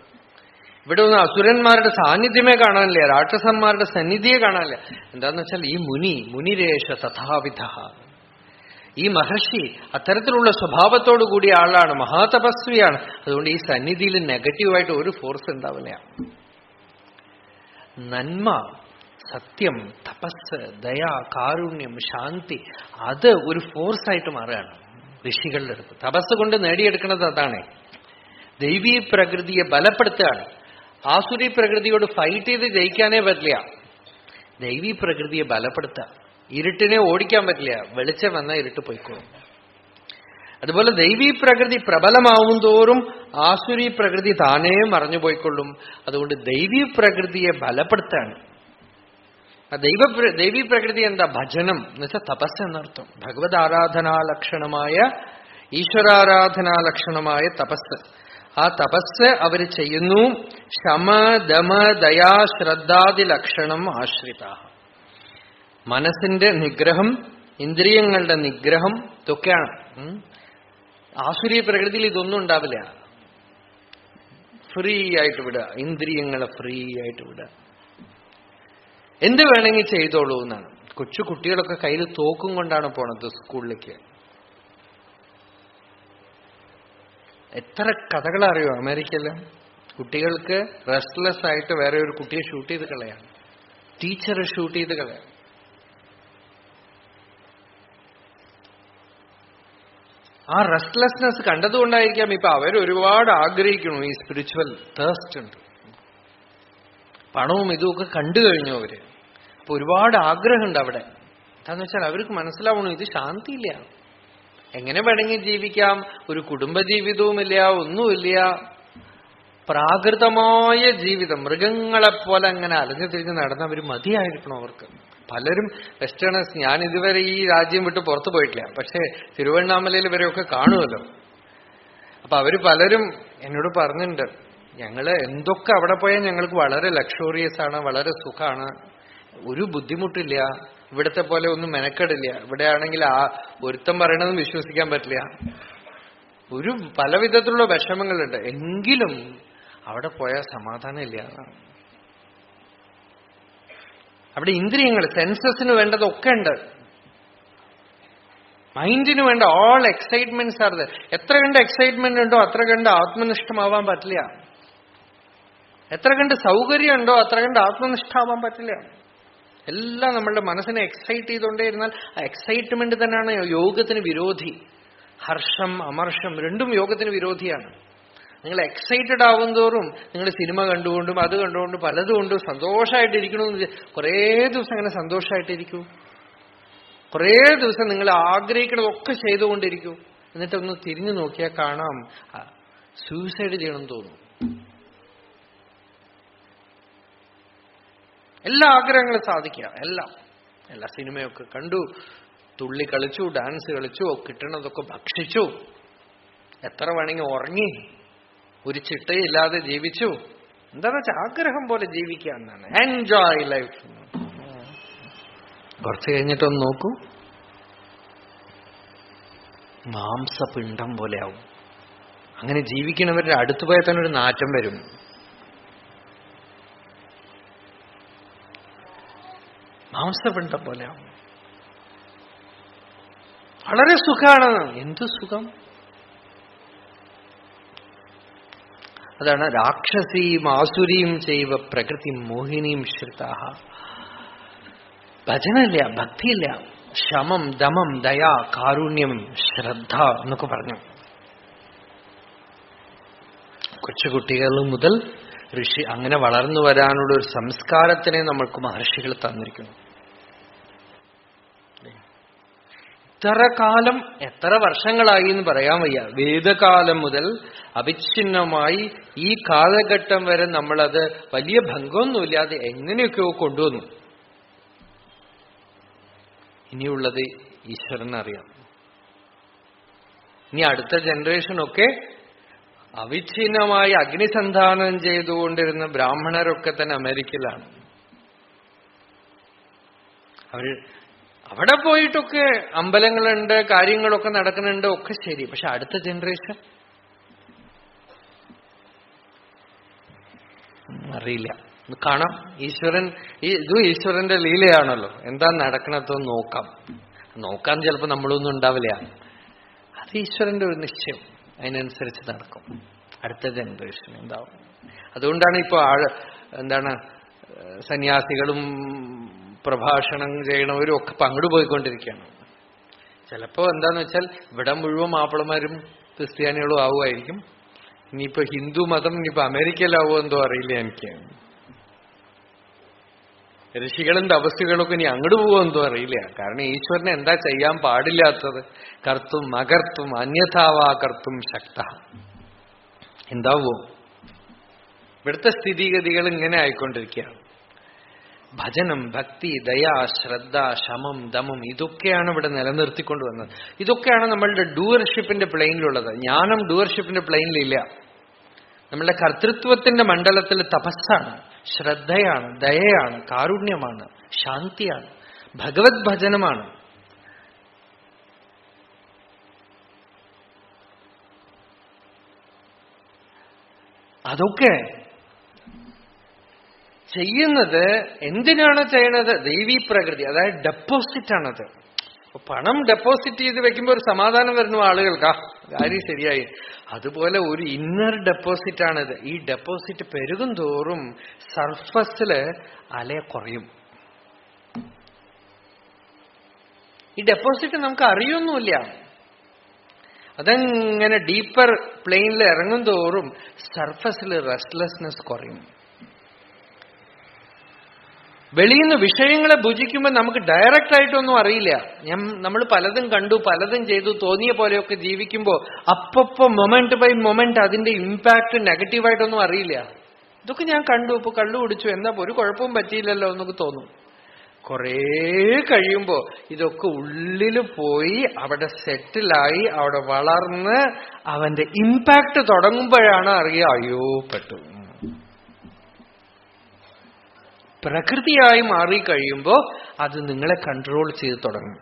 ഇവിടെ ഒന്നും അസുരന്മാരുടെ സാന്നിധ്യമേ കാണാനില്ല, രാക്ഷസന്മാരുടെ സന്നിധിയെ കാണാനില്ല. എന്താന്ന് വെച്ചാൽ ഈ മുനിരേഷ തഥാവിധ, ഈ മഹർഷി അത്തരത്തിലുള്ള സ്വഭാവത്തോടു കൂടിയ ആളാണ്, മഹാതപസ്വിയാണ്. അതുകൊണ്ട് ഈ സന്നിധിയിൽ നെഗറ്റീവായിട്ട് ഒരു ഫോഴ്സ് ഉണ്ടാവില്ല. നന്മ, സത്യം, തപസ്, ദയ, കാരുണ്യം, ശാന്തി, അത് ഒരു ഫോഴ്സായിട്ട് മാറുകയാണ് ഋഷികളുടെ അടുത്ത്. തപസ് കൊണ്ട് നേടിയെടുക്കുന്നത് അതാണ്. ദൈവീ പ്രകൃതിയെ ബലപ്പെടുത്തുകയാണ്. ആസുരി പ്രകൃതിയോട് ഫൈറ്റ് ചെയ്ത് ജയിക്കാനേ പറ്റില്ല. ദൈവീ പ്രകൃതിയെ ബലപ്പെടുത്തുക. ഇരുട്ടിനെ ഓടിക്കാൻ പറ്റില്ല, വെളിച്ചം വന്നാൽ ഇരുട്ട് പോയിക്കോളും. അതുപോലെ ദൈവീ പ്രകൃതി പ്രബലമാവും തോറും ആസുരി പ്രകൃതി താനേ മറഞ്ഞു പോയിക്കൊള്ളും. അതുകൊണ്ട് ദൈവീ പ്രകൃതിയെ ബലപ്പെടുത്താണ്. ദൈവീ പ്രകൃതി എന്താ? ഭജനം എന്ന് വെച്ചാൽ തപസ് എന്നർത്ഥം. ഭഗവത് ആരാധനാലക്ഷണമായ, ഈശ്വരാരാധനാലക്ഷണമായ തപസ്. ആ തപസ് അവർ ചെയ്യുന്നു. ശമ ദമ ദയാ ശ്രദ്ധാദി ലക്ഷണം ആശ്രിത. മനസ്സിന്റെ നിഗ്രഹം, ഇന്ദ്രിയങ്ങളുടെ നിഗ്രഹം, ഇതൊക്കെയാണ്. ആസുരി പ്രകൃതിയിൽ ഇതൊന്നും ഉണ്ടാവില്ല. ഫ്രീ ആയിട്ട് വിടുക, ഇന്ദ്രിയങ്ങളെ ഫ്രീ ആയിട്ട് വിടുക, എന്ത് വേണമെങ്കിൽ ചെയ്തോളൂ എന്നാണ്. കൊച്ചു കുട്ടികളൊക്കെ കയ്യിൽ തോക്കും കൊണ്ടാണ് പോണത് സ്കൂളിലേക്ക്. എത്ര കഥകളറിയോ അമേരിക്കയില്? കുട്ടികൾക്ക് റെസ്റ്റ്ലെസ് ആയിട്ട് വേറെ ഒരു കുട്ടിയെ ഷൂട്ട് ചെയ്ത് കളയാണ്, ടീച്ചറെ ഷൂട്ട് ചെയ്ത് കളയാണ്. ആ റെസ്റ്റ്ലെസ്നെസ് കണ്ടതുകൊണ്ടായിരിക്കാം ഇപ്പൊ അവരൊരുപാട് ആഗ്രഹിക്കണു. ഈ സ്പിരിച്വൽ തേഴ്സ്റ്റ് ഉണ്ട്, പണവും ഇതുമൊക്കെ കണ്ടു കഴിഞ്ഞു അവര്. അപ്പൊ ഒരുപാട് ആഗ്രഹമുണ്ട് അവിടെ. എന്താന്ന് വെച്ചാൽ അവർക്ക് മനസ്സിലാവണു ഇത് ശാന്തിയില്ല, എങ്ങനെ വേണമെങ്കിൽ ജീവിക്കാം, ഒരു കുടുംബജീവിതവുമില്ല, ഒന്നുമില്ല, പ്രാകൃതമായ ജീവിതം, മൃഗങ്ങളെപ്പോലെ അങ്ങനെ അലഞ്ഞു തിരിഞ്ഞ് നടന്നവർ മതിയായിരിക്കണം അവർക്ക്. പലരും വെസ്റ്റേണേഴ്സ്, ഞാൻ ഇതുവരെ ഈ രാജ്യം വിട്ട് പുറത്തു പോയിട്ടില്ല, പക്ഷേ തിരുവണ്ണാമലയിൽ ഇവരെയൊക്കെ കാണുമല്ലോ. അപ്പൊ അവര് പലരും എന്നോട് പറഞ്ഞിട്ടുണ്ട്, ഞങ്ങള് എന്തൊക്കെ അവിടെ പോയാൽ ഞങ്ങൾക്ക് വളരെ ലക്ഷറിയസ് ആണ്, വളരെ സുഖമാണ്, ഒരു ബുദ്ധിമുട്ടില്ല, ഇവിടത്തെ പോലെ ഒന്നും മെനക്കെടില്ല. ഇവിടെ ആണെങ്കിൽ ആ ഒരുത്തം പറയണതും വിശ്വസിക്കാൻ പറ്റില്ല, ഒരു പല വിധത്തിലുള്ള വിഷമങ്ങളുണ്ട്, എങ്കിലും അവിടെ പോയാൽ സമാധാനം ഇല്ല. അവിടെ ഇന്ദ്രിയങ്ങൾ, സെൻസസിന് വേണ്ടതൊക്കെ ഉണ്ട്, മൈൻഡിന് വേണ്ട ഓൾ എക്സൈറ്റ്മെന്റ്സ് ആർ. എത്ര കണ്ട് എക്സൈറ്റ്മെന്റ് ഉണ്ടോ അത്ര കണ്ട് ആത്മനിഷ്ഠമാവാൻ പറ്റില്ല. എത്ര കണ്ട് സൗകര്യം ഉണ്ടോ അത്ര കണ്ട് ആത്മനിഷ്ഠാവാൻ പറ്റില്ല. എല്ലാം നമ്മളുടെ മനസ്സിനെ എക്സൈറ്റ് ചെയ്തുകൊണ്ടേ ഇരുന്നാൽ ആ എക്സൈറ്റ്മെന്റ് തന്നെയാണ് യോഗത്തിന് വിരോധി. ഹർഷം, അമർഷം രണ്ടും യോഗത്തിന് വിരോധിയാണ്. നിങ്ങൾ എക്സൈറ്റഡ് ആവുന്തോറും നിങ്ങൾ സിനിമ കണ്ടുകൊണ്ടും അത് കണ്ടുകൊണ്ടും പലതും കൊണ്ടും സന്തോഷമായിട്ടിരിക്കണമെന്ന് കുറേ ദിവസം അങ്ങനെ സന്തോഷമായിട്ടിരിക്കൂ. കുറേ ദിവസം നിങ്ങൾ ആഗ്രഹിക്കണതൊക്കെ ചെയ്തുകൊണ്ടിരിക്കൂ. എന്നിട്ടൊന്ന് തിരിഞ്ഞു നോക്കിയാൽ കാണാം സൂയിസൈഡ് ചെയ്യണമെന്ന് തോന്നും. എല്ലാ ആഗ്രഹങ്ങളും സാധിക്കുക, എല്ലാ സിനിമയൊക്കെ കണ്ടു, തുള്ളി കളിച്ചു, ഡാൻസ് കളിച്ചു, കിട്ടണതൊക്കെ ഭക്ഷിച്ചു, എത്ര വേണമെങ്കിൽ ഉറങ്ങി, ഒരു ചിട്ടയില്ലാതെ ജീവിച്ചു. എന്താണെന്ന് വെച്ചാൽ ആഗ്രഹം പോലെ ജീവിക്കുക എന്നാണ്. Enjoy life. കുറച്ച് കഴിഞ്ഞിട്ടൊന്ന് നോക്കൂ, മാംസപിണ്ഡം പോലെ ആവും. അങ്ങനെ ജീവിക്കണവരുടെ അടുത്ത് പോയാൽ തന്നെ ഒരു നാറ്റം വരും. മാംസപിണ്ഡം പോലെ ആവും. വളരെ സുഖമാണ്. എന്ത് സുഖം! അതാണ് രാക്ഷസീം ആസുരീം ചെയ്വ പ്രകൃതി മോഹിനീം ശ്രുതാഹ. ഭജനമില്ല, ഭക്തിയില്ല, ശമം ദമം ദയ കാരുണ്യം ശ്രദ്ധ എന്നൊക്കെ പറഞ്ഞു. കൊച്ചുകുട്ടികൾ മുതൽ ഋഷി അങ്ങനെ വളർന്നു വരാനുള്ള ഒരു സംസ്കാരത്തിനെ നമ്മൾക്ക് മഹർഷികൾ തന്നിരിക്കുന്നു. എത്ര കാലം, എത്ര വർഷങ്ങളായി എന്ന് പറയാൻ വയ്യ. വേദകാലം മുതൽ അവിഛിന്നമായി ഈ കാലഘട്ടം വരെ നമ്മളത് വലിയ ഭംഗമൊന്നുമില്ലാതെ എങ്ങനെയൊക്കെയോ കൊണ്ടുവന്നു. ഇനിയുള്ളത് ഈശ്വരനറിയാം. ഇനി അടുത്ത ജനറേഷനൊക്കെ അവിഛിന്നമായി അഗ്നിസന്ധാനം ചെയ്തുകൊണ്ടിരുന്ന ബ്രാഹ്മണരൊക്കെ തന്നെ അമേരിക്കയിലാണ്. അവിടെ പോയിട്ടൊക്കെ അമ്പലങ്ങളുണ്ട്, കാര്യങ്ങളൊക്കെ നടക്കുന്നുണ്ട്, ഒക്കെ ശരി. പക്ഷെ അടുത്ത ജനറേഷൻ അറിയില്ല. കാണാം. ഇതും ഈശ്വരന്റെ ലീലയാണല്ലോ. എന്താ നടക്കണതെന്ന് നോക്കാൻ ചിലപ്പോൾ നമ്മളൊന്നും ഉണ്ടാവില്ല. അത് ഈശ്വരന്റെ ഒരു നിശ്ചയം. അതിനനുസരിച്ച് നടക്കും. അടുത്ത ജനറേഷൻ എന്താവും. അതുകൊണ്ടാണ് ഇപ്പൊ സന്യാസികളും പ്രഭാഷണം ചെയ്യണവരും ഒക്കെ പങ്കെടുപോയിക്കൊണ്ടിരിക്കുകയാണ്. ചിലപ്പോ എന്താന്ന് വെച്ചാൽ ഇവിടെ മുഴുവൻ മാപ്പിളമാരും ക്രിസ്ത്യാനികളും ആവുമായിരിക്കും. ഇനിയിപ്പോ ഹിന്ദു മതം ഇനിയിപ്പോ അമേരിക്കയിലാവോ എന്തോ അറിയില്ല എനിക്ക്. ഋഷികളും തപസ്സുകളൊക്കെ ഇനി അങ്ങോട്ട് പോവോ എന്തോ അറിയില്ല. കാരണം ഈശ്വരനെ എന്താ ചെയ്യാൻ പാടില്ലാത്തത്? കർത്തും അകർത്തും അന്യഥാവാ കർത്തും ശക്ത. എന്താവോ? ഇവിടുത്തെ സ്ഥിതിഗതികൾ ഇങ്ങനെ ആയിക്കൊണ്ടിരിക്കുകയാണ്. ഭജനം, ഭക്തി, ദയ, ശ്രദ്ധ, ശമം, ദമം, ഇതൊക്കെയാണ് ഇവിടെ നിലനിർത്തിക്കൊണ്ടുവന്നത്. ഇതൊക്കെയാണ് നമ്മളുടെ ഡൂവർഷിപ്പിന്റെ പ്ലെയിനിലുള്ളത്. ജ്ഞാനം ഡൂവർഷിപ്പിന്റെ പ്ലെയിനിലില്ല. നമ്മളുടെ കർത്തൃത്വത്തിന്റെ മണ്ഡലത്തിൽ തപസ്സാണ്, ശ്രദ്ധയാണ്, ദയയാണ്, കാരുണ്യമാണ്, ശാന്തിയാണ്, ഭഗവത് ഭജനമാണ്. അതൊക്കെ ചെയ്യുന്നത് എന്തിനാണ് ചെയ്യണത്? ദൈവീ പ്രകൃതി, അതായത് ഡെപ്പോസിറ്റാണത്. പണം ഡെപ്പോസിറ്റ് ചെയ്ത് വെക്കുമ്പോൾ ഒരു സമാധാനം വരുന്നു ആളുകൾക്ക്, കാര്യം ശരിയായി. അതുപോലെ ഒരു ഇന്നർ ഡെപ്പോസിറ്റാണിത്. ഈ ഡെപ്പോസിറ്റ് പെരുകും തോറും സർഫസില് അല കുറയും. ഈ ഡെപ്പോസിറ്റ് നമുക്ക് അറിയൊന്നുമില്ല. അതങ്ങനെ ഡീപ്പർ പ്ലെയിനിൽ ഇറങ്ങും തോറും സർഫസിൽ റെസ്റ്റ്ലെസ്നെസ് കുറയും. വെളിയിൽ നിന്ന് വിഷയങ്ങളെ ഭുജിക്കുമ്പോൾ നമുക്ക് ഡയറക്റ്റ് ആയിട്ടൊന്നും അറിയില്ല. നമ്മൾ പലതും കണ്ടു, പലതും ചെയ്തു, തോന്നിയ പോലെയൊക്കെ ജീവിക്കുമ്പോൾ അപ്പപ്പോ മൊമെന്റ് ബൈ മൊമെന്റ് അതിന്റെ ഇമ്പാക്ട് നെഗറ്റീവായിട്ടൊന്നും അറിയില്ല. ഇതൊക്കെ ഞാൻ കണ്ടു, ഇപ്പൊ കള്ളു കുടിച്ചു, എന്താ ഒരു കുഴപ്പവും പറ്റിയില്ലല്ലോ എന്നൊക്കെ തോന്നും. കുറേ കഴിയുമ്പോ ഇതൊക്കെ ഉള്ളില് പോയി അവിടെ സെറ്റിലായി അവിടെ വളർന്ന് അവന്റെ ഇമ്പാക്ട് തുടങ്ങുമ്പോഴാണ് അറിയുക, അയ്യോ പെട്ടു. പ്രകൃതിയായി മാറിക്കഴിയുമ്പോൾ അത് നിങ്ങളെ കൺട്രോൾ ചെയ്ത് തുടങ്ങും.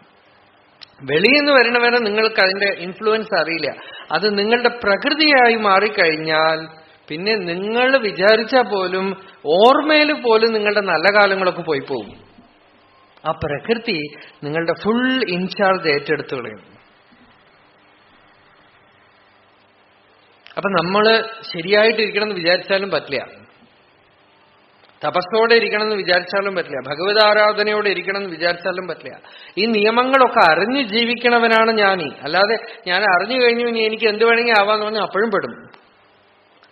വെളിയിൽ നിന്ന് വരണവരെ നിങ്ങൾക്ക് അതിന്റെ ഇൻഫ്ലുവൻസ് അറിയില്ല. അത് നിങ്ങളുടെ പ്രകൃതിയായി മാറിക്കഴിഞ്ഞാൽ പിന്നെ നിങ്ങൾ വിചാരിച്ചാൽ പോലും ഓർമ്മയിൽ പോലും നിങ്ങളുടെ നല്ല കാലങ്ങളൊക്കെ പോയി പോകും. ആ പ്രകൃതി നിങ്ങളുടെ ഫുൾ ഇൻചാർജ് ഏറ്റെടുത്തു കളയും. അപ്പൊ നമ്മള് ശരിയായിട്ടിരിക്കണം എന്ന് വിചാരിച്ചാലും പറ്റില്ല, തപസ്സോടെ ഇരിക്കണം എന്ന് വിചാരിച്ചാലും പറ്റില്ല, ഭഗവത് ആരാധനയോടെ ഇരിക്കണം എന്ന് വിചാരിച്ചാലും പറ്റില്ല. ഈ നിയമങ്ങളൊക്കെ അറിഞ്ഞു ജീവിക്കണവനാണ് ജ്ഞാനി. അല്ലാതെ ഞാൻ അറിഞ്ഞു കഴിഞ്ഞു ഇനി എനിക്ക് എന്ത് വേണമെങ്കിൽ ആവാന്ന് പറഞ്ഞാൽ അപ്പോഴും പെടും.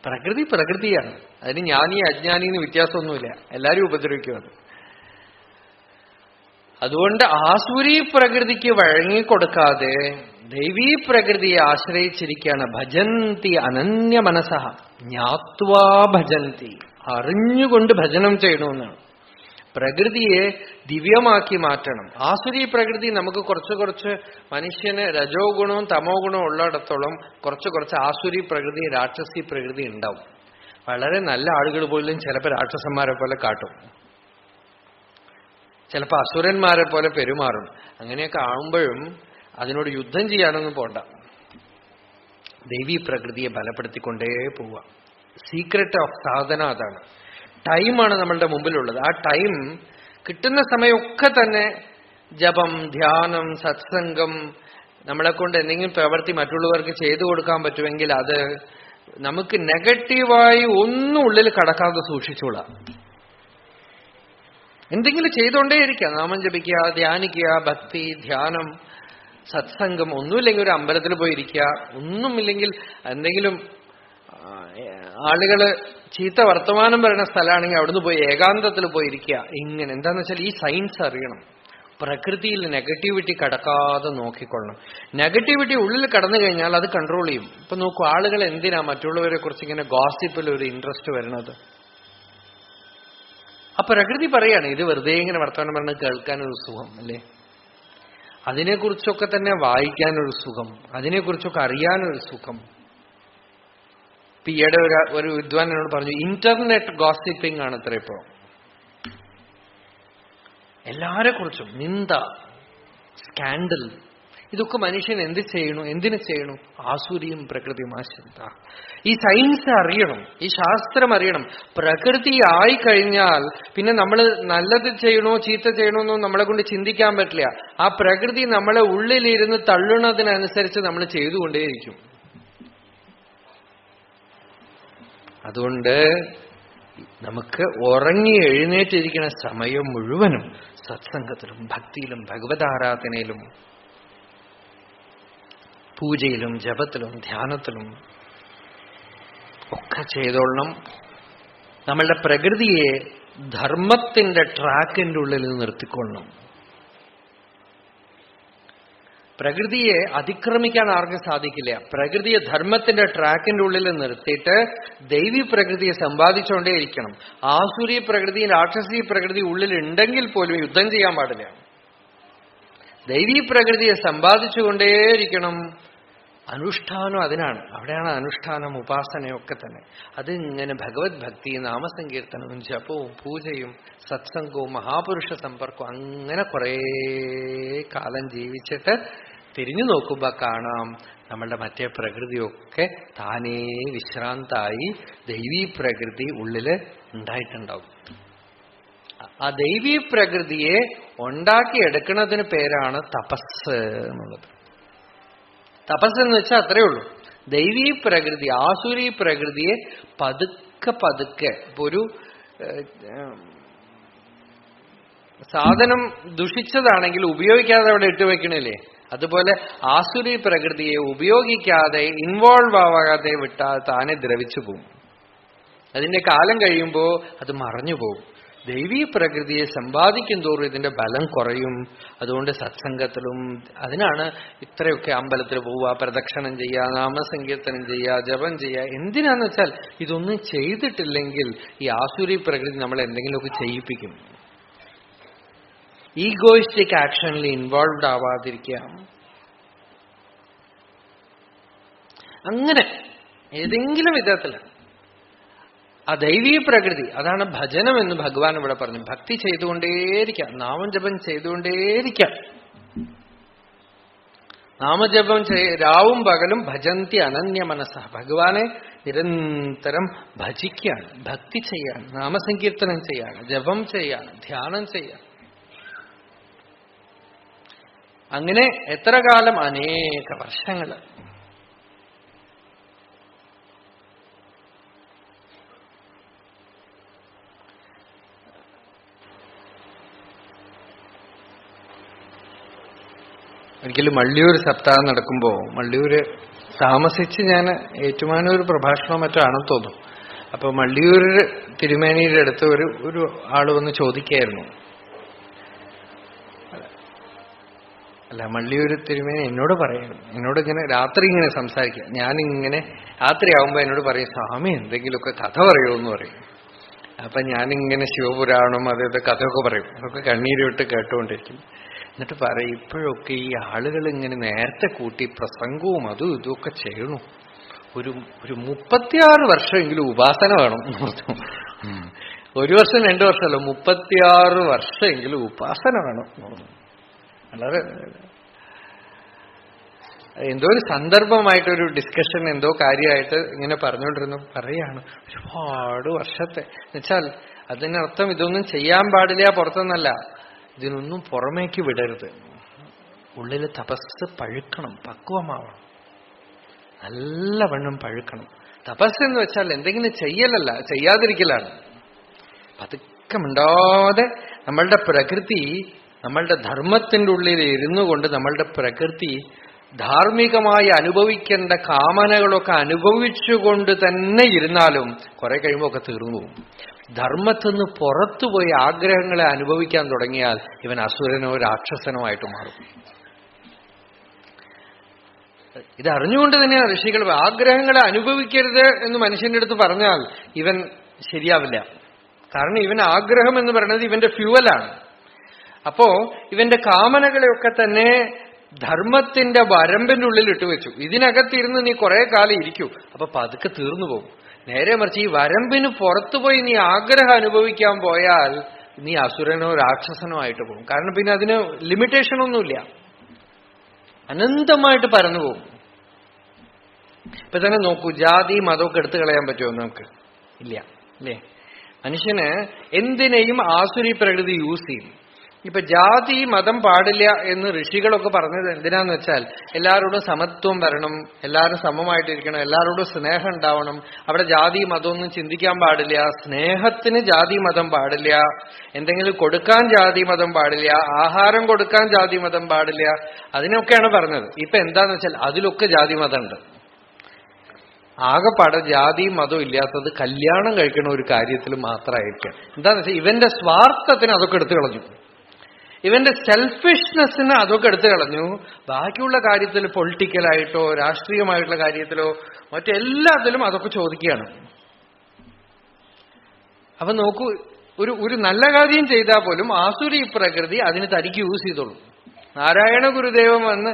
പ്രകൃതി പ്രകൃതിയാണ്. അതിന് ജ്ഞാനി അജ്ഞാനി എന്ന് വ്യത്യാസമൊന്നുമില്ല, എല്ലാവരും ഉപദ്രവിക്കും അത്. അതുകൊണ്ട് ആസുരീ പ്രകൃതിക്ക് വഴങ്ങിക്കൊടുക്കാതെ ദൈവീ പ്രകൃതിയെ ആശ്രയിച്ചിരിക്കുകയാണ്. ഭജന്തി അനന്യ മനസഃ ജ്ഞാത്വാ ഭജന്തി. അറിഞ്ഞുകൊണ്ട് ഭജനം ചെയ്യണമെന്നാണ്. പ്രകൃതിയെ ദിവ്യമാക്കി മാറ്റണം. ആസുരീ പ്രകൃതി നമുക്ക് കുറച്ച് മനുഷ്യന് രജോ ഗുണവും തമോ ഗുണവും ഉള്ളിടത്തോളം കുറച്ച് ആസുരീ പ്രകൃതി, രാക്ഷസി പ്രകൃതി ഉണ്ടാവും. വളരെ നല്ല ആളുകൾ പോലും ചിലപ്പോൾ രാക്ഷസന്മാരെ പോലെ കാട്ടും, ചിലപ്പോൾ അസുരന്മാരെ പോലെ പെരുമാറും. അങ്ങനെയൊക്കെ ആവുമ്പോഴും അതിനോട് യുദ്ധം ചെയ്യാനൊന്നും പോണ്ട. ദൈവീ പ്രകൃതിയെ ബലപ്പെടുത്തിക്കൊണ്ടേ പോവുക. സീക്രട്ട് ഓഫ് സാധന അതാണ്. ടൈമാണ് നമ്മളുടെ മുമ്പിലുള്ളത്. ആ ടൈം കിട്ടുന്ന സമയമൊക്കെ തന്നെ ജപം, ധ്യാനം, സത്സംഗം, നമ്മളെ കൊണ്ട് എന്തെങ്കിലും പ്രവൃത്തി മറ്റുള്ളവർക്ക് ചെയ്തു കൊടുക്കാൻ പറ്റുമെങ്കിൽ അത് നമുക്ക് നെഗറ്റീവായി ഒന്നും ഉള്ളിൽ കടക്കാതെ സൂക്ഷിച്ചോളാം. എന്തെങ്കിലും ചെയ്തുകൊണ്ടേയിരിക്കുക. നാമം ജപിക്കുക, ധ്യാനിക്കുക, ഭക്തി, ധ്യാനം, സത്സംഗം. ഒന്നുമില്ലെങ്കിൽ ഒരു അമ്പലത്തിൽ പോയിരിക്കുക, ഒന്നുമില്ലെങ്കിൽ എന്തെങ്കിലും ആളുകള് ചീത്ത വർത്തമാനം പറയുന്ന സ്ഥലമാണെങ്കിൽ അവിടുന്ന് പോയി ഏകാന്തത്തിൽ പോയിരിക്കുക. ഇങ്ങനെ എന്താന്ന് വെച്ചാൽ ഈ സയൻസ് അറിയണം. പ്രകൃതിയിൽ നെഗറ്റിവിറ്റി കടക്കാതെ നോക്കിക്കൊള്ളണം. നെഗറ്റിവിറ്റി ഉള്ളിൽ കടന്നു കഴിഞ്ഞാൽ അത് കൺട്രോൾ ചെയ്യും. ഇപ്പൊ നോക്കൂ, ആളുകൾ എന്തിനാ മറ്റുള്ളവരെ കുറിച്ച് ഇങ്ങനെ ഗോസിപ്പിൽ ഒരു ഇൻട്രസ്റ്റ് വരുന്നത്? ആ പ്രകൃതി പറയാണ് ഇത് വെറുതെ ഇങ്ങനെ വർത്തമാനം പറഞ്ഞ് കേൾക്കാനൊരു സുഖം അല്ലേ, അതിനെക്കുറിച്ചൊക്കെ തന്നെ വായിക്കാനൊരു സുഖം, അതിനെക്കുറിച്ചൊക്കെ അറിയാനൊരു സുഖം. ഈയിടെ ഒരു വിദ്വാൻ എന്നോട് പറഞ്ഞു, ഇന്റർനെറ്റ് ഗോസിപ്പിംഗ് ആണ് അത്ര ഇപ്പോ. എല്ലാരെ കുറിച്ചും നിന്ദ, സ്കാൻഡൽ. ഇതൊക്കെ മനുഷ്യൻ എന്തിനു ചെയ്യണു? ആസുരിയും പ്രകൃതിയും ആശ്രിത. ഈ സയൻസ് അറിയണം, ഈ ശാസ്ത്രം അറിയണം. പ്രകൃതി ആയിക്കഴിഞ്ഞാൽ പിന്നെ നമ്മൾ നല്ലത് ചെയ്യണോ ചീത്ത ചെയ്യണോ എന്നോ നമ്മളെ കൊണ്ട് ചിന്തിക്കാൻ പറ്റില്ല. ആ പ്രകൃതി നമ്മളെ ഉള്ളിലിരുന്ന് തള്ളുന്നതിനനുസരിച്ച് നമ്മൾ ചെയ്തുകൊണ്ടേയിരിക്കും. അതുകൊണ്ട് നമുക്ക് ഉറങ്ങി എഴുന്നേറ്റിരിക്കുന്ന സമയം മുഴുവനും സത്സംഗത്തിലും ഭക്തിയിലും ഭഗവതാരാധനയിലും പൂജയിലും ജപത്തിലും ധ്യാനത്തിലും ഒക്കെ ചെയ്തോളണം. നമ്മളുടെ പ്രകൃതിയെ ധർമ്മത്തിന്റെ ട്രാക്കിന്റെ ഉള്ളിൽ നിർത്തിക്കൊള്ളണം. പ്രകൃതിയെ അതിക്രമിക്കാൻ ആർക്കും സാധിക്കില്ല. പ്രകൃതിയെ ധർമ്മത്തിന്റെ ട്രാക്കിന്റെ ഉള്ളിൽ നിർത്തിയിട്ട് ദൈവീ പ്രകൃതിയെ സമ്പാദിച്ചുകൊണ്ടേയിരിക്കണം. ആസുരി പ്രകൃതി രാക്ഷസീ പ്രകൃതി ഉള്ളിലുണ്ടെങ്കിൽ പോലും യുദ്ധം ചെയ്യാൻ പാടില്ല. ദൈവീ പ്രകൃതിയെ സമ്പാദിച്ചുകൊണ്ടേയിരിക്കണം. അനുഷ്ഠാനം അതിനാണ്. അവിടെയാണ് അനുഷ്ഠാനം, ഉപാസനയൊക്കെ തന്നെ. അത് ഇങ്ങനെ ഭഗവത് ഭക്തി, നാമസങ്കീർത്തനവും ജപവും പൂജയും സത്സംഗവും മഹാപുരുഷ സമ്പർക്കവും അങ്ങനെ കുറേ കാലം ജീവിച്ചിട്ട് തിരിഞ്ഞു നോക്കുമ്പോ കാണാം നമ്മളുടെ മറ്റേ പ്രകൃതിയൊക്കെ താനേ വിശ്രാന്തായി ദൈവീ പ്രകൃതി ഉള്ളില് ഉണ്ടായിട്ടുണ്ടാവും. ആ ദൈവീ പ്രകൃതിയെ ഉണ്ടാക്കിയെടുക്കുന്നതിന് പേരാണ് തപസ് എന്നുള്ളത്. തപസ് എന്ന് വെച്ചാൽ അത്രയേ ഉള്ളൂ. ദൈവീ പ്രകൃതി, ആസുരീ പ്രകൃതിയെ പതുക്കെ പതുക്കെ, ഇപ്പൊ ഒരു സാധനം ദുഷിച്ചതാണെങ്കിൽ ഉപയോഗിക്കാതെ അവിടെ ഇട്ടുവെക്കണില്ലേ, അതുപോലെ ആസുരി പ്രകൃതിയെ ഉപയോഗിക്കാതെ ഇൻവോൾവ് ആവാതെ വിട്ടാൽ താനെ ദ്രവിച്ചു പോകും. അതിന്റെ കാലം കഴിയുമ്പോ അത് മറഞ്ഞു പോകും. ദൈവീ പ്രകൃതിയെ സമ്പാദിക്കും തോറും ഇതിന്റെ ബലം കുറയും. അതുകൊണ്ട് സത്സംഗത്തിലും അതിനാണ് ഇത്രയൊക്കെ അമ്പലത്തിൽ പോവുക, പ്രദക്ഷിണം ചെയ്യുക, നാമസങ്കീർത്തനം ചെയ്യുക, ജപം ചെയ്യുക. എന്തിനാന്ന് വെച്ചാൽ ഇതൊന്നും ചെയ്തിട്ടില്ലെങ്കിൽ ഈ ആസുരി പ്രകൃതി നമ്മളെ എന്തെങ്കിലുമൊക്കെ ചെയ്യിപ്പിക്കും. ഈഗോയിസ്റ്റിക് ആക്ഷനിൽ ഇൻവോൾവ്ഡ് ആവാതിരിക്കുക. അങ്ങനെ ഏതെങ്കിലും വിധത്തില് ആ ദൈവീ പ്രകൃതി, അതാണ് ഭജനം എന്ന് ഭഗവാൻ ഇവിടെ പറഞ്ഞു. ഭക്തി ചെയ്തുകൊണ്ടേയിരിക്കാം, നാമജപം ചെയ്തുകൊണ്ടേയിരിക്കാം. നാമജപം രാവും പകലും ഭജന്തി അനന്യ മനസ്സ, ഭഗവാനെ നിരന്തരം ഭജിക്കുകയാണ്, ഭക്തി ചെയ്യാണ്, നാമസങ്കീർത്തനം ചെയ്യാണ്, ജപം ചെയ്യാണ്, ധ്യാനം ചെയ്യാണ്. അങ്ങനെ എത്ര കാലം? അനേക വർഷങ്ങൾ. ഒരിക്കലും മള്ളിയൂർ സപ്താഹം നടക്കുമ്പോ, മള്ളിയൂര് താമസിച്ച് ഞാൻ ഏറ്റുമാനൂർ പ്രഭാഷണം മറ്റോ ആണെന്ന് തോന്നും. അപ്പൊ മള്ളിയൂർ തിരുമേനിയുടെ അടുത്ത് ഒരു ആള് വന്ന് ചോദിക്കായിരുന്നു. അല്ല, മള്ളിയൂർ തിരുമേനി എന്നോട് പറയുന്നു, എന്നോട് ഇങ്ങനെ രാത്രി ഇങ്ങനെ സംസാരിക്കുക. ഞാനിങ്ങനെ രാത്രിയാവുമ്പോ എന്നോട് പറയും, സ്വാമി എന്തെങ്കിലുമൊക്കെ കഥ പറയുമെന്ന് പറയും. അപ്പൊ ഞാനിങ്ങനെ ശിവപുരാണം അതേത് കഥയൊക്കെ പറയും. അതൊക്കെ കണ്ണീരിട്ട് കേട്ടുകൊണ്ടിരിക്കും. എന്നിട്ട് പറയും, ഇപ്പോഴൊക്കെ ഈ ആളുകൾ ഇങ്ങനെ നേരത്തെ കൂട്ടി പ്രസംഗവും അതും ഇതുമൊക്കെ ചെയ്യണു. ഒരു 36 വർഷമെങ്കിലും ഉപാസന വേണം. ഒരു വർഷം 2 വർഷമല്ല, 36 വർഷമെങ്കിലും ഉപാസന വേണം. വളരെ എന്തോ ഒരു സന്ദർഭമായിട്ടൊരു ഡിസ്കഷൻ, എന്തോ കാര്യമായിട്ട് ഇങ്ങനെ പറഞ്ഞുകൊണ്ടിരുന്നു. പറയാണ് ഒരുപാട് വർഷത്തെ എന്നുവെച്ചാൽ അതിനർത്ഥം ഇതൊന്നും ചെയ്യാൻ പാടില്ല പുറത്തൊന്നല്ല, ഇതിനൊന്നും പുറമേക്ക് വിടരുത്. ഉള്ളിൽ തപസ് പഴുക്കണം, പക്വമാവണം, നല്ലവണ്ണം പഴുക്കണം. തപസ് എന്ന് വെച്ചാൽ എന്തെങ്കിലും ചെയ്യലല്ല, ചെയ്യാതിരിക്കലാണ്. പതുക്കെ മിണ്ടാതെ നമ്മളുടെ പ്രകൃതി, നമ്മളുടെ ധർമ്മത്തിന്റെ ഉള്ളിൽ ഇരുന്നു കൊണ്ട് നമ്മളുടെ പ്രകൃതി ധാർമ്മികമായി അനുഭവിക്കേണ്ട കാമനകളൊക്കെ അനുഭവിച്ചുകൊണ്ട് തന്നെ ഇരുന്നാലും കുറെ കഴിയുമ്പോൾ ഒക്കെ തീർന്നു പോകും. ധർമ്മത്തിന്ന് പുറത്തുപോയി ആഗ്രഹങ്ങളെ അനുഭവിക്കാൻ തുടങ്ങിയാൽ ഇവൻ അസുരനോ രാക്ഷസനോ ആയിട്ട് മാറും. ഇത് അറിഞ്ഞുകൊണ്ട് തന്നെയാണ് ഋഷികൾ ആഗ്രഹങ്ങളെ അനുഭവിക്കരുത് എന്ന് മനുഷ്യന്റെ അടുത്ത് പറഞ്ഞാൽ ഇവൻ ശരിയാവില്ല. കാരണം ഇവൻ ആഗ്രഹം എന്ന് പറയുന്നത് ഇവന്റെ ഫ്യൂവലാണ്. അപ്പോ ഇവന്റെ കാമനകളെയൊക്കെ തന്നെ ധർമ്മത്തിന്റെ വരമ്പിനുള്ളിൽ ഇട്ടുവെച്ചു. ഇതിനകത്തിരുന്ന് നീ കുറെ കാലം ഇരിക്കൂ, അപ്പൊ പതുക്കെ തീർന്നു പോകും. നേരെ മറിച്ച് ഈ വരമ്പിന് പുറത്തുപോയി നീ ആഗ്രഹം അനുഭവിക്കാൻ പോയാൽ നീ അസുരനോ രാക്ഷസനോ ആയിട്ട് പോകും. കാരണം പിന്നെ അതിന് ലിമിറ്റേഷൻ ഒന്നുമില്ല. അനന്തമായിട്ട് പരന്നു പോകും. ഇപ്പൊ തന്നെ നോക്കൂ, ജാതി മതമൊക്കെ എടുത്തു കളയാൻ പറ്റുമോ നമുക്ക്? ഇല്ല, അല്ലേ? മനുഷ്യന് എന്തിനേയും ആസുരി പ്രകൃതി യൂസ് ചെയ്യും. ഇപ്പൊ ജാതി മതം പാടില്ല എന്ന് ഋഷികളൊക്കെ പറഞ്ഞത് എന്തിനാന്ന് വെച്ചാൽ എല്ലാവരോടും സമത്വം വരണം, എല്ലാവരും സമമായിട്ടിരിക്കണം, എല്ലാവരോടും സ്നേഹം ഉണ്ടാവണം. അവിടെ ജാതി മതമൊന്നും ചിന്തിക്കാൻ പാടില്ല, സ്നേഹത്തിന് ജാതി മതം പാടില്ല, എന്തെങ്കിലും കൊടുക്കാൻ ജാതി മതം പാടില്ല, ആഹാരം കൊടുക്കാൻ ജാതി മതം പാടില്ല, അതിനൊക്കെയാണ് പറഞ്ഞത്. ഇപ്പൊ എന്താന്ന് വെച്ചാൽ അതിലൊക്കെ ജാതി മതമുണ്ട്. ആകെപ്പാടെ ജാതിയും മതവും ഇല്ലാത്തത് കല്യാണം കഴിക്കണ ഒരു കാര്യത്തിൽ മാത്രമായിരിക്കും. എന്താന്ന് വെച്ചാൽ ഇവന്റെ സ്വാർത്ഥത്തിന് അതൊക്കെ എടുത്തു കളഞ്ഞു, ഇവന്റെ സെൽഫിഷ്നെസ്സിന് അതൊക്കെ എടുത്തു കളഞ്ഞു. ബാക്കിയുള്ള കാര്യത്തിൽ പൊളിറ്റിക്കലായിട്ടോ രാഷ്ട്രീയമായിട്ടുള്ള കാര്യത്തിലോ മറ്റെല്ലാത്തിലും അതൊക്കെ ചോദിക്കുകയാണ്. അപ്പൊ നോക്കൂ, ഒരു നല്ല കാര്യം ചെയ്താൽ പോലും ആസുരി പ്രകൃതി അതിന് തരിക്ക് യൂസ് ചെയ്തോളൂ. നാരായണ ഗുരുദേവൻ വന്ന്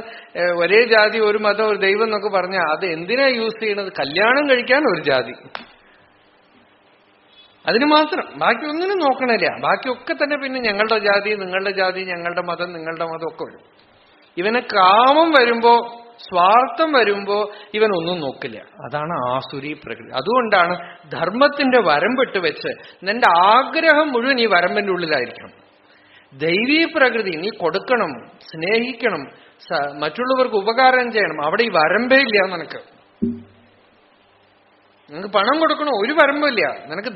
ഒരേ ജാതി ഒരു മതം ഒരു ദൈവം എന്നൊക്കെ പറഞ്ഞാൽ അത് എന്തിനാ യൂസ് ചെയ്യണത്? കല്യാണം കഴിക്കാൻ ഒരു ജാതി, അതിന് മാത്രം, ബാക്കി ഒന്നിനും നോക്കണില്ല. ബാക്കിയൊക്കെ തന്നെ പിന്നെ ഞങ്ങളുടെ ജാതി നിങ്ങളുടെ ജാതി, ഞങ്ങളുടെ മതം നിങ്ങളുടെ മതം ഒക്കെ വരും. ഇവന് കാമം വരുമ്പോ, സ്വാർത്ഥം വരുമ്പോ ഇവൻ ഒന്നും നോക്കില്ല. അതാണ് ആസുരി പ്രകൃതി. അതുകൊണ്ടാണ് ധർമ്മത്തിന്റെ വരമ്പിട്ട് വെച്ച് നിന്റെ ആഗ്രഹം മുഴുവൻ ഈ വരമ്പിന്റെ ഉള്ളിലായിരിക്കണം. ദൈവീ പ്രകൃതി നീ കൊടുക്കണം, സ്നേഹിക്കണം, മറ്റുള്ളവർക്ക് ഉപകാരം ചെയ്യണം, അവിടെ ഈ വരമ്പേ ഇല്ല. നിനക്ക് പണം കൊടുക്കണോ? ഒരു വരമ്പില്ല. നിനക്ക്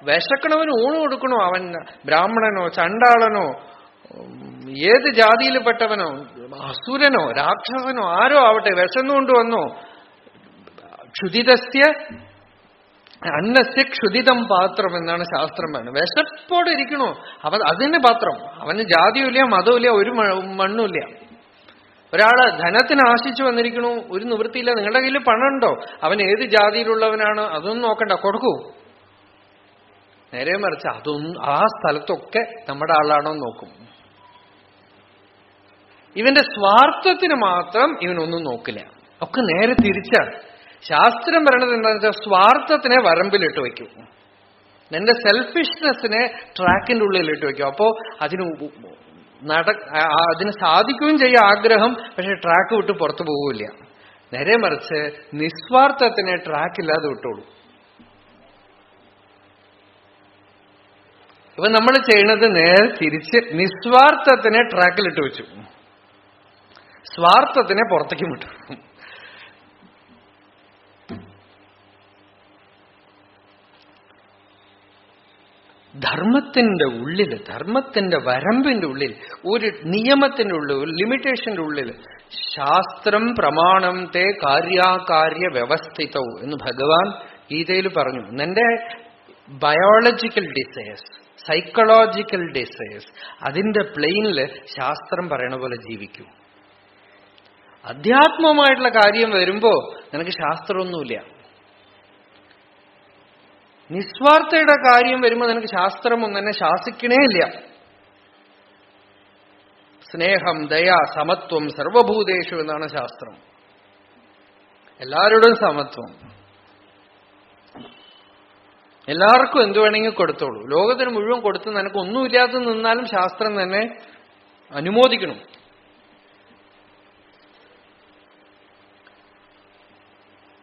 വിശക്കണവന് ഊണ് കൊടുക്കണോ? അവൻ ബ്രാഹ്മണനോ ചണ്ടാളനോ ഏത് ജാതിയിൽപ്പെട്ടവനോ അസുരനോ രാക്ഷസനോ ആരോ ആവട്ടെ, വിശന്നുകൊണ്ട് വന്നോ, ക്ഷുദിതസ്യ അന്നസ്യ ക്ഷുദിതം പാത്രം എന്നാണ് ശാസ്ത്രം പറയുന്നത്. വിശപ്പോടെ ഇരിക്കണോ അതിന് പാത്രം. അവന് ജാതിയുമില്ല മതവുമില്ല ഒരു മണ്ണുമില്ല. ഒരാള് ധനത്തിന് ആശിച്ചു വന്നിരിക്കണു, ഒരു നിവൃത്തിയില്ല. നിങ്ങളുടെ കയ്യിൽ പണമുണ്ടോ? അവൻ ഏത് ജാതിയിലുള്ളവനാണ് അതൊന്നും നോക്കണ്ട, കൊടുക്കൂ. നേരെ മറിച്ച് അതൊന്നും ആ സ്ഥലത്തൊക്കെ നമ്മുടെ ആളാണോ നോക്കും. ഇവന്റെ സ്വാർത്ഥത്തിന് മാത്രം ഇവനൊന്നും നോക്കില്ല. ഒക്കെ നേരെ തിരിച്ചാണ്. ശാസ്ത്രം പറയണത് എന്താണെന്ന് വെച്ചാൽ സ്വാർത്ഥത്തിനെ വരമ്പിലിട്ട് വയ്ക്കും, നിന്റെ സെൽഫിഷ്നെസ്സിനെ ട്രാക്കിന്റെ ഉള്ളിലിട്ട് വയ്ക്കും. അപ്പോ അതിന് സാധിക്കുകയും ചെയ്യും ആഗ്രഹം, പക്ഷെ ട്രാക്ക് വിട്ട് പുറത്തു പോവില്ല. നേരെ മറിച്ച് നിസ്വാർത്ഥത്തിനെ ട്രാക്കില്ലാതെ വിട്ടോളൂ. ഇപ്പൊ നമ്മൾ ചെയ്യണത് നേരെ തിരിച്ച് നിസ്വാർത്ഥത്തിനെ ട്രാക്കിലിട്ട് വെച്ചു, സ്വാർത്ഥത്തിനെ പുറത്തേക്ക് വിട്ടു. ധർമ്മത്തിന്റെ ഉള്ളിൽ, ധർമ്മത്തിന്റെ വരമ്പിന്റെ ഉള്ളിൽ, ഒരു നിയമത്തിന്റെ ഉള്ളിൽ, ഒരു ലിമിറ്റേഷന്റെ ഉള്ളിൽ ശാസ്ത്രം പ്രമാണം തേ കാര്യാകാര്യ വ്യവസ്ഥിതവും എന്ന് ഭഗവാൻ ഗീതയിൽ പറഞ്ഞു. നിന്റെ ബയോളജിക്കൽ ഡിസയേഴ്സ്, സൈക്കോളജിക്കൽ ഡിസയേഴ്സ്, അതിന്റെ പ്ലെയിനില് ശാസ്ത്രം പറയണ പോലെ ജീവിക്കൂ. അധ്യാത്മമായിട്ടുള്ള കാര്യം വരുമ്പോ നിനക്ക് ശാസ്ത്രമൊന്നുമില്ല. നിസ്വാർത്ഥയുടെ കാര്യം വരുമ്പോൾ നിനക്ക് ശാസ്ത്രമൊന്നും തന്നെ ശാസിക്കണേ ഇല്ല. സ്നേഹം, ദയ, സമത്വം സർവഭൂതേഷു എന്നാണ് ശാസ്ത്രം. എല്ലാവരോടും സമത്വം, എല്ലാവർക്കും എന്തു വേണമെങ്കിൽ കൊടുത്തോളൂ. ലോകത്തിന് മുഴുവൻ കൊടുത്ത് നിനക്ക് ഒന്നുമില്ലാതെ നിന്നാലും ശാസ്ത്രം തന്നെ അനുമോദിക്കണം.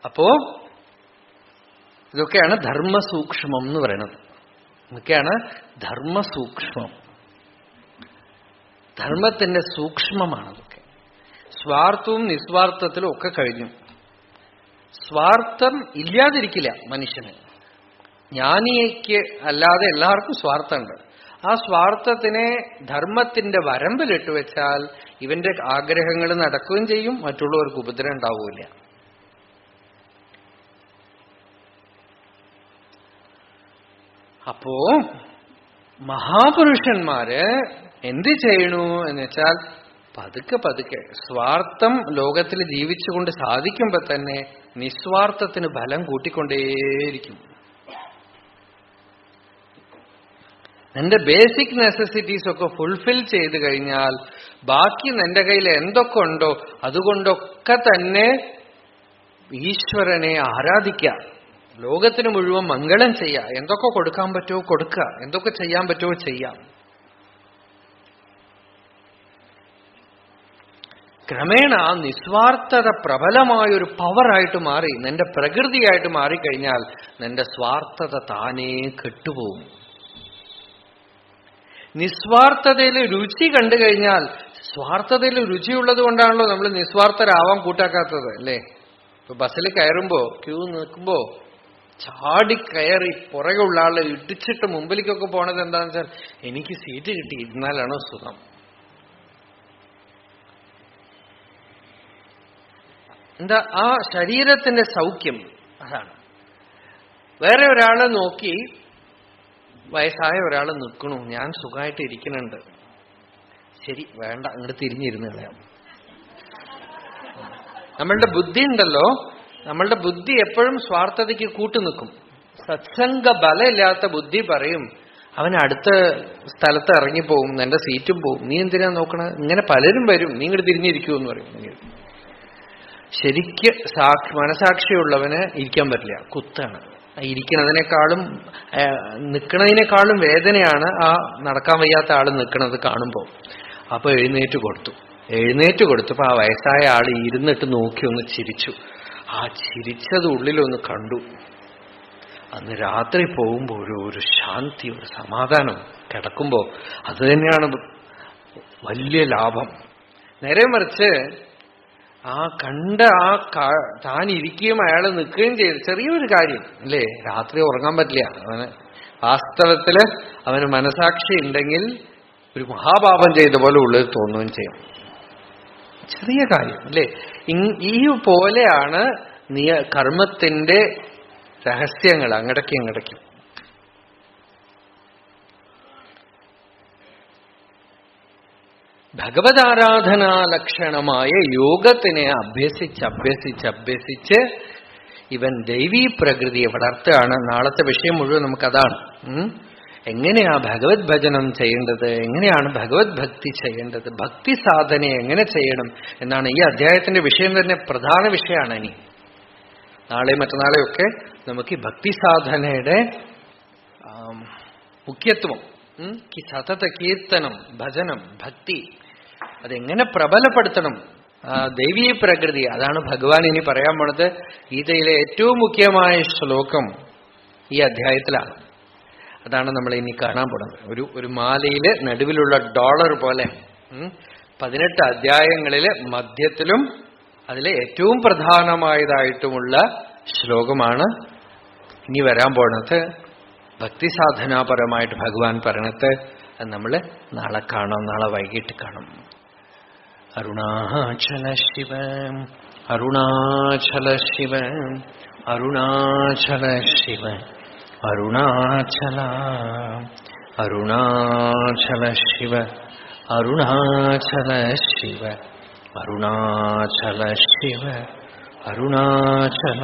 അപ്പോ ഇതൊക്കെയാണ് ധർമ്മസൂക്ഷ്മം എന്ന് പറയുന്നത്. ഇതൊക്കെയാണ് ധർമ്മസൂക്ഷ്മം. ധർമ്മത്തിന്റെ സൂക്ഷ്മമാണതൊക്കെ. സ്വാർത്ഥവും നിസ്വാർത്ഥത്തിലും ഒക്കെ കഴിഞ്ഞു. സ്വാർത്ഥം ഇല്ലാതിരിക്കില്ല മനുഷ്യന്. ജ്ഞാനിക്ക് അല്ലാതെ എല്ലാവർക്കും സ്വാർത്ഥമുണ്ട്. ആ സ്വാർത്ഥത്തിനെ ധർമ്മത്തിന്റെ വരമ്പിലിട്ട് വെച്ചാൽ ഇവന്റെ ആഗ്രഹങ്ങൾ നടക്കുകയും ചെയ്യും, മറ്റുള്ളവർക്ക് ഉപദ്രവം ഉണ്ടാവില്ല. അപ്പോ മഹാപുരുഷന്മാര് എന്ത് ചെയ്യണു എന്ന് വെച്ചാൽ പതുക്കെ പതുക്കെ സ്വാർത്ഥം ലോകത്തിൽ ജീവിച്ചുകൊണ്ട് സാധിക്കുമ്പോ തന്നെ നിസ്വാർത്ഥത്തിന് ബലം കൂട്ടിക്കൊണ്ടേയിരിക്കും. നിന്റെ ബേസിക് നെസസിറ്റീസ് ഒക്കെ ഫുൾഫിൽ ചെയ്ത് കഴിഞ്ഞാൽ ബാക്കി നിന്റെ കയ്യിൽ എന്തൊക്കെ ഉണ്ടോ അതുകൊണ്ടൊക്കെ തന്നെ ഈശ്വരനെ ആരാധിക്കുക, ലോകത്തിന് മുഴുവൻ മംഗളം ചെയ്യുക. എന്തൊക്കെ കൊടുക്കാൻ പറ്റുമോ കൊടുക്കുക, എന്തൊക്കെ ചെയ്യാൻ പറ്റുമോ ചെയ്യാം. ക്രമേണ ആ നിസ്വാർത്ഥത പ്രബലമായൊരു പവറായിട്ട് മാറി, നിന്റെ പ്രകൃതിയായിട്ട് മാറിക്കഴിഞ്ഞാൽ നിന്റെ സ്വാർത്ഥത താനേ കെട്ടുപോകും. നിസ്വാർത്ഥതയിൽ രുചി കണ്ടു കഴിഞ്ഞാൽ, സ്വാർത്ഥതയിൽ രുചിയുള്ളത് കൊണ്ടാണല്ലോ നമ്മൾ നിസ്വാർത്ഥരാവാൻ കൂട്ടാക്കാത്തത് അല്ലേ? ഇപ്പൊ ബസ്സിൽ കയറുമ്പോ ക്യൂ നിൽക്കുമ്പോ ചാടിക്കയറി പുറകെയുള്ള ആളെ ഇടിച്ചിട്ട് മുമ്പിലേക്കൊക്കെ പോണത് എന്താണെന്ന് വെച്ചാൽ എനിക്ക് സീറ്റ് കിട്ടി, ഇരുന്നാലാണോ സുഖം. എന്താ ആ ശരീരത്തിന്റെ സൗഖ്യം അതാണ്. വേറെ ഒരാളെ നോക്കി വയസ്സായ ഒരാൾ നിൽക്കണു, ഞാൻ സുഖമായിട്ട് ഇരിക്കുന്നുണ്ട്, ശരി വേണ്ട, അങ്ങോട്ട് തിരിഞ്ഞിരുന്ന് കളയാം. നമ്മളുടെ ബുദ്ധി ഉണ്ടല്ലോ, നമ്മളുടെ ബുദ്ധി എപ്പോഴും സ്വാർത്ഥതയ്ക്ക് കൂട്ടുനിൽക്കും. സത്സംഗ ബലമില്ലാത്ത ബുദ്ധി പറയും അവൻ അടുത്ത സ്ഥലത്ത് ഇറങ്ങിപ്പോവും, എന്റെ സീറ്റും പോവും, നീ എന്തിനാ നോക്കണ, ഇങ്ങനെ പലരും വരും, നീ ഇങ്ങോട്ട് തിരിഞ്ഞിരിക്കൂ എന്ന് പറയും. ശരിക്ക് മനസാക്ഷിയുള്ളവന് ഇരിക്കാൻ പറ്റില്ല, കുത്താണ്. ഇരിക്കുന്നതിനേക്കാളും നിൽക്കണതിനേക്കാളും വേദനയാണ് ആ നടക്കാൻ വയ്യാത്ത ആള് നിൽക്കണത് കാണുമ്പോൾ. അപ്പൊ എഴുന്നേറ്റ് കൊടുത്തപ്പോ ആ വയസ്സായ ആള് ഇരുന്നിട്ട് നോക്കി ഒന്ന് ചിരിച്ചു. ആ ചിരിച്ചത് ഉള്ളിലൊന്ന് കണ്ടു. അന്ന് രാത്രി പോകുമ്പോ ഒരു ശാന്തി, ഒരു സമാധാനം, കിടക്കുമ്പോ അത് തന്നെയാണ് വലിയ ലാഭം. നേരെ മറിച്ച് ആ കണ്ട താൻ ഇരിക്കുകയും അയാൾ നിൽക്കുകയും ചെയ്ത് ചെറിയൊരു കാര്യം അല്ലേ, രാത്രി ഉറങ്ങാൻ പറ്റില്ല അവന്. വാസ്തവത്തില് അവന് മനസാക്ഷി ഉണ്ടെങ്കിൽ ഒരു മഹാപാപം ചെയ്ത പോലെ ഉള്ളിൽ തോന്നുകയും ചെയ്യും. ചെറിയ കാര്യം അല്ലേ. ഈ പോലെയാണ് കർമ്മത്തിന്റെ രഹസ്യങ്ങൾ അങ്ങടയ്ക്കും. ഭഗവതാരാധനാലക്ഷണമായ യോഗത്തിനെ അഭ്യസിച്ച് ഇവൻ ദൈവീ പ്രകൃതിയെ വളർത്തുകയാണ്. നാളത്തെ വിഷയം മുഴുവൻ നമുക്കതാണ്. എങ്ങനെയാ ഭഗവത് ഭജനം ചെയ്യേണ്ടത്, എങ്ങനെയാണ് ഭഗവത് ഭക്തി ചെയ്യേണ്ടത്, ഭക്തി സാധന എങ്ങനെ ചെയ്യണം എന്നാണ് ഈ അധ്യായത്തിന്റെ വിഷയം തന്നെ. പ്രധാന വിഷയമാണ് ഇനി. നാളെ മറ്റന്നാളെയൊക്കെ നമുക്ക് ഈ ഭക്തി സാധനയുടെ മുഖ്യത്വം, സതത കീർത്തനം, ഭജനം, ഭക്തി അതെങ്ങനെ പ്രബലപ്പെടുത്തണം, ദൈവീ പ്രകൃതി, അതാണ് ഭഗവാൻ ഇനി പറയാൻ പോണത്. ഗീതയിലെ ഏറ്റവും മുഖ്യമായ ശ്ലോകം ഈ അധ്യായത്തിലാണ്. അതാണ് നമ്മൾ ഇനി കാണാൻ പോണത്. ഒരു മാലയില് നടുവിലുള്ള ഡോളർ പോലെ 18 അധ്യായങ്ങളില് മധ്യത്തിലും അതിലെ ഏറ്റവും പ്രധാനമായതായിട്ടുമുള്ള ശ്ലോകമാണ് ഇനി വരാൻ പോണത്. ഭക്തിസാധനാപരമായിട്ട് ഭഗവാൻ പറയണത് നമ്മൾ നാളെ കാണാം, നാളെ വൈകിട്ട് കാണാം. അരുണാചല ശിവ അരുണാചല ശിവ അരുണാചല ശിവ അരുണാചല അരുണാചല ശിവ അരുണാചല ശിവ അരുണാചല ശിവ അരുണാചല